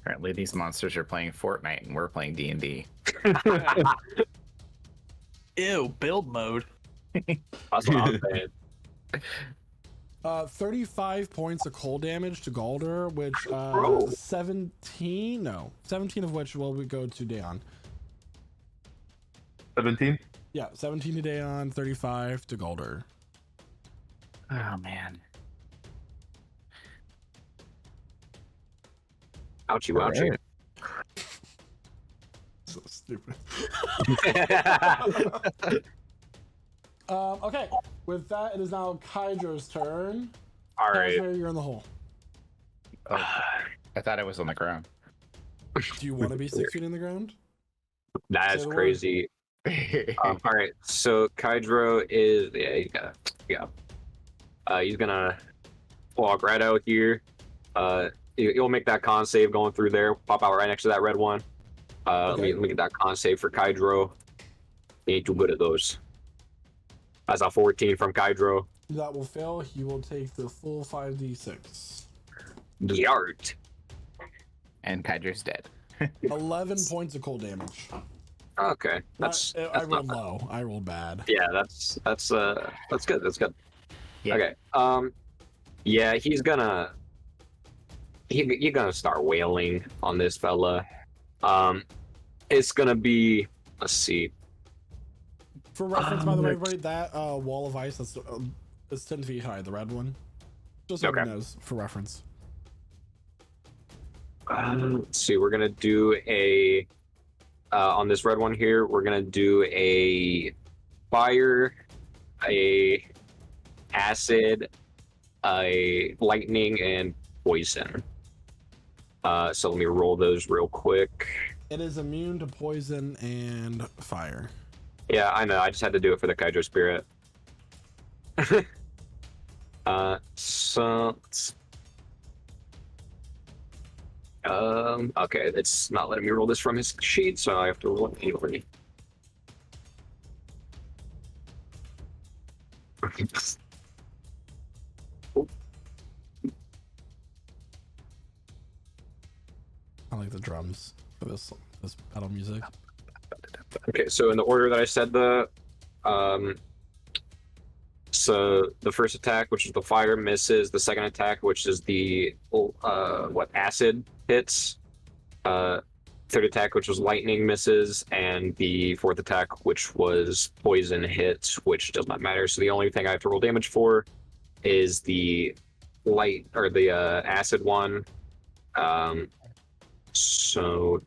Apparently, these monsters are playing Fortnite and we're playing D&D.
Ew, build mode.
That's what I'm saying.
35 points of cold damage to Galder, which 17 of which will go to Daon.
17?
Yeah, 17 to Daon, 35 to Galder.
Oh, man.
Ouchie, ouchie.
Alright.
So stupid. Okay, with that, it is now Kydro's turn.
All right.
Casimir, you're in the hole.
Oh, I thought I was on the ground.
Do you want to be 6 feet in the ground?
That
Say
is
the word.
crazy. All right, so Kydro is he's gonna walk right out here. He'll make that con save going through there. Pop out right next to that red one.
Okay.
Let me get that con save for Kydro. He ain't too good at those. That's a 14 from Kydro.
That will fail. He will take the full 5d6.
The art.
And Kydro's dead.
11 points of cold damage.
Okay, that's
I rolled
not
low. I rolled bad.
Yeah, that's good. That's good.
Yeah.
Okay. Yeah, he's gonna start wailing on this fella. It's gonna be, let's see.
For reference, by the way, everybody, that wall of ice that's is 10 feet high, the red one. Just so everyone knows, for reference.
Let's see. We're gonna do a on this red one here. We're gonna do a fire, a acid, a lightning, and poison. So let me roll those real quick.
It is immune to poison and fire.
Yeah, I know. I just had to do it for the Kydro spirit. Okay, it's not letting me roll this from his sheet, so I have to roll it manually.
I like the drums for this battle music.
Okay, so in the order that I said so the first attack, which is the fire, misses. The second attack, which is the acid, hits. Third attack, which was lightning, misses, and the fourth attack, which was poison, hits, which does not matter. So the only thing I have to roll damage for is the acid one. So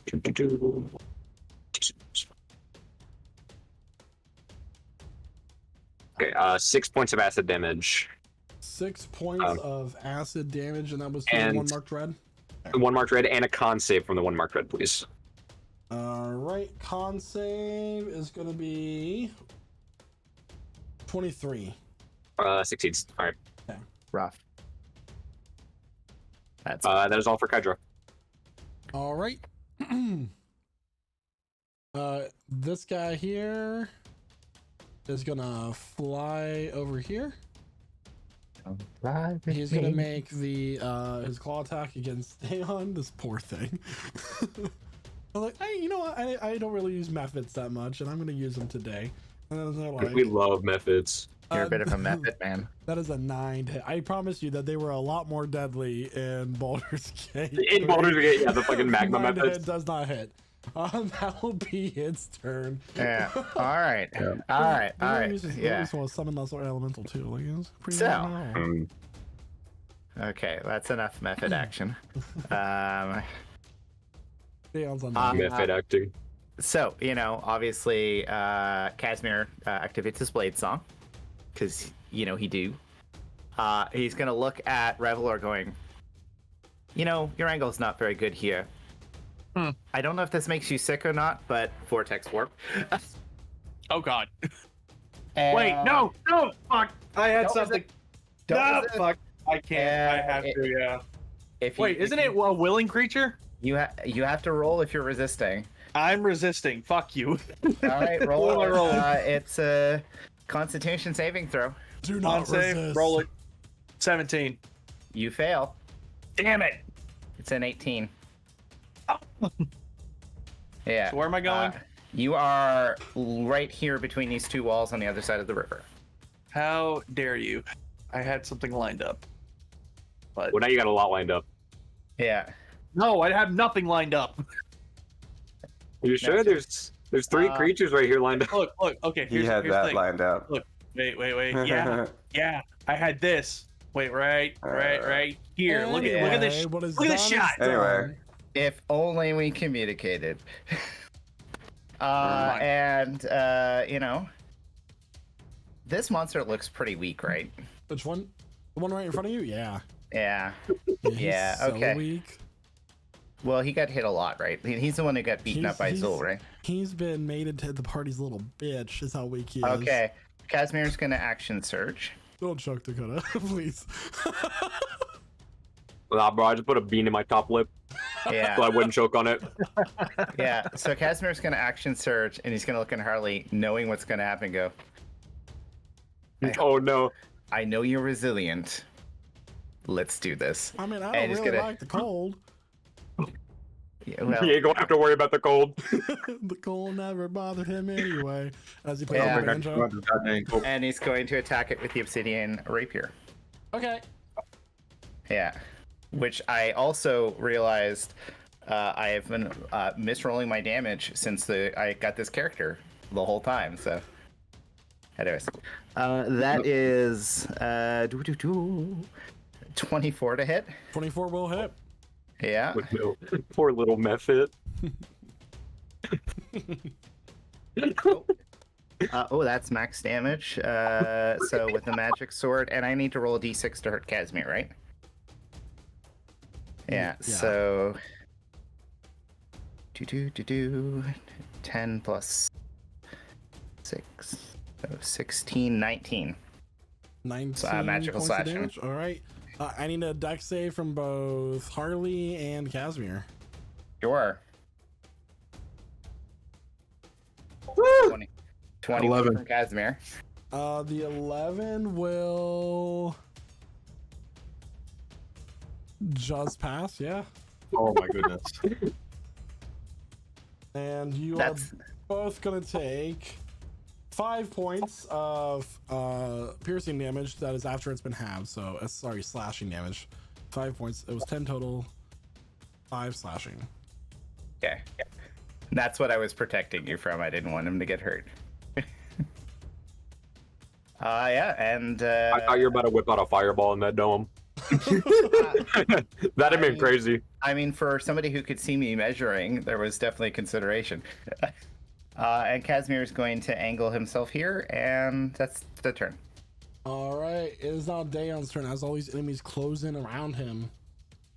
okay, 6 points of acid damage.
6 points of acid damage, and that was the
and
one marked red?
One marked red, and a con save from the one marked red, please.
Alright, con save is going to be 23.
Succeeds. All right.
Okay.
Rough. That's
That is all for Kydro.
Alright. This guy here is gonna fly over here. He's gonna make the his claw attack against Dayon. This poor thing. I'm like, hey, you know what? I don't really use methods that much, and I'm gonna use them today. And then they're like,
We love methods.
You're a bit of a method man.
That is a 9 to hit. I promise you that they were a lot more deadly in Baldur's Gate.
In Baldur's Gate, yeah, the fucking magma
9 to
methods.
hit does not hit. That will be its turn.
Yeah. All right. All right. All right. Yeah.
This one summon lesser elemental too. Like, it's pretty
So,
normal.
Okay, that's enough method action.
Dayon's on that.
Method acting.
So, obviously, Casimir activates his blade song, because, he do. He's going to look at Revelor going, your angle's not very good here. I don't know if this makes you sick or not, but Vortex Warp.
Oh, God. Wait, no, fuck. I had something. No, fuck. I can't. I have to, yeah. Wait, isn't it a willing creature?
You have to roll if you're resisting.
I'm resisting. Fuck you.
All right, roll.
What am I rolling?
It's a Constitution saving throw.
Do not resist.
Save. Roll it. 17.
You fail.
Damn it.
It's an 18. Yeah.
So where am I going?
You are right here between these two walls on the other side of the river.
How dare you? I had something lined up. But
Well, now you got a lot lined up.
Yeah.
no, I have nothing lined up.
You sure? There's 3 creatures right here lined up.
Look, okay.
He had
here's the
that
thing.
lined up.
Look, wait. Yeah. I had this. Wait, right here. Look at this.
What is
Look at this
done is
shot.
Anyway.
done.
If only we communicated.
You know, this monster looks pretty weak, right?
Which one? The one right in front of you? Yeah.
Yeah.
He's
Yeah,
so
okay.
weak.
Well, he got hit a lot, right? He's the one who got beaten up by Zul, right?
He's been made into the party's little bitch, is how weak he is.
Okay. Casimir's gonna action surge.
Don't choke Dakota, please.
Nah, bro, I just put a bean in my top lip
Yeah.
so I wouldn't choke on it.
Yeah. So Casimir's gonna action surge, and he's gonna look at Harley, knowing what's gonna happen. Go.
Oh no.
I know you're resilient. Let's do this.
I mean, I
And
don't
he's
really
gonna-
like the cold.
Yeah, well,
You ain't gonna have to worry about the cold.
The cold never bothered him anyway. As he plays
Yeah.
the banjo.
and he's going to attack it with the obsidian rapier.
Okay.
Yeah. Which I also realized I have been misrolling my damage since I got this character the whole time. So, anyways, that is 24 to hit.
24 will hit.
Yeah.
With no poor little method.
That's max damage. So with the magic sword, and I need to roll a d6 to hurt Casimir, right? Yeah. So 10 plus 6, so 16, 19.
19
magical
points of
slashing.
damage. All right. I need a dex save from both Harley and Casimir.
Sure. 20
11.
from Casimir.
The 11 will just pass, yeah.
Oh my goodness.
And you
That's
are both gonna take 5 points of piercing damage. That is after it's been halved. So sorry, slashing damage. 5 points. It was 10 total. 5 slashing.
okay. That's what I was protecting you from. I didn't want him to get hurt. Yeah, and
I thought you were about to whip out a fireball in that dome. That'd have been crazy.
I mean, for somebody who could see me measuring, there was definitely consideration. And Casimir is going to angle himself here, and that's the turn.
All right, it is now Daeon's turn as all these enemies close in around him.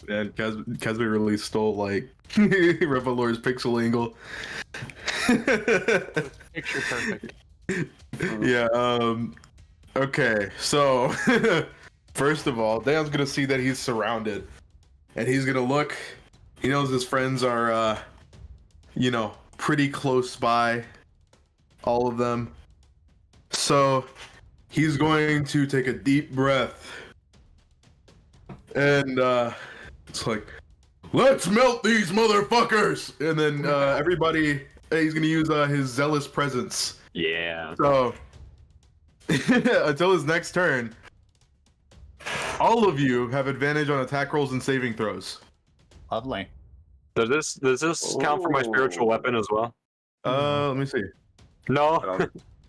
And Casimir really stole like Revelor's pixel angle.
Picture perfect.
Yeah, okay, so first of all, Daeon's gonna see that he's surrounded. And he's gonna look. He knows his friends are pretty close by. All of them. So he's going to take a deep breath. And it's like, let's melt these motherfuckers! And then everybody, he's gonna use his zealous presence.
Yeah.
So until his next turn, all of you have advantage on attack rolls and saving throws.
Lovely.
Does this count for my spiritual weapon as well?
Let me see.
No.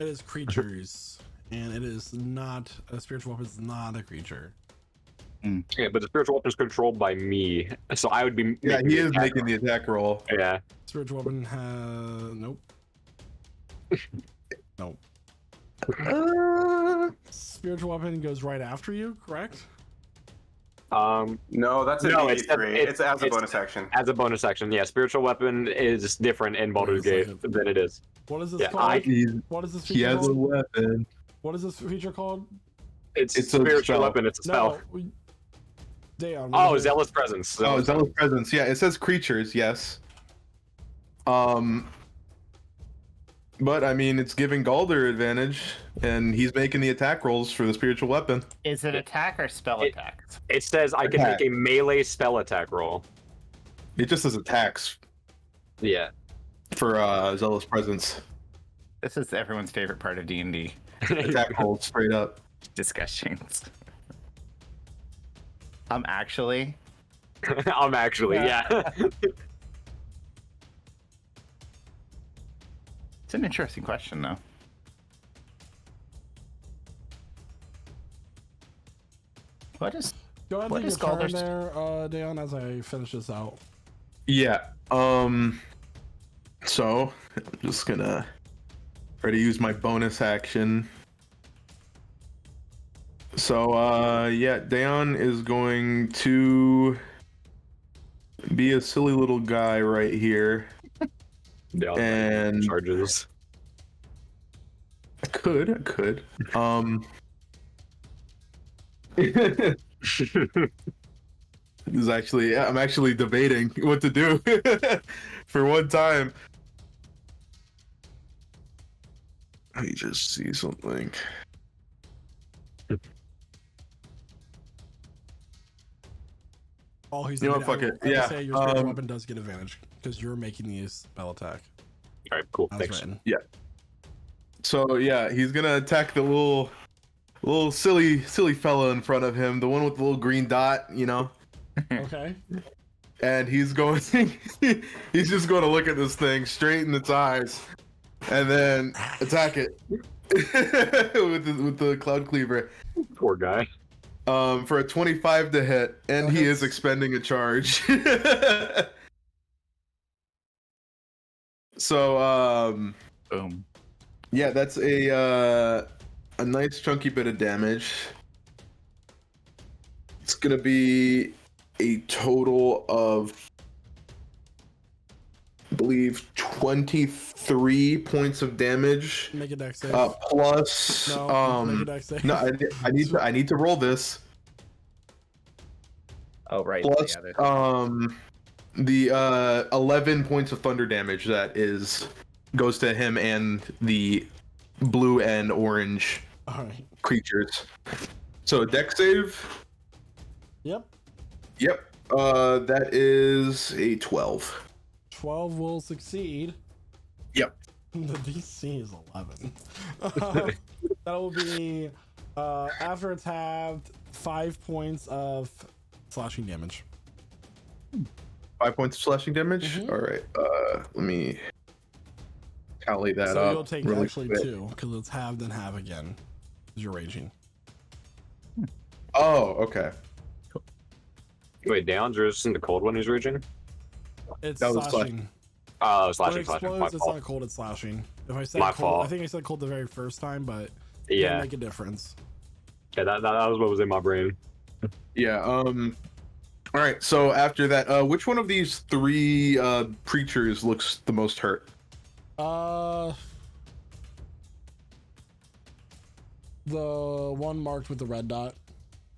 It is creatures, and it is not a spiritual weapon. Is not a creature.
Yeah, but the spiritual weapon is controlled by me, so I would be.
Yeah,
making
he
the
is
attack
making the attack roll.
roll. Yeah.
Spiritual weapon has nope. Nope. Spiritual weapon goes right after you, correct?
No, that's an
No,
83. It's as a
it's-
bonus action.
As a bonus action, yeah. Spiritual weapon is different in Baldur's
Wait a
Gate
second.
than it is.
What is this
Yeah,
called?
He's,
What is this
he
feature
has a
called?
weapon.
What is this feature called?
It's
It's a
spiritual
spell.
weapon. It's a spell.
No. Daeon.
Oh,
what is it?
zealous presence.
Oh, zealous presence. Yeah, it says creatures. Yes. But I mean, it's giving Galder advantage, and he's making the attack rolls for the spiritual weapon.
Is it attack or spell attack?
It says I can
Attack.
make a melee spell attack roll.
It just says attacks
Yeah.
for zealous presence.
This is everyone's favorite part of D&D.
Attack rolls straight up.
Discussions. Actually,
I'm actually, yeah.
it's an interesting question, though. What is...
Go ahead
What
and
is
take your turn
Galder's-
there, Daeon, as I finish this out.
Yeah. So I'm just gonna try to use my bonus action. So, yeah, Daon is going to be a silly little guy right here.
Yeah,
And
charges.
I could. I'm actually debating what to do for one time. Let me just see something.
Oh, he's
You know what, fuck it.
I will
Yeah,
say your spiritual weapon does get advantage because you're making the spell attack.
All right, cool.
As
Thanks.
written.
Yeah. So yeah, he's gonna attack the little silly fella in front of him, the one with the little green dot, you know.
Okay.
And he's going, he's just going to look at this thing straight in its eyes, and then attack it with the cloud cleaver.
Poor guy.
For a 25 to hit, and he is expending a charge. So
Boom.
yeah, that's a nice chunky bit of damage. It's gonna be a total of, I believe, 23 points of damage.
Make a dex save.
Plus,
make a dex save.
no, I need to roll this.
Oh right.
Plus,
the other thing.
the 11 points of thunder damage that goes to him and the blue and orange
All right.
creatures. So dex save.
Yep.
Yep. That is a 12.
12 will succeed.
Yep.
The DC is 11. That will be after it's halved, 5 points of slashing damage.
5 points of slashing damage.
Mhm.
All right. Let me tally that
So
up.
you'll take
really
actually
quick.
2 because it's halved and half again. Because you're raging.
Oh, okay.
Wait, Daon's resistant to cold when he's raging?
It's
That was
slashing.
Oh,
When it
slashing. My
explodes, it's
fault.
not cold, it's slashing. If I said
My
cold,
fault.
I think I said cold the very first time, but it
Yeah.
didn't make a difference.
Yeah, that was what was in my brain.
Yeah. All right. So after that, which one of these three creatures looks the most hurt?
The one marked with the red dot.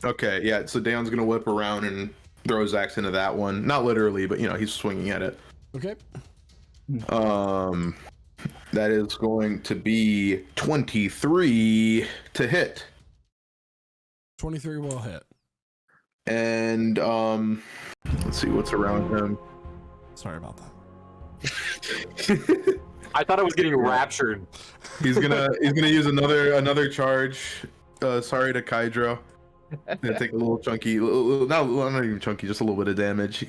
Okay. Yeah. So Daon's gonna whip around and throw his axe into that one. Not literally, but he's swinging at it.
Okay.
That is going to be 23 to hit.
23 will hit.
And let's see what's around him.
Sorry about that.
I thought I was getting raptured.
He's gonna use another charge. Sorry to Kydro. Gonna take a little chunky, not even chunky, just a little bit of damage.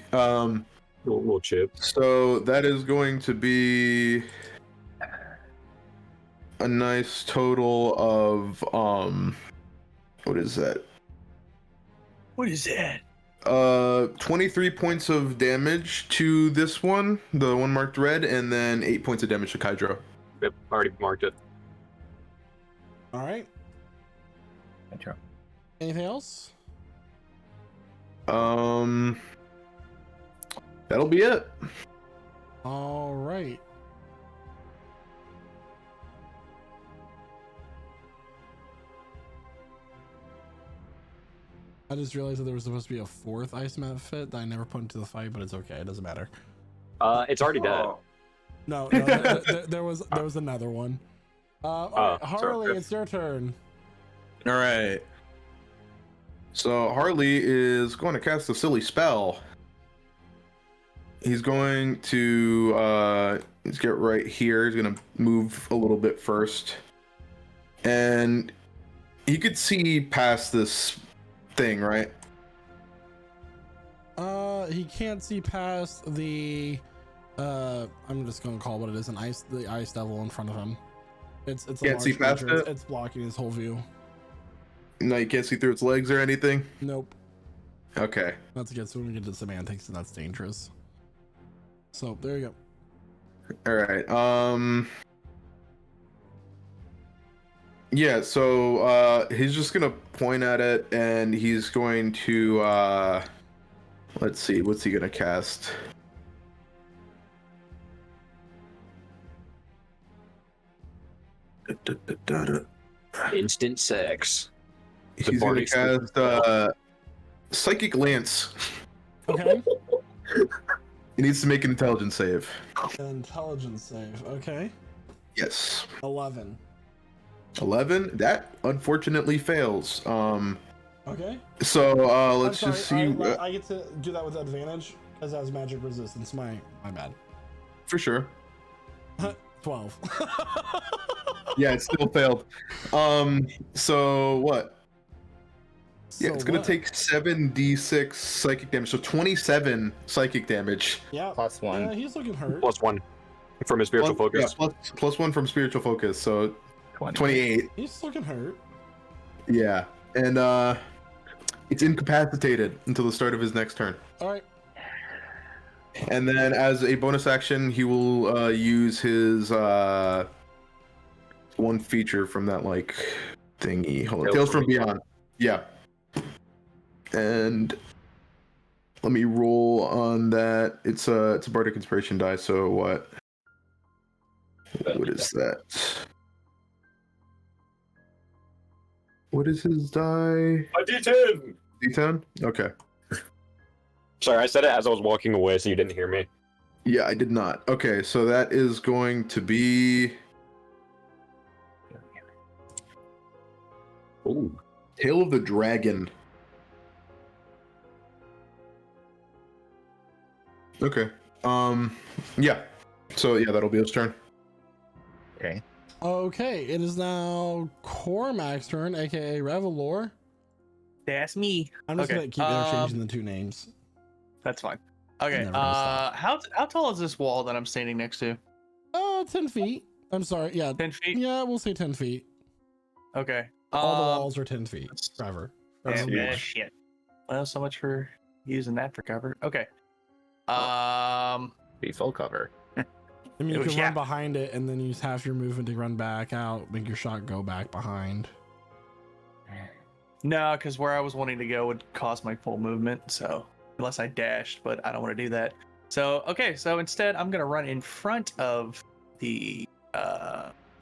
Little chip.
So that is going to be a nice total of what is that?
What is that?
23 points of damage to this one, the one marked red, and then 8 points of damage to Kydro.
Yep, already marked it.
All right.
Intro.
Anything else?
That'll be it.
All right. I just realized that there was supposed to be a fourth ice mat fit that I never put into the fight, but it's okay. It doesn't matter.
It's already dead.
No, there was another one. All right, Harley, it's your turn.
All right. So Harley is going to cast a silly spell. He's going to let's get right here. He's going to move a little bit first. And he could see past this thing, right?
He can't see past the I'm just gonna call what it is, the ice devil in front of him. It's a
Can't see
large
past
creature.
it?
It's blocking his whole view.
No, you can't see through its legs or anything?
Nope.
Okay.
That's good. So when we get to semantics, and that's dangerous. So there you
All right. Yeah. So he's just gonna point at it, and he's going to let's see. What's he gonna cast?
Instant sex.
He's gonna cast Psychic Lance.
Okay.
He needs to make an intelligence save.
Intelligence save. Okay.
Yes.
11.
11. That unfortunately fails.
Okay.
So
I'm
let's
sorry,
just see.
I get to do that with advantage because that has magic resistance. My bad.
For sure.
12.
Yeah, it still failed. So what? Yeah,
So
it's gonna
what?
take 7d6 psychic damage, so 27 psychic damage.
Yeah.
Plus one.
Yeah, he's looking hurt.
+1 from his spiritual focus.
Yeah, plus 1 from spiritual focus, so 28.
He's looking hurt.
Yeah, and it's incapacitated until the start of his next turn.
All right.
And then, as a bonus action, he will use his one feature from that like thingy. Hold on, Tales from Beyond. Yeah. And let me roll on that. It's a bardic inspiration die. So what? What is that? What is his die?
A D10.
D10. Okay.
Sorry, I said it as I was walking away, so you didn't hear me.
Yeah, I did not. Okay, so that is going to be.
Ooh.
Tail of the Dragon. Okay. Yeah. So yeah, that'll be his turn.
Okay.
Okay, it is now Cormac's turn, aka Revelor.
That's me.
I'm just
Okay,
gonna keep interchanging the two names.
That's fine. Okay.
Never gonna
How tall is this wall that I'm standing next to?
10 feet. I'm sorry. Yeah.
10 feet.
Yeah, we'll say 10 feet.
Okay.
All the walls are 10 feet. Forever.
Yeah, shit. Well, so much for using that for cover. Okay.
Be full cover.
I mean, you can
Yeah.
run behind it and then use half your movement to run back out, make your shot go back behind.
No, because where I was wanting to go would cost my full movement. So unless I dashed, but I don't want to do that. So okay. So instead, I'm gonna run in front of the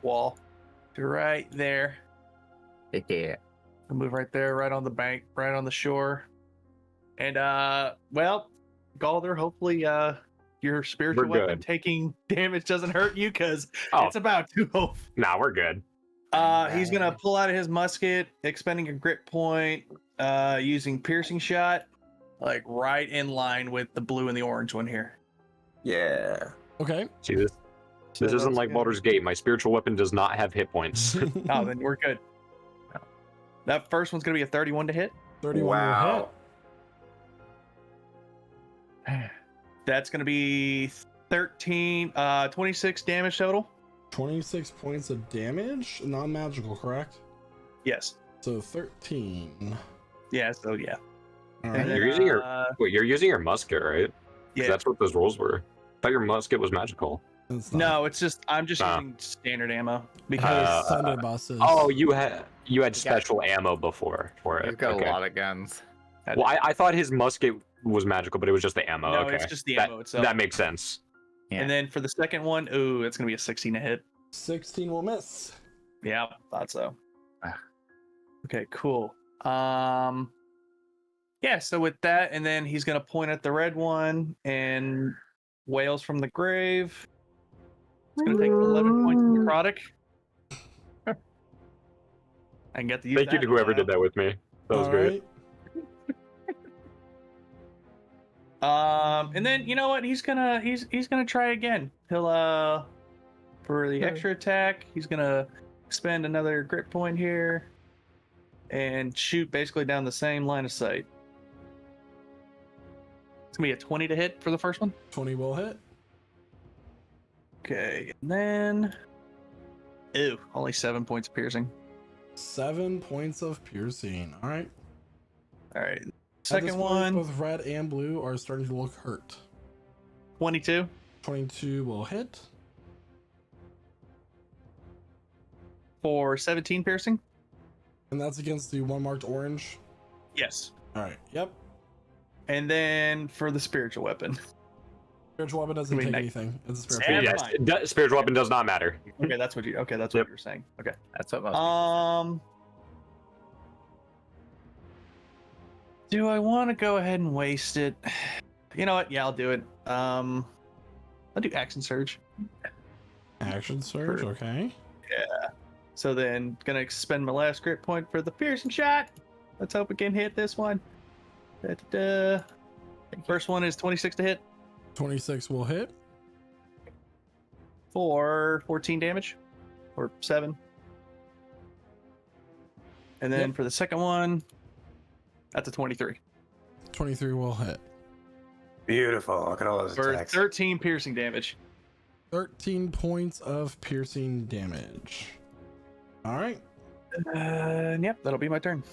wall, right there.
Yeah.
I'll move right there, right on the bank, right on the shore. And well, Galder, hopefully your spiritual
We're
weapon
good.
taking damage doesn't hurt you, because
Oh.
it's about to.
Nah, we're good.
He's gonna pull out of his musket, expending a grit point, using piercing shot, like right in line with the blue and the orange one here.
Yeah.
Okay.
See this?
So
This isn't
that's
like
good.
Baldur's Gate. My spiritual weapon does not have hit points.
Oh, then we're good. That first one's gonna be a 31 to hit.
31 will
Wow.
That's gonna be 26 damage total.
hit. 26 points of damage, non-magical, correct?
Yes.
So 13.
Yeah. So yeah.
All
And
right.
then,
You're using your wait. You're using your musket, right? 'Cause
yeah.
That's what those rolls were. I thought your musket was magical.
It's not.
No, it's just I'm just
Ah.
using standard ammo
Because
because
Thunder buses.
Oh, you had special ammo before for it.
He's got
Okay.
a lot of guns.
Well, I thought his musket was magical, but it was just the ammo.
no,
okay.
it's just the
that,
ammo itself.
that makes sense.
Yeah.
And then for the second one, ooh, it's gonna be a 16 to hit.
16 will miss.
Yeah, thought so.
Ah.
Okay, cool. Yeah, so with that, and then he's gonna point at the red one and wails from the grave. It's gonna take 11 points of necrotic. I get to use
Thank you
that
to
in a
whoever
while.
did that with me. That was
All
great.
right.
And then you know what? He's gonna try again. He'll for the extra attack, he's gonna spend another grit point here and shoot basically down the same line of sight. It's gonna be a 20 to hit for the first one.
20 will hit.
Okay, and then only 7 points of piercing.
7 points of piercing. All right.
All right,
At this
second
point,
one,
both red and blue are starting to look hurt.
22.
22 will hit.
for 17 piercing.
And that's against the one marked orange.
Yes.
All right. Yep.
And then for the spiritual weapon.
Spiritual weapon doesn't
I mean,
take
like-
anything. It's a spiritual.
Yeah,
weapon.
fine.
Yes, spiritual weapon does not matter.
Okay, that's what you. Okay, that's what you're saying. Okay.
That's what most people
Do I want to go ahead and waste it? You know what? Yeah, I'll do it. I'll do action surge.
Action surge. Okay.
So then, gonna expend my last grit point for the piercing shot. Let's hope we can hit this one. Da-da-da. First one is 26 to hit
26 will hit.
for 14 damage, or 7. And then
Yep.
for the second one, that's a 23
23 will hit.
Beautiful. Look at all those
for
attacks.
13 piercing damage.
13 points of piercing damage. All right.
Yep, that'll be my turn.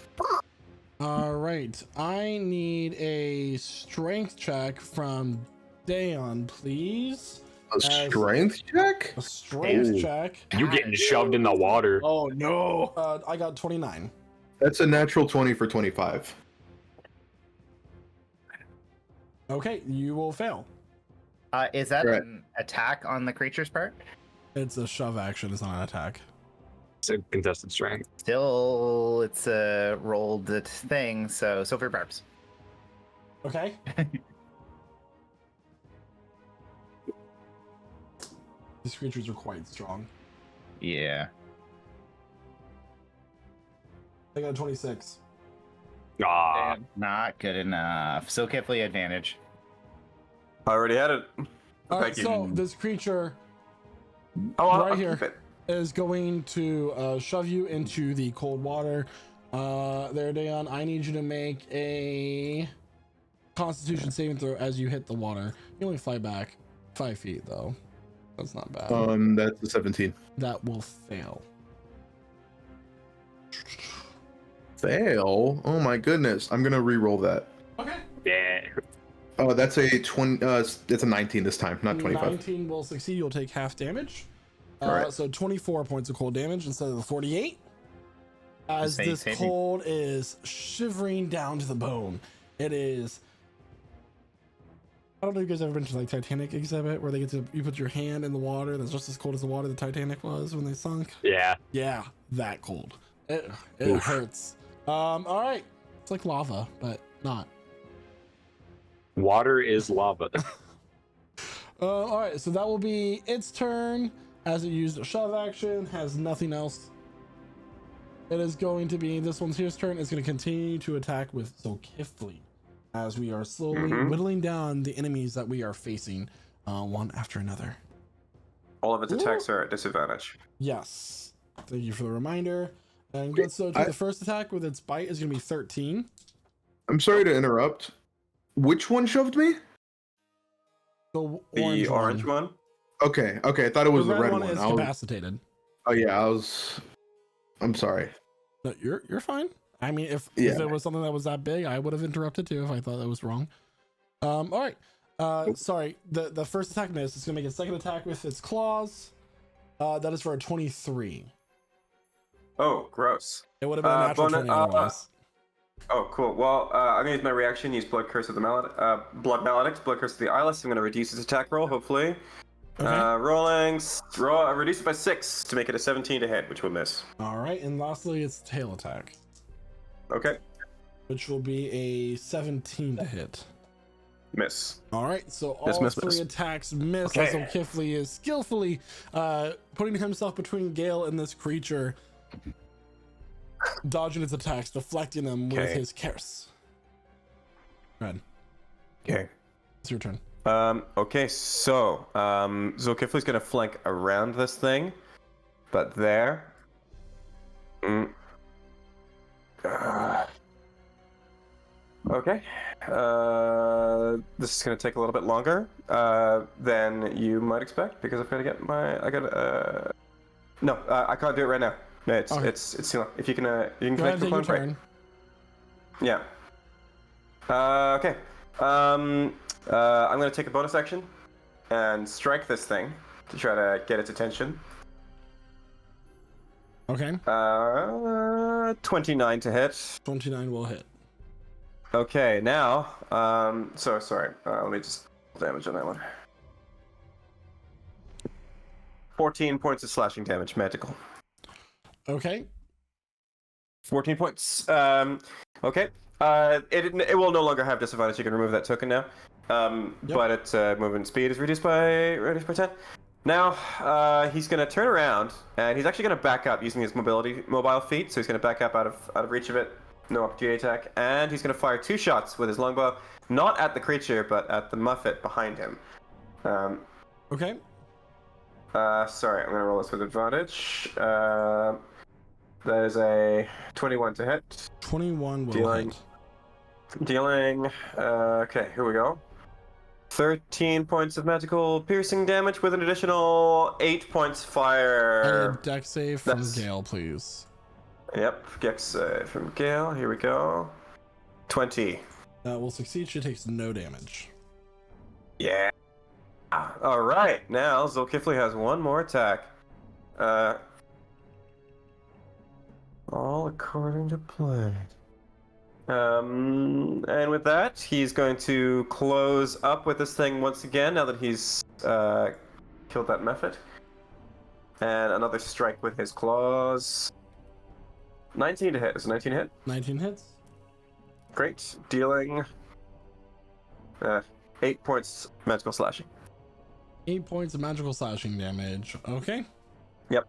All right. I need a strength check from Dayon, please.
A strength check?
A strength
Ooh.
check.
You getting shoved in the water.
Oh no!
I got 29.
That's a natural 20 for 25.
Okay, you will fail.
Is that
Right.
an attack on the creature's part?
It's a shove action. It's not an attack.
It's a contested strength.
Still, it's a rolled thing, so silver barbs.
Okay. These creatures are quite strong.
Yeah.
I got a 26.
Ah,
Damn.
Not good enough. So carefully advantage.
I already had it.
All right,
Thank you.
so this creature
Oh,
right
I'll
here.
keep it.
is going to shove you into the cold water. There, Dayon, I need you to make a Constitution saving throw as you hit the water. You only fly back 5 feet, though. That's not bad.
That's a 17.
That will fail.
Fail? Oh my goodness. I'm gonna re-roll that.
Okay.
yeah.
Oh, that's a 20. It's a 19 this time, not 25.
19 will succeed. You'll take half damage.
Alright.
So 24 points of cold damage instead of the 48. As
Say-
this
say me.
cold is shivering down to the bone. It is. I don't know if you guys ever been to like Titanic exhibit where they get to you put your hand in the water and it's just as cold as the water the Titanic was when they sunk.
Yeah.
Yeah, that cold. It
Oof.
hurts. All right, it's like lava, but not.
Water is lava.
All right, so that will be its turn as it used a shove action. Has nothing else. It is going to be this one's his turn. It's going to continue to attack with Zulkifli as we are slowly whittling down the enemies that we are facing, one after another.
All of its attacks are at disadvantage.
Yes. Thank you for the reminder. And good. So to the first attack with its bite is going to be 13.
I'm sorry to interrupt. Which one shoved me?
The
The orange
one.
one?
Okay, I thought it was
The
the
red
red
one
one.
is
I was-
capacitated.
oh yeah, I'm sorry.
No, you're fine. I mean, if
Yeah.
it was something that was that big, I would have interrupted too if I thought that was wrong. All right. Sorry. The first attack missed. It's gonna make a second attack with its claws. That is for a 23.
Oh, gross.
It would have been a natural 20 otherwise.
Oh, cool. Well, I'm gonna use my reaction. Use Blood Curse of the Blood Maledict, Blood Curse of the Eyeless. I'm gonna reduce its attack roll. Hopefully, reduce it by 6 to make it a 17 to hit, which will miss.
All right, and lastly, its tail attack,
Okay,
which will be a 17 to hit.
miss.
All right, so all
Miss, miss,
three
miss.
attacks miss
Okay.
as O'Kifley is skillfully putting himself between Gale and this creature, dodging its attacks, deflecting them with
Okay.
his curse. Go ahead.
Okay.
It's your turn.
Okay, so Zulkifli's gonna flank around this thing, but there. Okay. This is gonna take a little bit longer than you might expect because I've got to get my. No, I can't do it right now. No, it's
Okay.
it's too long. If you can
Go ahead
connect
and
the
take your
phone, right?
turn.
Yeah. Okay. I'm gonna take a bonus action and strike this thing to try to get its attention.
Okay.
29 to hit.
29 will hit.
Okay, now, sorry. Let me just damage on that one. 14 points of slashing damage, magical.
Okay.
14 points. Okay. It will no longer have disadvantage. You can remove that token now. But its movement speed is reduced by 10. Now, he's going to turn around, and he's actually going to back up using his mobile feat. So he's going to back up out of reach of it. No opportunity attack. And he's going to fire 2 shots with his longbow, not at the creature, but at the Muffet behind him.
Okay.
Sorry, I'm going to roll this with advantage. That is a 21 to hit.
21 will hit.
Dealing, okay, here we go. 13 points of magical piercing damage with an additional 8 points fire.
And a dex save from Gale, please.
Yep, dex save from Gale. Here we go. 20.
That will succeed. She takes no damage.
Yeah. All right, now Zulkifli has one more attack. All according to plan. And with that, he's going to close up with this thing once again, now that he's killed that Mephit. And another strike with his claws. 19 to hit. Is it 19 hit?
19 hits.
Great. Dealing 8 points magical slashing.
8 points of magical slashing damage. Okay.
Yep.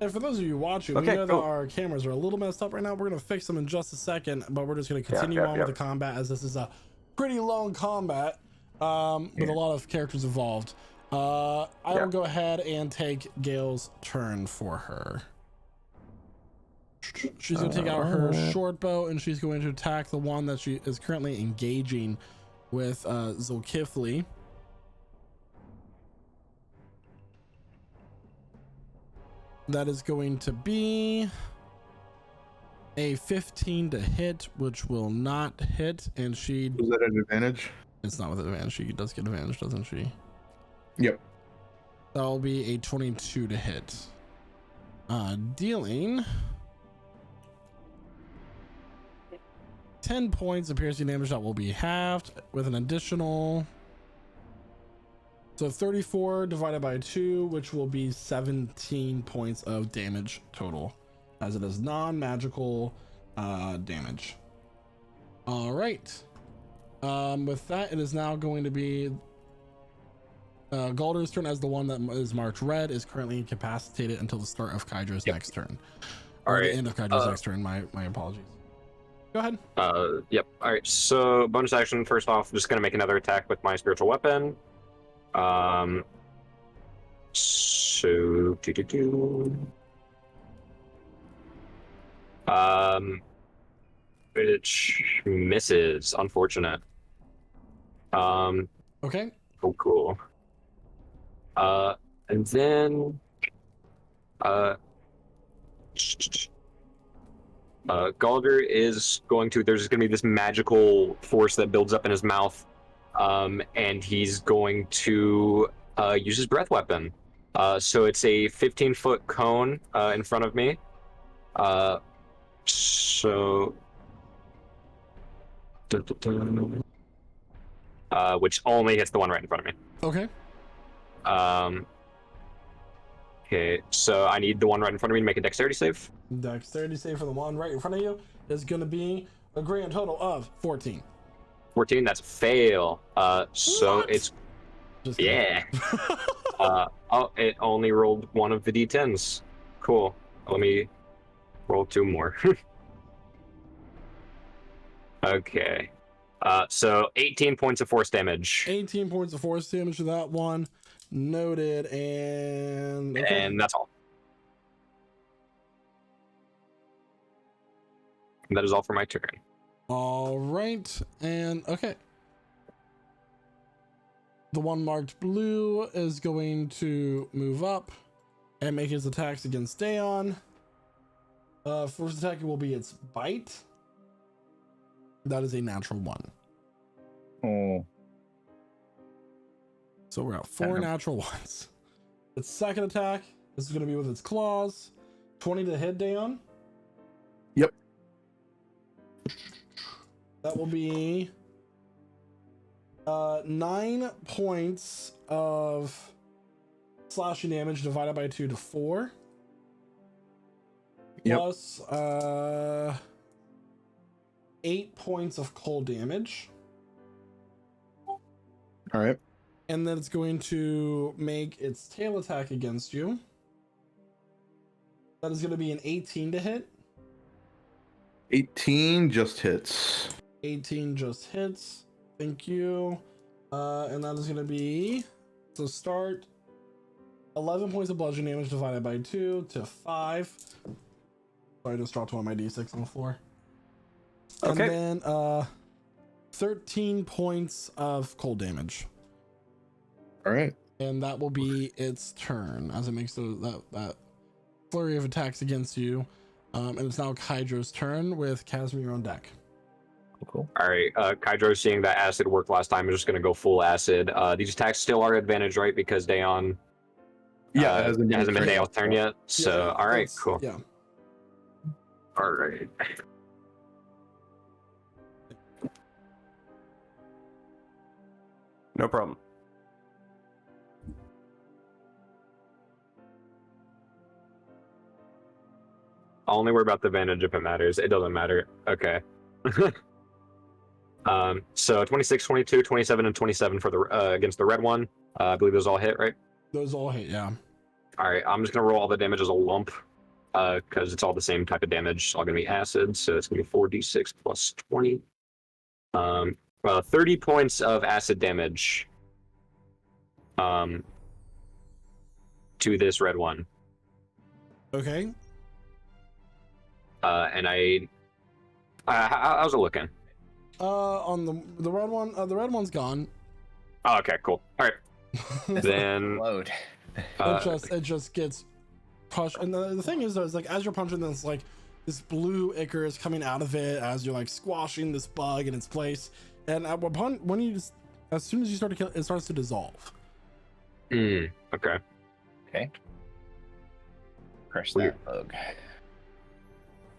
And for those of you watching, we know that our cameras are a little messed up right now. We're going to fix them in just a second, but we're just going to continue on with the combat, as this is a pretty long combat with a lot of characters involved. I will go ahead and take Gale's turn for her. She's going to take out her short bow, and she's going to attack the one that she is currently engaging with Zulkifli. That is going to be a 15 to hit, which will not hit, and she...
Is that an advantage?
It's not with advantage. She does get advantage, doesn't she?
Yep.
That'll be a 22 to hit. Dealing 10 points of piercing damage. That will be halved with an additional... So 34 divided by 2, which will be 17 points of damage total, as it is non-magical damage. All right. With that, it is now going to be Galder's turn, as the one that is marked red is currently incapacitated until the start of Kydra's next turn.
All right.
The end of Kydra's next turn. My apologies. Go ahead.
Yep. All right. So bonus action. First off, I'm just gonna make another attack with my spiritual weapon. Which misses, unfortunate.
Okay.
Oh, cool. And then, Galder is going to, there's going to be this magical force that builds up in his mouth. And he's going to use his breath weapon. So it's a 15-foot cone in front of me. Which only hits the one right in front of me.
Okay.
Okay, so I need the one right in front of me to make a dexterity save.
Dexterity save for the one right in front of you is going to be a grand total of 14.
14, that's a fail. So
What?
it's...
Just
Yeah. Oh, it only rolled one of the d10s. Cool. Let me roll 2 more. Okay. So 18 points of force damage.
18 points of force damage to that one. Noted. And okay.
And that's all. And that is all for my turn.
All right. And okay. The one marked blue is going to move up and make his attacks against Dayon. First attack will be its bite. That is a natural 1.
Oh.
So we're at 4 natural ones. Its second attack, this is going to be with its claws. 20 to hit, Dayon?
Yep.
That will be 9 points of slashing damage divided by 2 to 4.
Yep.
Plus 8 points of cold damage.
All right.
And then it's going to make its tail attack against you. That is going to be an 18 to hit.
18 just hits.
18 just hits. Thank you. And that is going to be, so start 11 points of bludgeoning damage divided by 2 to 5. Sorry, I just dropped one of my d6 on the floor.
Okay.
And then 13 points of cold damage.
All right.
And that will be its turn as it makes that flurry of attacks against you. And it's now Kydro's turn with Casimir on deck.
Cool.
All right, Kydro, seeing that acid worked last time, is just going to go full acid. These attacks still are advantage, right? Because Dayon hasn't been Dayon's turn yet. So,
Yeah,
all right, cool.
Yeah.
All right.
No problem.
I'll only worry about the advantage if it matters. It doesn't matter. Okay. So 26, 22, 27, and 27 for the against the red one. I believe those all hit, right?
Those all hit, yeah.
All right, I'm just gonna roll all the damage as a lump, because it's all the same type of damage. It's all gonna be acid, so it's gonna be 4d6 plus 20. 30 points of acid damage. To this red one.
Okay.
And how's it looking?
On the red one, the red one's gone.
Oh, okay, cool. All right. Then
Load.
It just gets pushed, and the thing is, though, is like as you're punching this, like this blue ichor is coming out of it as you're like squashing this bug in its place, and as soon as you start to kill, it starts to dissolve.
Okay.
Okay. Crush
Weird.
that bug.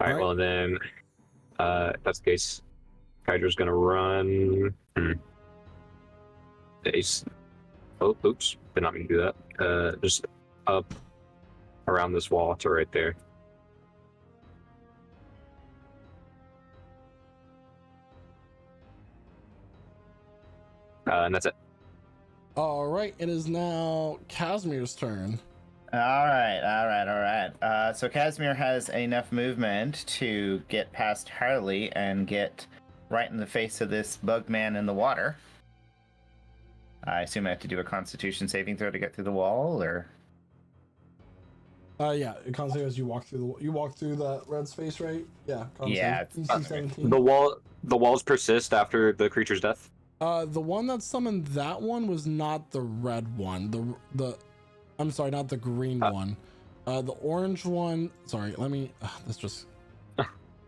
All right.
Alright.
Well, then, if that's the case, Kydra's gonna run. Ace. Oh, oops! Did not mean to do that. Just up around this wall to right there. And that's it.
All right, it is now Casimir's turn.
All right. So Casimir has enough movement to get past Harley and get right in the face of this bug man in the water. I assume I have to do a Constitution saving throw to get through the wall, or
Yeah, constantly as you walk through that red space, right? Yeah.
Yeah,
DC 17.
The walls persist after the creature's death.
The one that summoned that one was not the red one. I'm sorry, not the green one. The orange one. Sorry, let me. This just.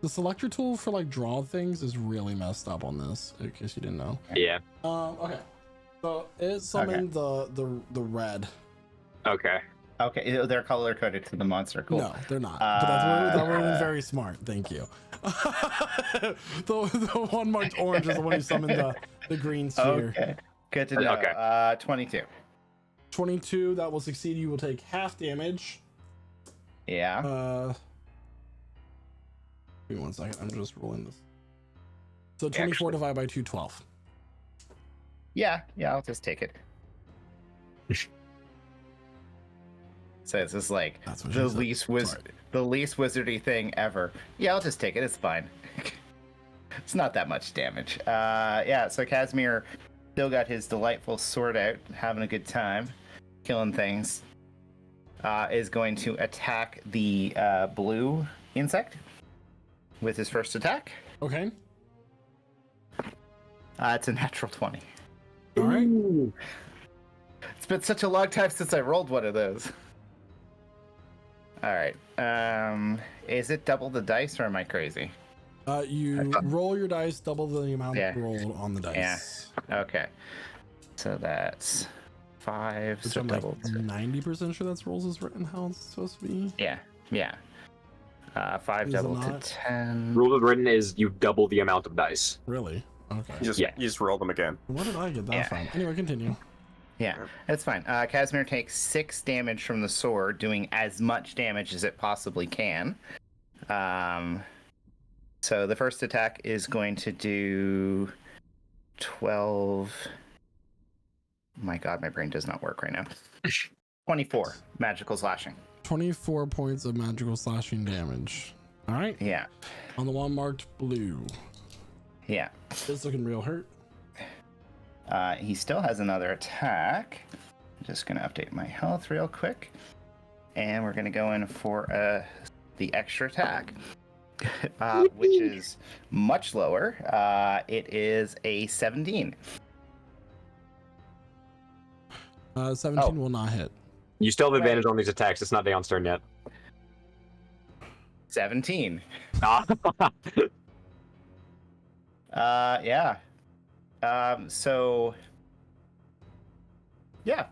The selector tool for like draw things is really messed up on this. In case you didn't know.
Yeah.
Okay. So it summoned the red.
Okay.
okay, they're color coded to the monster. Cool.
No, they're not. But that would have been very smart. Thank you. the one marked orange is the one who summoned the green sphere.
Okay, good to know.
Okay.
22.
22. That will succeed. You will take half damage.
Yeah.
Give me 1 second. I'm just rolling this. So 24 divided by 2, 12.
Yeah, I'll just take it. So it's just like
That's what
the
she said.
the least wizardy thing ever. Yeah, I'll just take it. It's fine. It's not that much damage. Yeah. So Casimir still got his delightful sword out, having a good time, killing things. Is going to attack the blue insect with his first attack.
Okay.
It's a natural 20.
All right.
It's been such a long time since I rolled one of those. All right. Is it double the dice, or am I crazy?
You roll your dice, double the amount
Yeah.
rolled on the dice.
Yeah. Okay. So that's 5.
Which
So
I'm like
double.
90% sure that's rolls is written how it's supposed to be.
Yeah. 5
Is it
double to
not?
10.
Rule of written is you double the amount of dice.
Really? Okay.
You just roll them again.
Where did I get that
Yeah.
from? Anyway, continue.
Yeah, that's fine. Casimir takes 6 damage from the sword, doing as much damage as it possibly can. So the first attack is going to do 12. My god, my brain does not work right now. 24 magical slashing.
24 points of magical slashing damage. All right.
Yeah,
On the one marked blue.
yeah.
It's looking real hurt.
He still has another attack. I'm just going to update my health real quick. And we're going to go in for the extra attack, which is much lower. It is a 17.
17 will not hit.
You still have advantage on these attacks. It's not Daon's turn yet.
17.
Ah.
Yeah. So, yeah,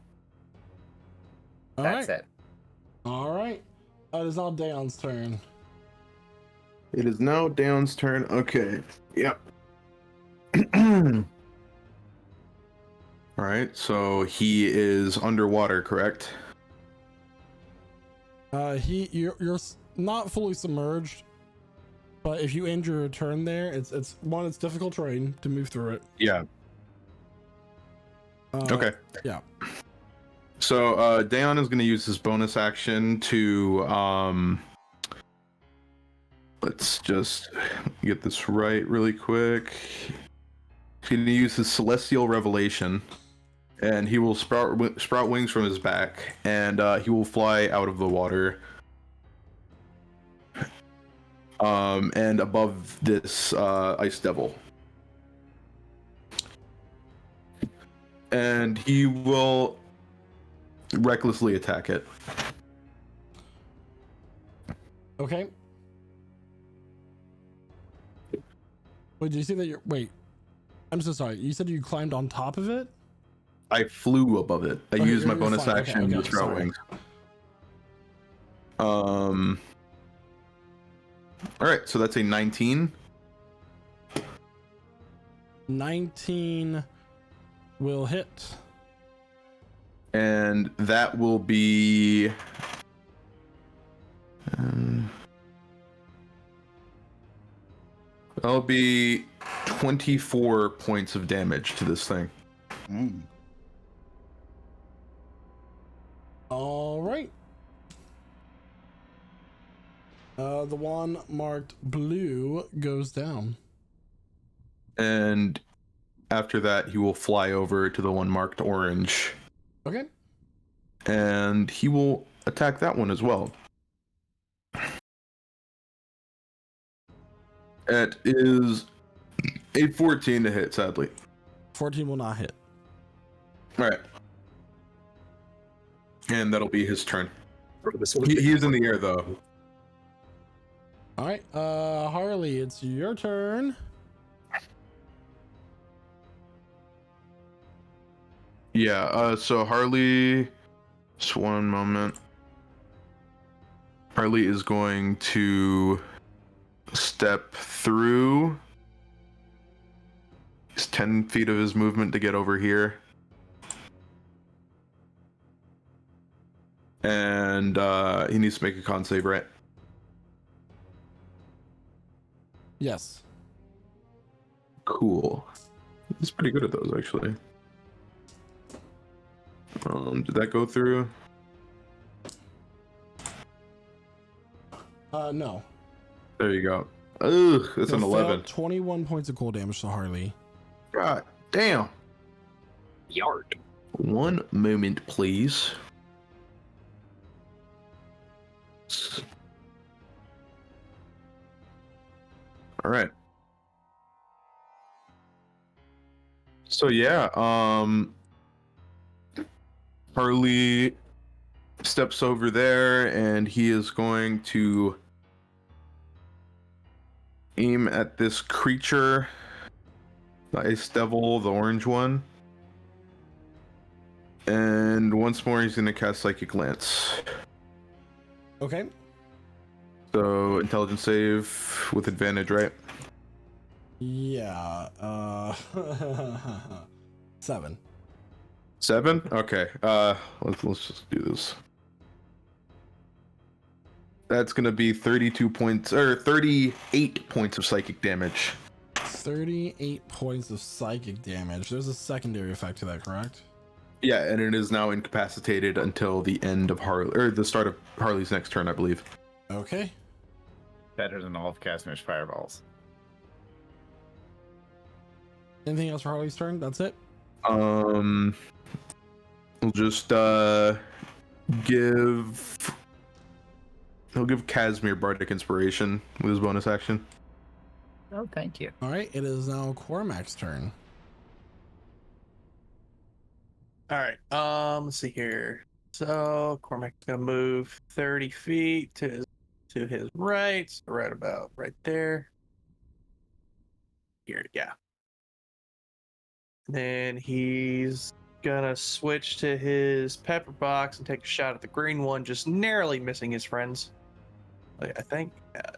All
that's
right.
it.
All right. It is now Daon's turn.
It is now Daon's turn. Okay. Yep. All right. So he is underwater, correct?
You're not fully submerged, but if you end your turn there, it's difficult terrain to move through it.
Yeah. Okay.
Yeah.
So Daon is going to use his bonus action to let's just get this right really quick. He's going to use his Celestial Revelation, and he will sprout wings from his back, and he will fly out of the water. And above this ice devil. And he will recklessly attack it.
Okay. Wait, did you say that you're... Wait. I'm so sorry. You said you climbed on top of it?
I flew above it. I
Okay,
used my
you're
bonus
fine.
action
Okay,
to sprout
sorry.
wings. Alright, so that's a 19.
19 will hit.
And that will be... that'll be 24 points of damage to this thing.
All right. The one marked blue goes down.
And after that, he will fly over to the one marked orange.
Okay.
And he will attack that one as well. It is a 14 to hit, sadly.
14 will not hit.
All right. And that'll be his turn.
This
He is in the air, though.
All right. Harley, it's your turn.
Yeah, so Harley... Just one moment. Harley is going to step through. He's 10 feet of his movement to get over here. And he needs to make a con save, right?
Yes.
Cool. He's pretty good at those, actually. Did that go through?
No.
There you go. Ugh, that's an
You'll fail
11.
21 points of cold damage to Harley.
God damn.
Yard.
One moment, please. All right. So yeah, Harley steps over there and he is going to aim at this creature, the ice devil, the orange one. And once more he's going to cast Psychic Lance.
Okay.
So intelligence save with advantage, right?
Yeah. 7.
7? Okay. Let's just do this. That's gonna be 32 points or 38 points of psychic damage.
38 points of psychic damage. There's a secondary effect to that, correct?
Yeah, and it is now incapacitated until the end of the start of Harley's next turn, I believe.
Okay.
Better than all of Casimir's fireballs.
Anything else for Harley's turn? That's it?
We'll just he'll give Casimir Bardic Inspiration with his bonus action.
Oh, thank you.
All right. It is now Cormac's turn.
All right. Let's see here. So Cormac's gonna move 30 feet to his right, so right about right there. Here, yeah. Then he's gonna switch to his pepper box and take a shot at the green one, just narrowly missing his friends. I think.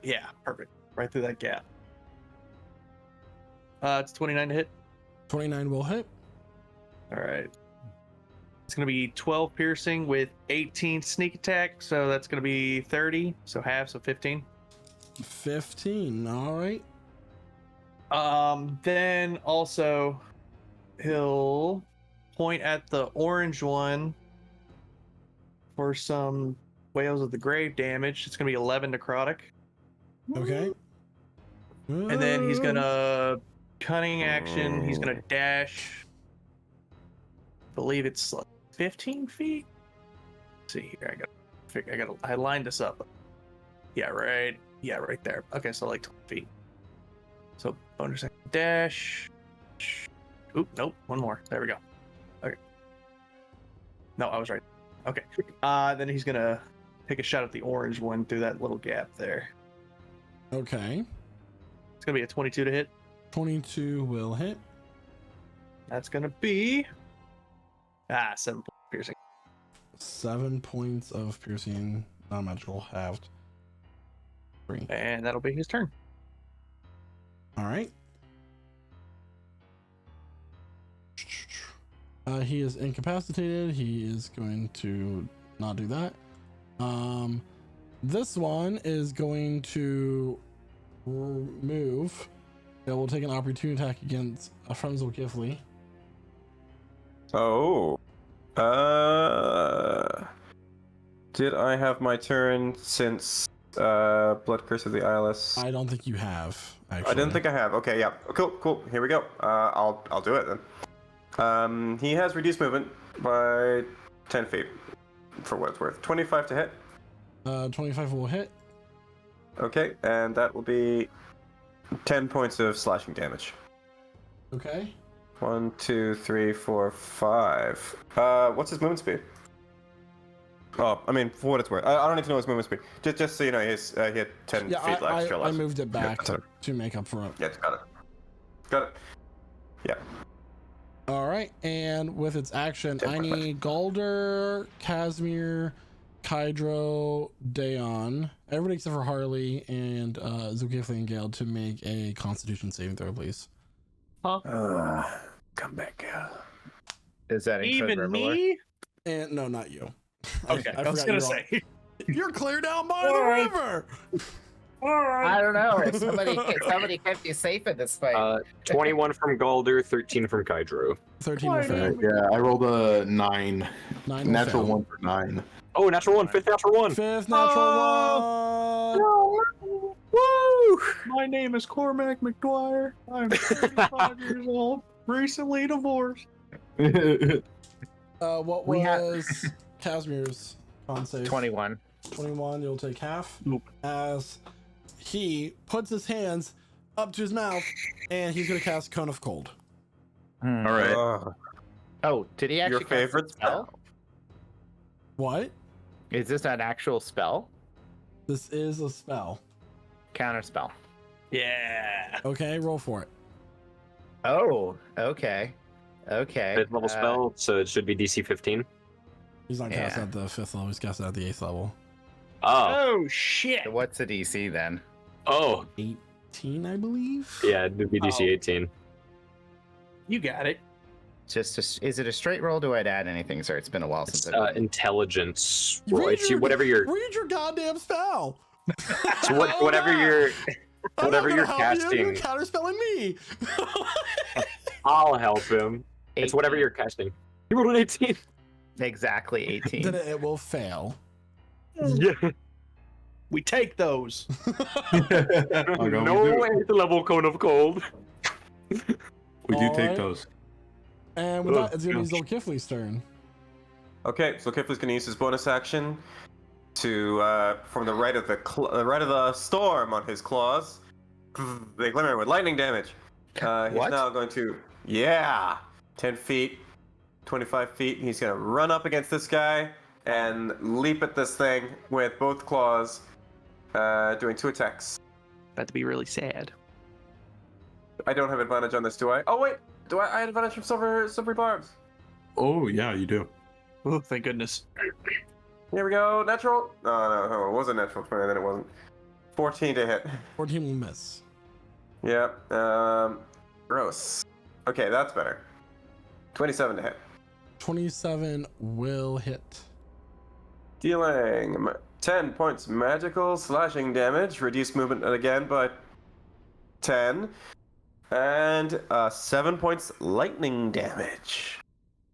Yeah, perfect. Right through that gap. It's 29 to hit.
29 will hit.
All right. It's going to be 12 piercing with 18 sneak attack, so that's going to be 30, so half, so 15.
15. All right.
Then also he'll point at the orange one for some Whales of the Grave damage. It's going to be 11 necrotic.
Okay.
And then he's going to cunning action. He's going to dash. I believe it's like 15 feet. Let's see here. I lined this up. Yeah, right there. Okay, so like 12 feet. So bonus action dash. Oop, nope, one more. There we go. Okay. No, I was right. Okay. Then he's gonna take a shot at the orange one through that little gap there.
Okay.
It's gonna be a 22 to hit.
22 will hit.
That's gonna be 7 piercing.
7 points of piercing, non-magical, halved. 3.
And that'll be his turn.
All right. He is incapacitated. He is going to not do that. This one is going to move. It will take an opportunity attack against a Frenzal Gifley.
Oh. Did I have my turn since Blood Curse of the Eyeless?
I don't think you have. Actually.
I didn't think I have. Okay, yeah. Cool. Here we go. I'll do it then. He has reduced movement by 10 feet, for what it's worth. 25 to hit.
25 will hit.
Okay, and that will be 10 points of slashing damage.
Okay.
1, 2, 3, 4, 5. What's his movement speed? Oh, I mean, for what it's worth. I don't need to know his movement speed. Just so you know, he had 10 feet extra
I
left.
moved it back to make up for it.
Yeah, got it. Yeah.
All right, and with its action, I need Galder, Casimir, Kydro, Dayon, everybody except for Harley and Zukifli and Gale to make a Constitution saving throw, please.
Huh? Come back out.
Is that
Even
Reveler?
me?
And no, not you.
Okay, I was gonna say.
You're clear down by the river.
I don't know. Somebody kept you safe in this fight.
21 from Galder, 13 from Kydro.
13 will fail.
Yeah, I rolled a 9.
9 will
Natural
fail.
1 for 9.
Oh, natural 1, fifth natural 1.
Fifth natural one.
Woo! My name is Cormac McGuire. I'm 35 years old, recently divorced.
What was Casimir's con save?
21.
21, you'll take half.
Nope.
As he puts his hands up to his mouth, and he's going to cast Cone of Cold.
All right.
Oh, did he actually
Your favorite
cast a spell?
What?
Is this an actual spell?
This is a spell.
Counter spell.
Yeah.
Okay, roll for it.
Oh, okay. Okay.
Fifth level spell, so it should be DC 15.
He's not cast at the 5th level, he's cast at the 8th level.
Oh shit!
So what's the DC then?
Oh.
18, I believe.
Yeah, the BDC 18.
You got it.
Is it a straight roll? Do I add anything? Sorry, it's been a while
It's
since I've
intelligence. Roll. It's whatever your
read your goddamn spell.
so whatever you're whatever you're casting.
You're counterspelling me.
I'll help him. It's whatever
18.
you're casting. You rolled an 18.
Exactly 18.
Then it will fail.
Yeah.
We take those.
No,
eighth level cone of cold.
we do
Alright.
take those.
And with
Oh,
that, it's gonna be
gosh.
Zolkifli's turn.
Okay, so Kifli's gonna use his bonus action to from the right of the storm on his claws. They glimmer with lightning damage. He's
What?
now going to 10 feet, 25 feet. He's gonna run up against this guy and leap at this thing with both claws, doing 2 attacks.
About to be really sad.
I don't have advantage on this, do I? Oh wait, do I have advantage from silvery barbs?
Oh yeah, you do.
Oh, thank goodness.
Here we go, natural. No, it was a natural 20, then it wasn't. 14 to hit.
14 will miss.
Yep. Gross. Okay, that's better. 27 to hit.
27 will hit.
Dealing 10 points magical slashing damage. Reduce movement again by 10. And 7 points lightning damage.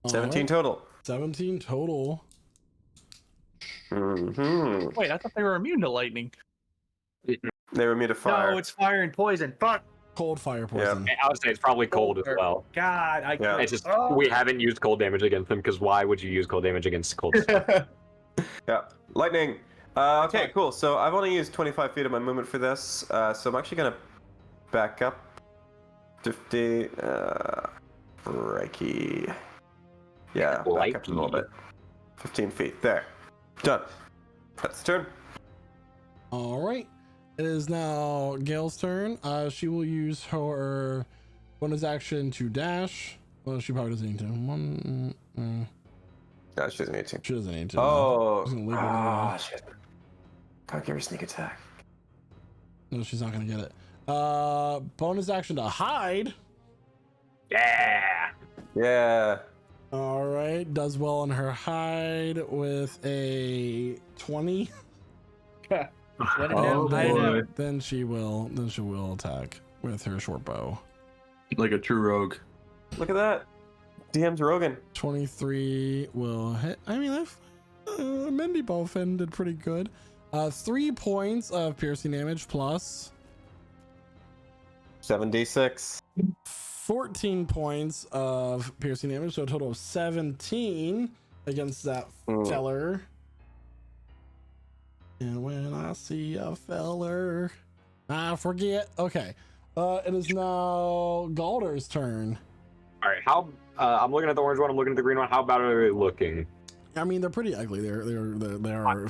17
Alright,
total.
17 total.
Mm-hmm.
Wait, I thought they were immune to lightning.
They were immune to fire.
No, it's fire and poison. Fuck.
Cold fire poison.
I would say it's probably cold as well.
God, I
Yeah.
It's just
Oh.
we haven't used cold damage against them because why would you use cold damage against cold stuff?
Yeah. Lightning. Okay, cool. So I've only used 25 feet of my movement for this. So I'm actually going to back up 50. Crikey. Yeah, back up a little bit. 15 feet. There. Done. That's the turn.
All right. It is now Gale's turn. She will use her bonus action to dash. Well, she probably doesn't need to.
No, she doesn't need to.
She doesn't need to.
Oh.
She's gonna leave it alone.
Shit. Can't give her sneak attack.
No, she's not gonna get it. Bonus action to hide.
Yeah.
Yeah.
All right, does well on her hide with a 20.
Oh, boy.
Then she will attack with her short bow.
Like a true rogue.
Look at that. DM's Rogan.
23 will hit. I mean, Mindy Bowfin did pretty good. 3 points of piercing damage plus
7d6.
14 points of piercing damage, so a total of 17 against that feller. And when I see a feller, I forget. Okay. It is now Galder's turn.
All right. How? I'm looking at the orange one. I'm looking at the green one. How bad are they looking?
I mean, they're pretty ugly. They are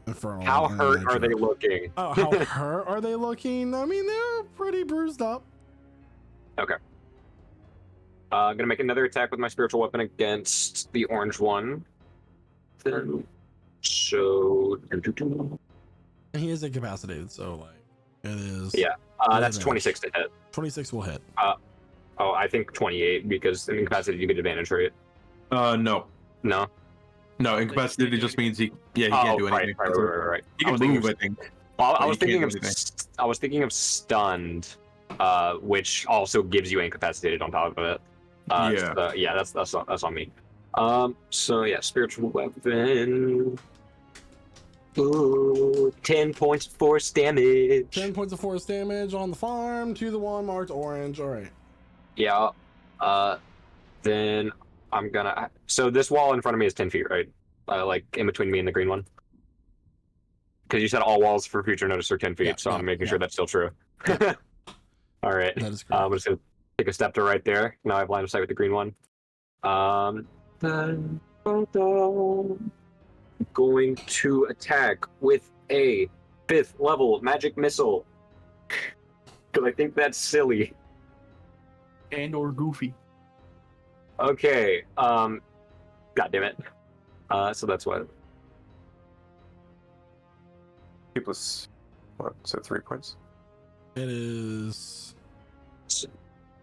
infernal.
How hurt are they looking?
Oh, how hurt are they looking? I mean, they're pretty bruised up.
Okay. I'm gonna make another attack with my spiritual weapon against the orange one. Then, so
And he is incapacitated, so like it is.
yeah, that's
advantage.
26 to hit.
26 will hit.
Oh, I think 28 because in incapacitated you get advantage, right?
No.
No.
No, incapacitated just means he can't do anything.
Right.
He
I was
can
thinking
move,
of-
I think.
Well,
But
I was
you can't
thinking
do
of
anything.
I was thinking of stunned, which also gives you incapacitated on top of it.
Yeah.
So, yeah, that's on me. So yeah, spiritual weapon. Ooh, 10 points of force damage.
10 points of force damage on the farm to the one marked orange. All right.
Yeah. Then I'm gonna. So this wall in front of me is 10 feet, right? Like in between me and the green one. Because you said all walls for future notice are 10 feet,
Yeah,
so I'm making
yeah.
sure that's still true. All right.
That is
I'm
correct.
just gonna take a step to right there. Now I have line of sight with the green one. Then going to attack with a 5th level magic missile. Because I think that's silly.
And or goofy.
Okay. God damn it. So that's what.
2 plus what? So 3 points.
It is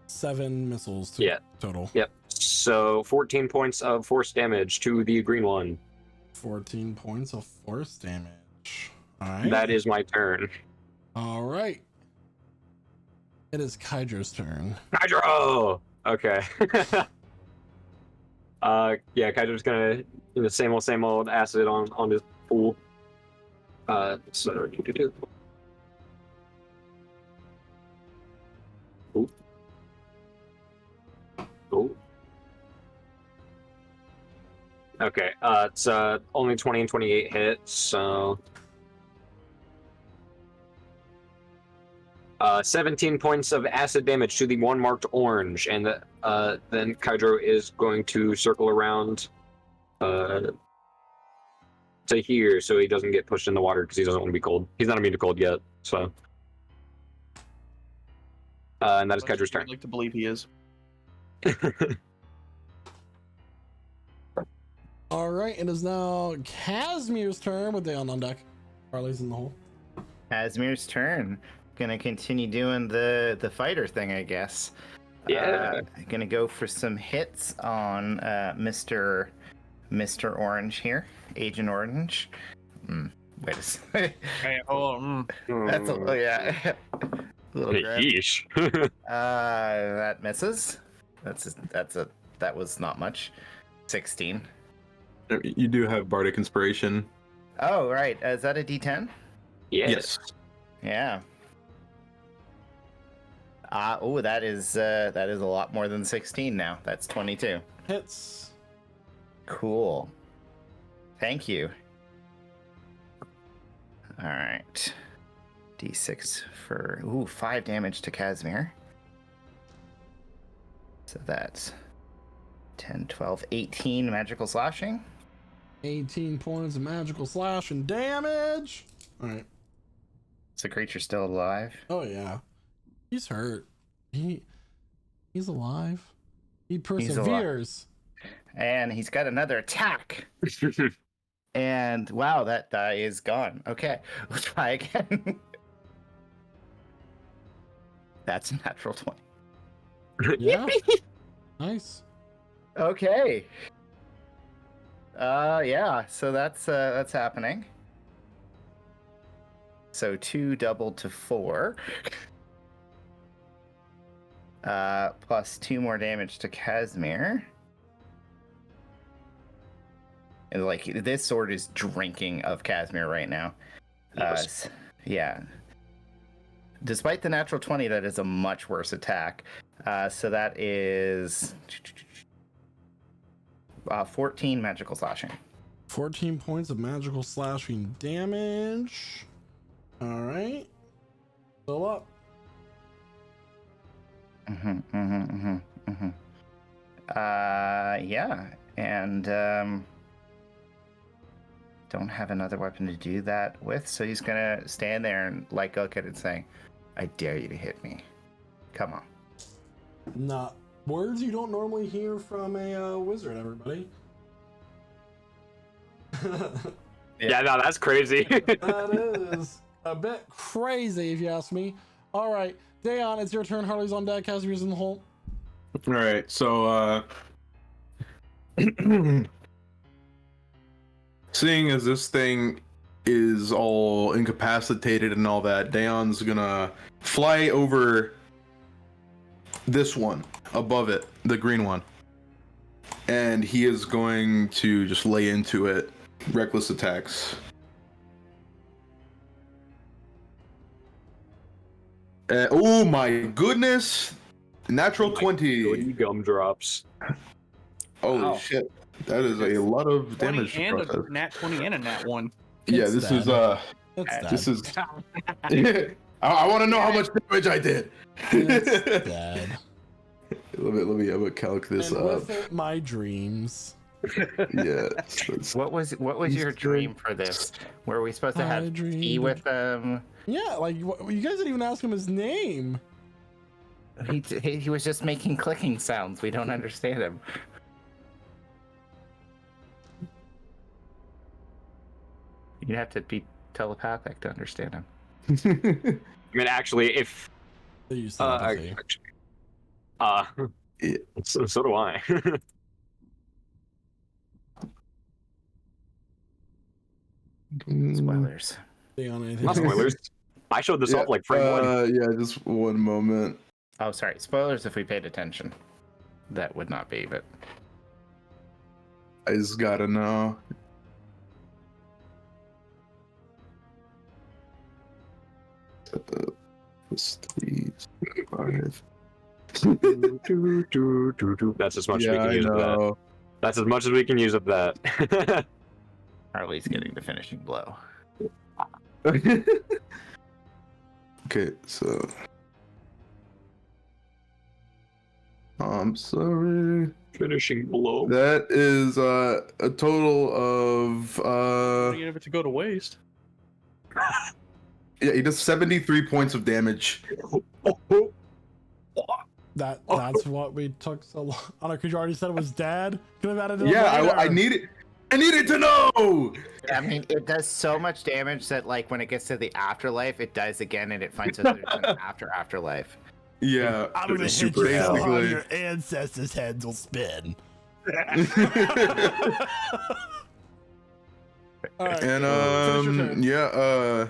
7 missiles
Yeah.
total.
Yep. So 14 points of force damage to the green one.
14 points of force damage. All right.
That is my turn.
All right. It is Kydro's turn.
Hydro! Okay. Yeah, Kydro's gonna do the same old acid on his pool. So Ooh. Ooh. Okay, it's only 20 and 28 hits, so 17 points of acid damage to the one marked orange, and then Kydro is going to circle around to here so he doesn't get pushed in the water because he doesn't want to be cold. He's not immune to cold yet, so. And that is Kydro's turn.
I'd like to believe he is.
All right. It is now Casimir's turn with Dayon on deck. Harley's in the hole.
Asmir's turn. Gonna continue doing the fighter thing, I guess.
Yeah.
Gonna go for some hits on Mr. Orange here, Agent Orange. Wait a second.
Hey, hold on.
That's yeah. Little grab.
Yeesh.
That misses. That was not much. 16.
You do have Bardic Inspiration.
Oh right, is that a D10?
Yes.
Yeah. Oh, that is a lot more than 16 now. That's 22.
Hits.
Cool. Thank you. All right. D6 for 5 damage to Casimir. So that's 10, 12, 18 magical slashing.
18 points of magical slash and damage. All right.
Is the creature still alive?
Oh yeah. He's hurt. He's alive. He perseveres.
And he's got another attack. And wow, that die is gone. Okay, we'll try again. That's a natural 20.
Yeah. Nice.
Okay. Yeah, so that's happening. So 2 doubled to 4. Plus 2 more damage to Casimir. And like this sword is drinking of Casimir right now.
Yes.
Yeah. Despite the natural 20, that is a much worse attack. So that is 14 magical slashing.
14 points of magical slashing damage. All right. Still up.
Yeah, and don't have another weapon to do that with, so he's gonna stand there and like look at it saying, I dare you to hit me. Come on.
Not words you don't normally hear from a wizard, everybody.
Yeah, no, that's crazy.
That is a bit crazy if you ask me. All right, Dayon, it's your turn. Harley's on deck. Casimir's in the hole.
All right, so seeing as this thing is all incapacitated and all that, Dayon's gonna fly over this one above it, the green one, and he is going to just lay into it. Reckless attacks. Oh my goodness! Natural 20.
Gumdrops.
Holy
Wow.
shit! That is a lot of damage.
20 and
to process.
a nat 20 and a nat 1.
Yeah,
It's
this
dead.
is
It's
this
dead.
is. I want to know how much damage I did.
It's dead.
Let me I'm gonna calc this
And
up.
with it, my dreams.
Yeah.
What was your dream for this? Were we supposed to
I
have tea
dreamed-
with them?
Yeah, like you guys didn't even ask him his name.
He was just making clicking sounds. We don't understand him. You'd have to be telepathic to understand him.
I mean, actually, if
They use telepathy.
so do I.
Spoilers.
On anything
Not
else?
spoilers. I showed this off like frame one.
Yeah, just one moment.
Oh, sorry. Spoilers if we paid attention. That would not be, but
I just gotta know. Plus 3, 5.
That's as much as we
Yeah,
can
I
use of that.
know.
That's as much as we can use of that.
Harley's getting the finishing blow.
Okay, so I'm sorry.
Finishing blow.
That is a total of
Don't give it to go to waste.
yeah, he does 73 points of damage.
That's what we took so long. I don't know, because you already said it was dad. Could have added it
Yeah,
later.
I needed to know.
I mean, it does so much damage that, like, when it gets to the afterlife, it dies again, and it finds out there's an afterlife.
Yeah,
I'm gonna hit
super
you so hard
basically.
your ancestors' heads will spin. All right.
And
finish your turn.
yeah,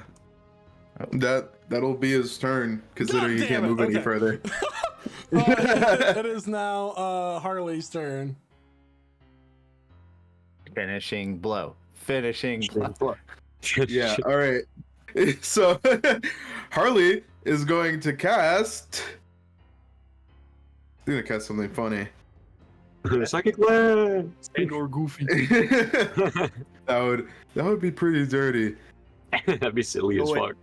that'll be his turn, considering he
God
can't
damn it,
move any
okay.
further.
It is now Harley's turn.
Finishing blow. Finishing blow.
Yeah, all right. So Harley is going to cast. He's gonna cast something funny.
Psychic lens.
And/or Goofy.
that would be pretty dirty.
That'd be silly as
wait.
fuck.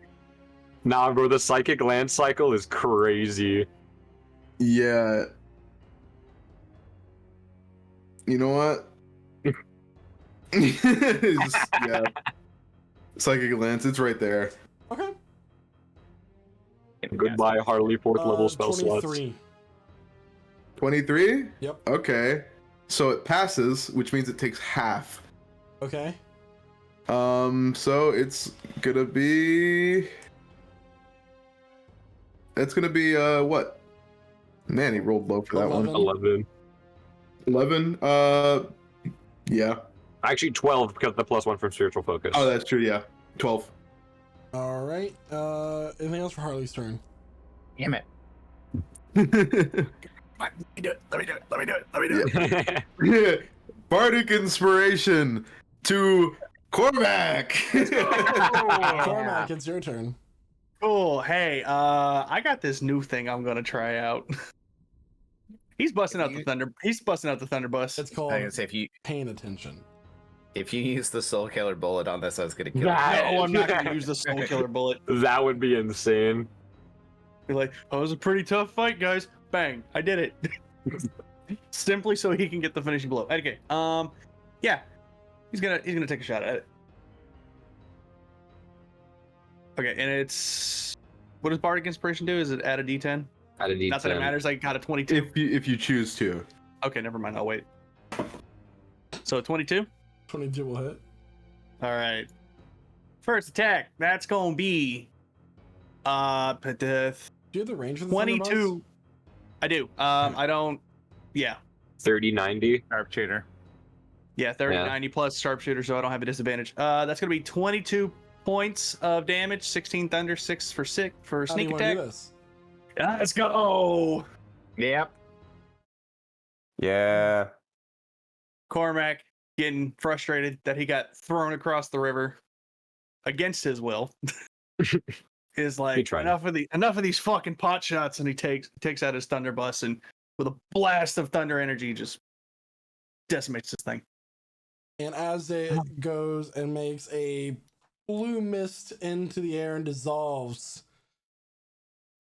Nah, bro, the psychic land cycle is crazy.
Yeah. You know what? Yeah. Psychic Lance, it's right there.
Okay.
Goodbye, Harley, 4th level spell slots.
23.
23?
Yep.
Okay. So it passes, which means it takes half.
Okay.
So it's gonna be. It's gonna be what? Man, he rolled low for that
11.
11.
11. Yeah.
Actually, 12 because of the +1 from spiritual focus.
Oh, that's true. Yeah. 12.
All right. Anything else for Harley's turn?
Damn it.
Let me do it.
Yeah. Bardic inspiration to Cormac.
Cormac, it's your turn.
Cool. Hey, I got this new thing I'm gonna try out. He's busting out the thunder. He's busting out the thunderbuss.
It's
I
called
was gonna say
paying attention.
if you use the soul killer bullet on this, I was gonna kill
That-
you.
No, I'm not gonna use the soul killer bullet.
That would be insane.
Be like, oh, it was a pretty tough fight, guys. Bang, I did it. Simply so he can get the finishing blow. Okay. Yeah, he's gonna take a shot at it. Okay, and it's what does Bardic Inspiration do? Is it add a D10?
Add a D10.
Not that it matters. I got a 22.
if you choose to.
Okay, never mind. I'll wait. So 22.
22 will hit.
All right. First attack. That's gonna be but the
Do you have the range of the
22. I do. I don't. Yeah.
30-90.
Sharpshooter.
Yeah, 30,
Yeah.
90 plus sharpshooter, so I don't have a disadvantage. That's gonna be 22 points of damage, 16 thunder, 6 for
How do
sneak
you wanna
attack.
do this?
Let's go. Oh,
Yep.
Yeah.
Cormac getting frustrated that he got thrown across the river against his will. Is
He
like
tried.
enough of these fucking pot shots, and he takes out his thunderbuss and with a blast of thunder energy just decimates this thing.
And as it goes and makes a blue mist into the air and dissolves,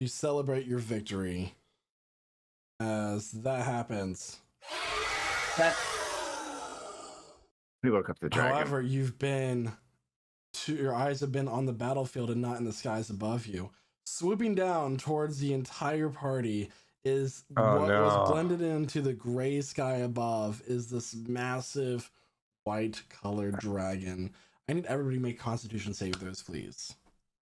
you celebrate your victory. As that happens.
We woke up the dragon.
However, your eyes have been on the battlefield and not in the skies above you. Swooping down towards the entire party is
Oh,
what
no.
was blended into the gray sky above is this massive white colored dragon. I need everybody to make Constitution save throws, please.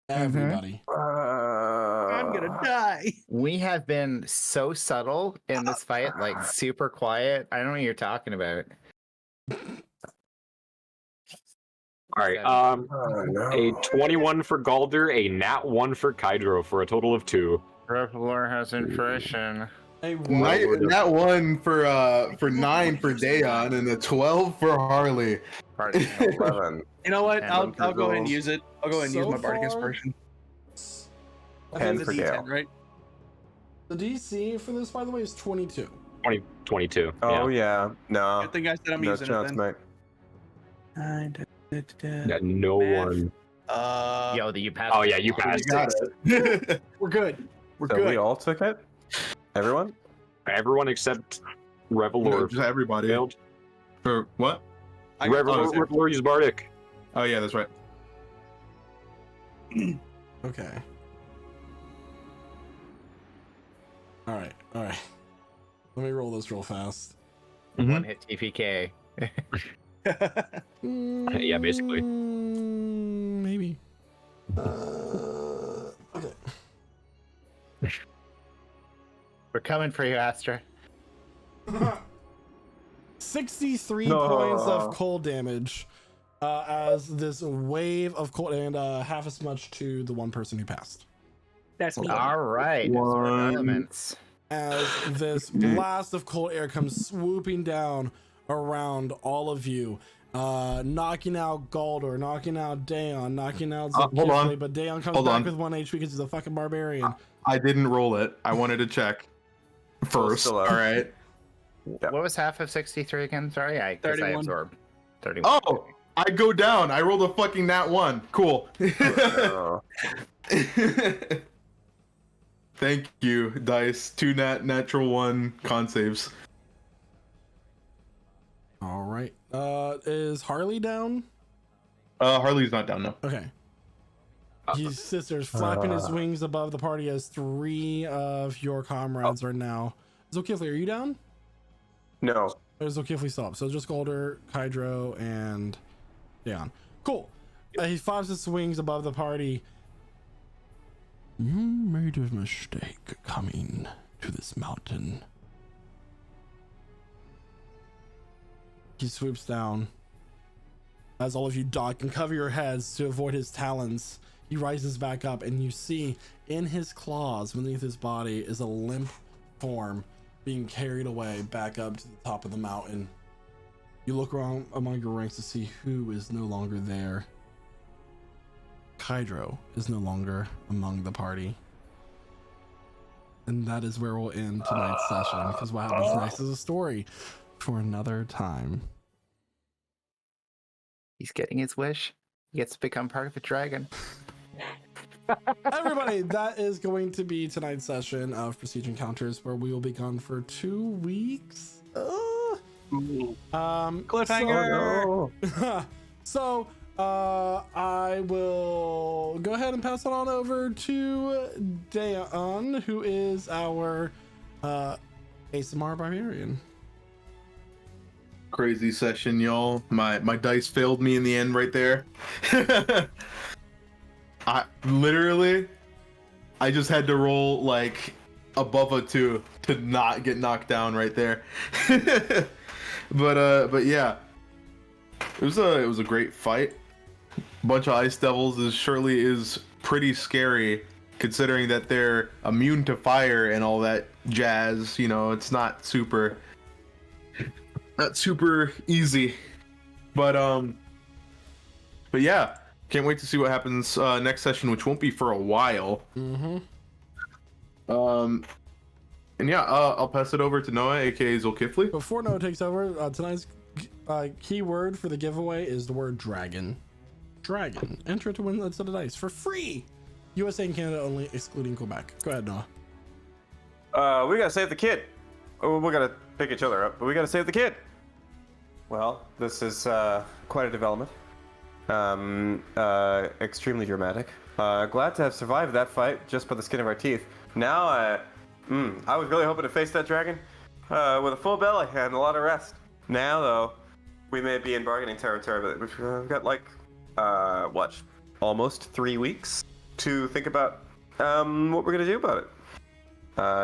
Everybody.
I'm gonna die.
We have been so subtle in this fight, like super quiet. I don't know what you're talking about.
All right.
no.
A 21 for Galder, a nat 1 for Kydro, for a total of 2.
Reveler has intuition.
Hey,
That one for 9 for Dayon and a 12 for Harley.
Pardon.
11.
You know what?
And
I'll
one
go
for
ahead and
goals.
use it. I'll go ahead and use
So
my bardic
far,
inspiration. I
10
think
for
it's a
Gale.
D10, right?
The DC for this, by the way, is 22.
22.
Oh
yeah.
yeah, no,
I think I said I'm
no
using
chance,
it
mate.
then.
Yeah, no
Math.
one.
Yo, you passed.
Oh yeah, you passed it.
We're good. We're
So
good.
we all took it. Everyone.
Everyone except
No,
Revelor
just everybody.
failed.
For what?
I got
Revelor used Bardic.
Oh yeah, that's right.
Okay. All right. Let me roll this real fast.
One hit TPK.
Yeah, basically.
Maybe. Okay.
We're coming for you, Astra.
63
No.
points of cold damage as this wave of cold, and half as much to the one person who passed.
That's me.
All right. Absorb
One.
elements.
As this blast of cold air comes swooping down around all of you, knocking out Galdor, knocking out Dayon, knocking out
Hold
Zulkifli,
on.
but Dayon comes
Hold
back
on.
with 1 HP because he's a fucking barbarian.
I didn't roll it. I wanted to check first.
still
All
up.
right.
Yeah.
What was half of 63 again? Sorry, I guess I
31.
absorbed 31.
Oh, I go down. I rolled a fucking nat 1. Cool.
Oh.
Thank you, dice. 2 natural 1 con saves.
All right. Is Harley down?
Harley's not down now.
Okay. He sits there flapping his wings above the party as 3 of your comrades are now. Zulkifli, are you down?
No.
Or is Zulkifli still up? So just Golder, Kydro, and Dayon. Cool. He flaps his wings above the party. You made a mistake coming to this mountain. He swoops down. As all of you duck and cover your heads to avoid his talons, he rises back up, and you see in his claws beneath his body is a limp form being carried away back up to the top of the mountain. You look around among your ranks to see who is no longer there. Kydro is no longer among the party. And that is where we'll end tonight's session, because what happens next is a story for another time.
He's getting his wish. He gets to become part of a dragon.
Everybody, that is going to be tonight's session of Prestige Encounters, where we will be gone for 2 weeks.
Cliffhanger.
So I will go ahead and pass it on over to Dayon, who is our ASMR barbarian.
Crazy session, y'all. My dice failed me in the end right there. I just had to roll like above a 2 to not get knocked down right there. But yeah, it was a great fight. Bunch of ice devils surely is pretty scary, considering that they're immune to fire and all that jazz. You know, it's not super easy. But yeah, can't wait to see what happens next session, which won't be for a while. And yeah, I'll pass it over to Noah, aka Zulkifli.
Before Noah takes over, tonight's keyword for the giveaway is the word dragon. Dragon. Enter to win a set of dice for free. USA and Canada only, excluding Quebec. Go ahead, Noah.
We gotta save the kid. Oh, we gotta pick each other up, but we gotta save the kid. Well, this is quite a development. Extremely dramatic. Glad to have survived that fight just by the skin of our teeth. Now, I was really hoping to face that dragon with a full belly and a lot of rest. Now, though, we may be in bargaining territory, but we've got like almost 3 weeks to think about what we're gonna do about it.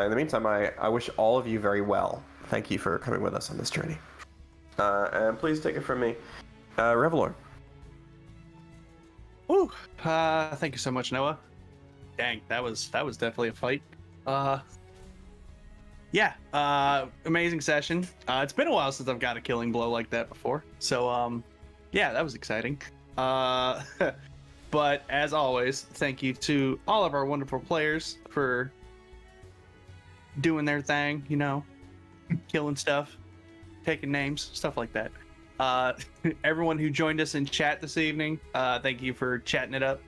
In the meantime, I wish all of you very well. Thank you for coming with us on this journey. And please take it from me, Revelor.
Woo! Thank you so much, Noah. Dang, that was definitely a fight. Amazing session. It's been a while since I've got a killing blow like that before. So, yeah, that was exciting. But as always, thank you to all of our wonderful players for doing their thing, you know, killing stuff, taking names, stuff like that. Everyone who joined us in chat this evening, thank you for chatting it up.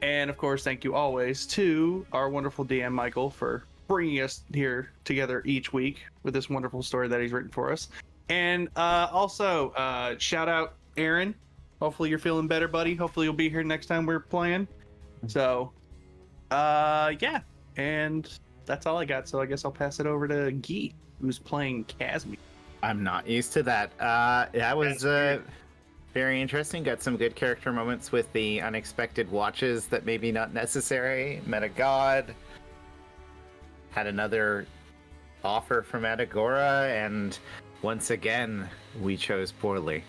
And of course, thank you always to our wonderful DM Michael for bringing us here together each week with this wonderful story that he's written for us. And also, shout out Aaron. Hopefully you're feeling better, buddy. Hopefully you'll be here next time we're playing. So, yeah. And that's all I got. So I guess I'll pass it over to Guy, who's playing Casimir.
I'm not used to that. That was very interesting. Got some good character moments with the unexpected watches that maybe not necessary. Met a god. Had another offer from Atagora, and once again, we chose poorly.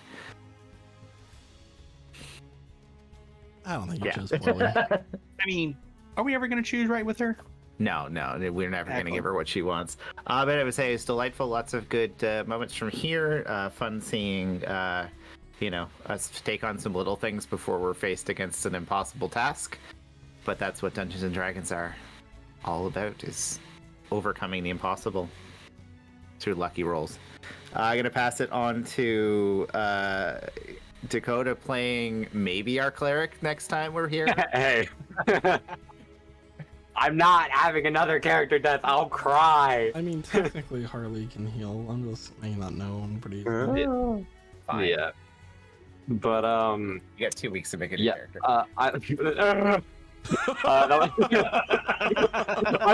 I don't think you chose poorly.
I mean, are we ever going to choose right with her?
No, we're never going to give her what she wants. But I would say it's delightful. Lots of good moments from here. Fun seeing, us take on some little things before we're faced against an impossible task. But that's what Dungeons and Dragons are all about, is overcoming the impossible through lucky rolls. I'm going to pass it on to Dakota playing maybe our cleric next time we're here.
Hey. I'm not having another character death. I'll cry.
I mean, technically Harley can heal. I'm just making that known pretty easily.
Fine.
Yeah. But
You got 2 weeks to make a new
yeah.
character.
I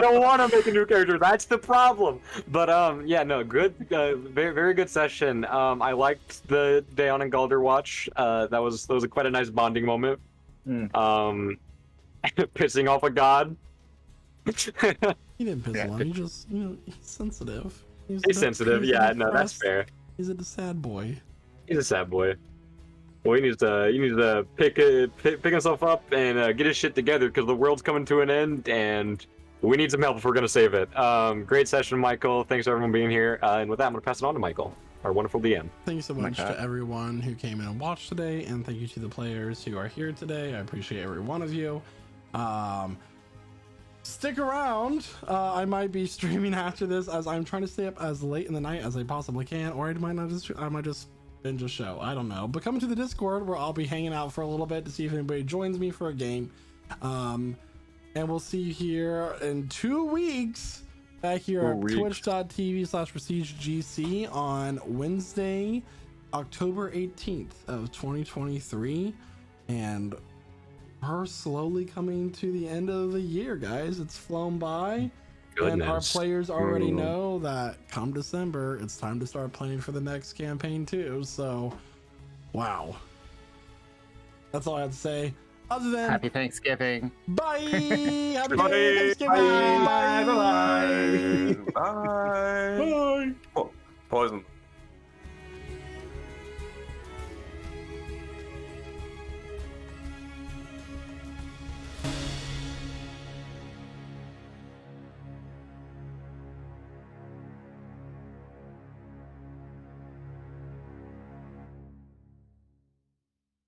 don't want to make a new character. That's the problem. But yeah, no, good, very very good session. I liked the Dayon and Galder watch. That was quite a nice bonding moment. Pissing off a god.
He didn't piss him off. He just, he's sensitive.
He's sensitive. Yeah, no, that's fair.
He's a sad boy.
He's a sad boy. Well, he needs to pick himself up and get his shit together, because the world's coming to an end, and we need some help if we're gonna save it. Great session, Michael. Thanks for everyone being here. And with that, I'm gonna pass it on to Michael, our wonderful DM.
Thank you so much to everyone who came in and watched today, and thank you to the players who are here today. I appreciate every one of you. Stick around. I might be streaming after this, as I'm trying to stay up as late in the night as I possibly can, or I might just binge a show. I don't know. But come to the Discord, where I'll be hanging out for a little bit to see if anybody joins me for a game. And we'll see you here in 2 weeks back here at twitch.tv/PrestigeGC on Wednesday, October 18th of 2023. And we're slowly coming to the end of the year, guys. It's flown by. Goodness. And our players already know that come December, it's time to start planning for the next campaign too. So, wow. That's all I have to say. Other than
Happy Thanksgiving.
Bye. Happy Thanksgiving. Bye.
Bye. Bye. Bye. Poison.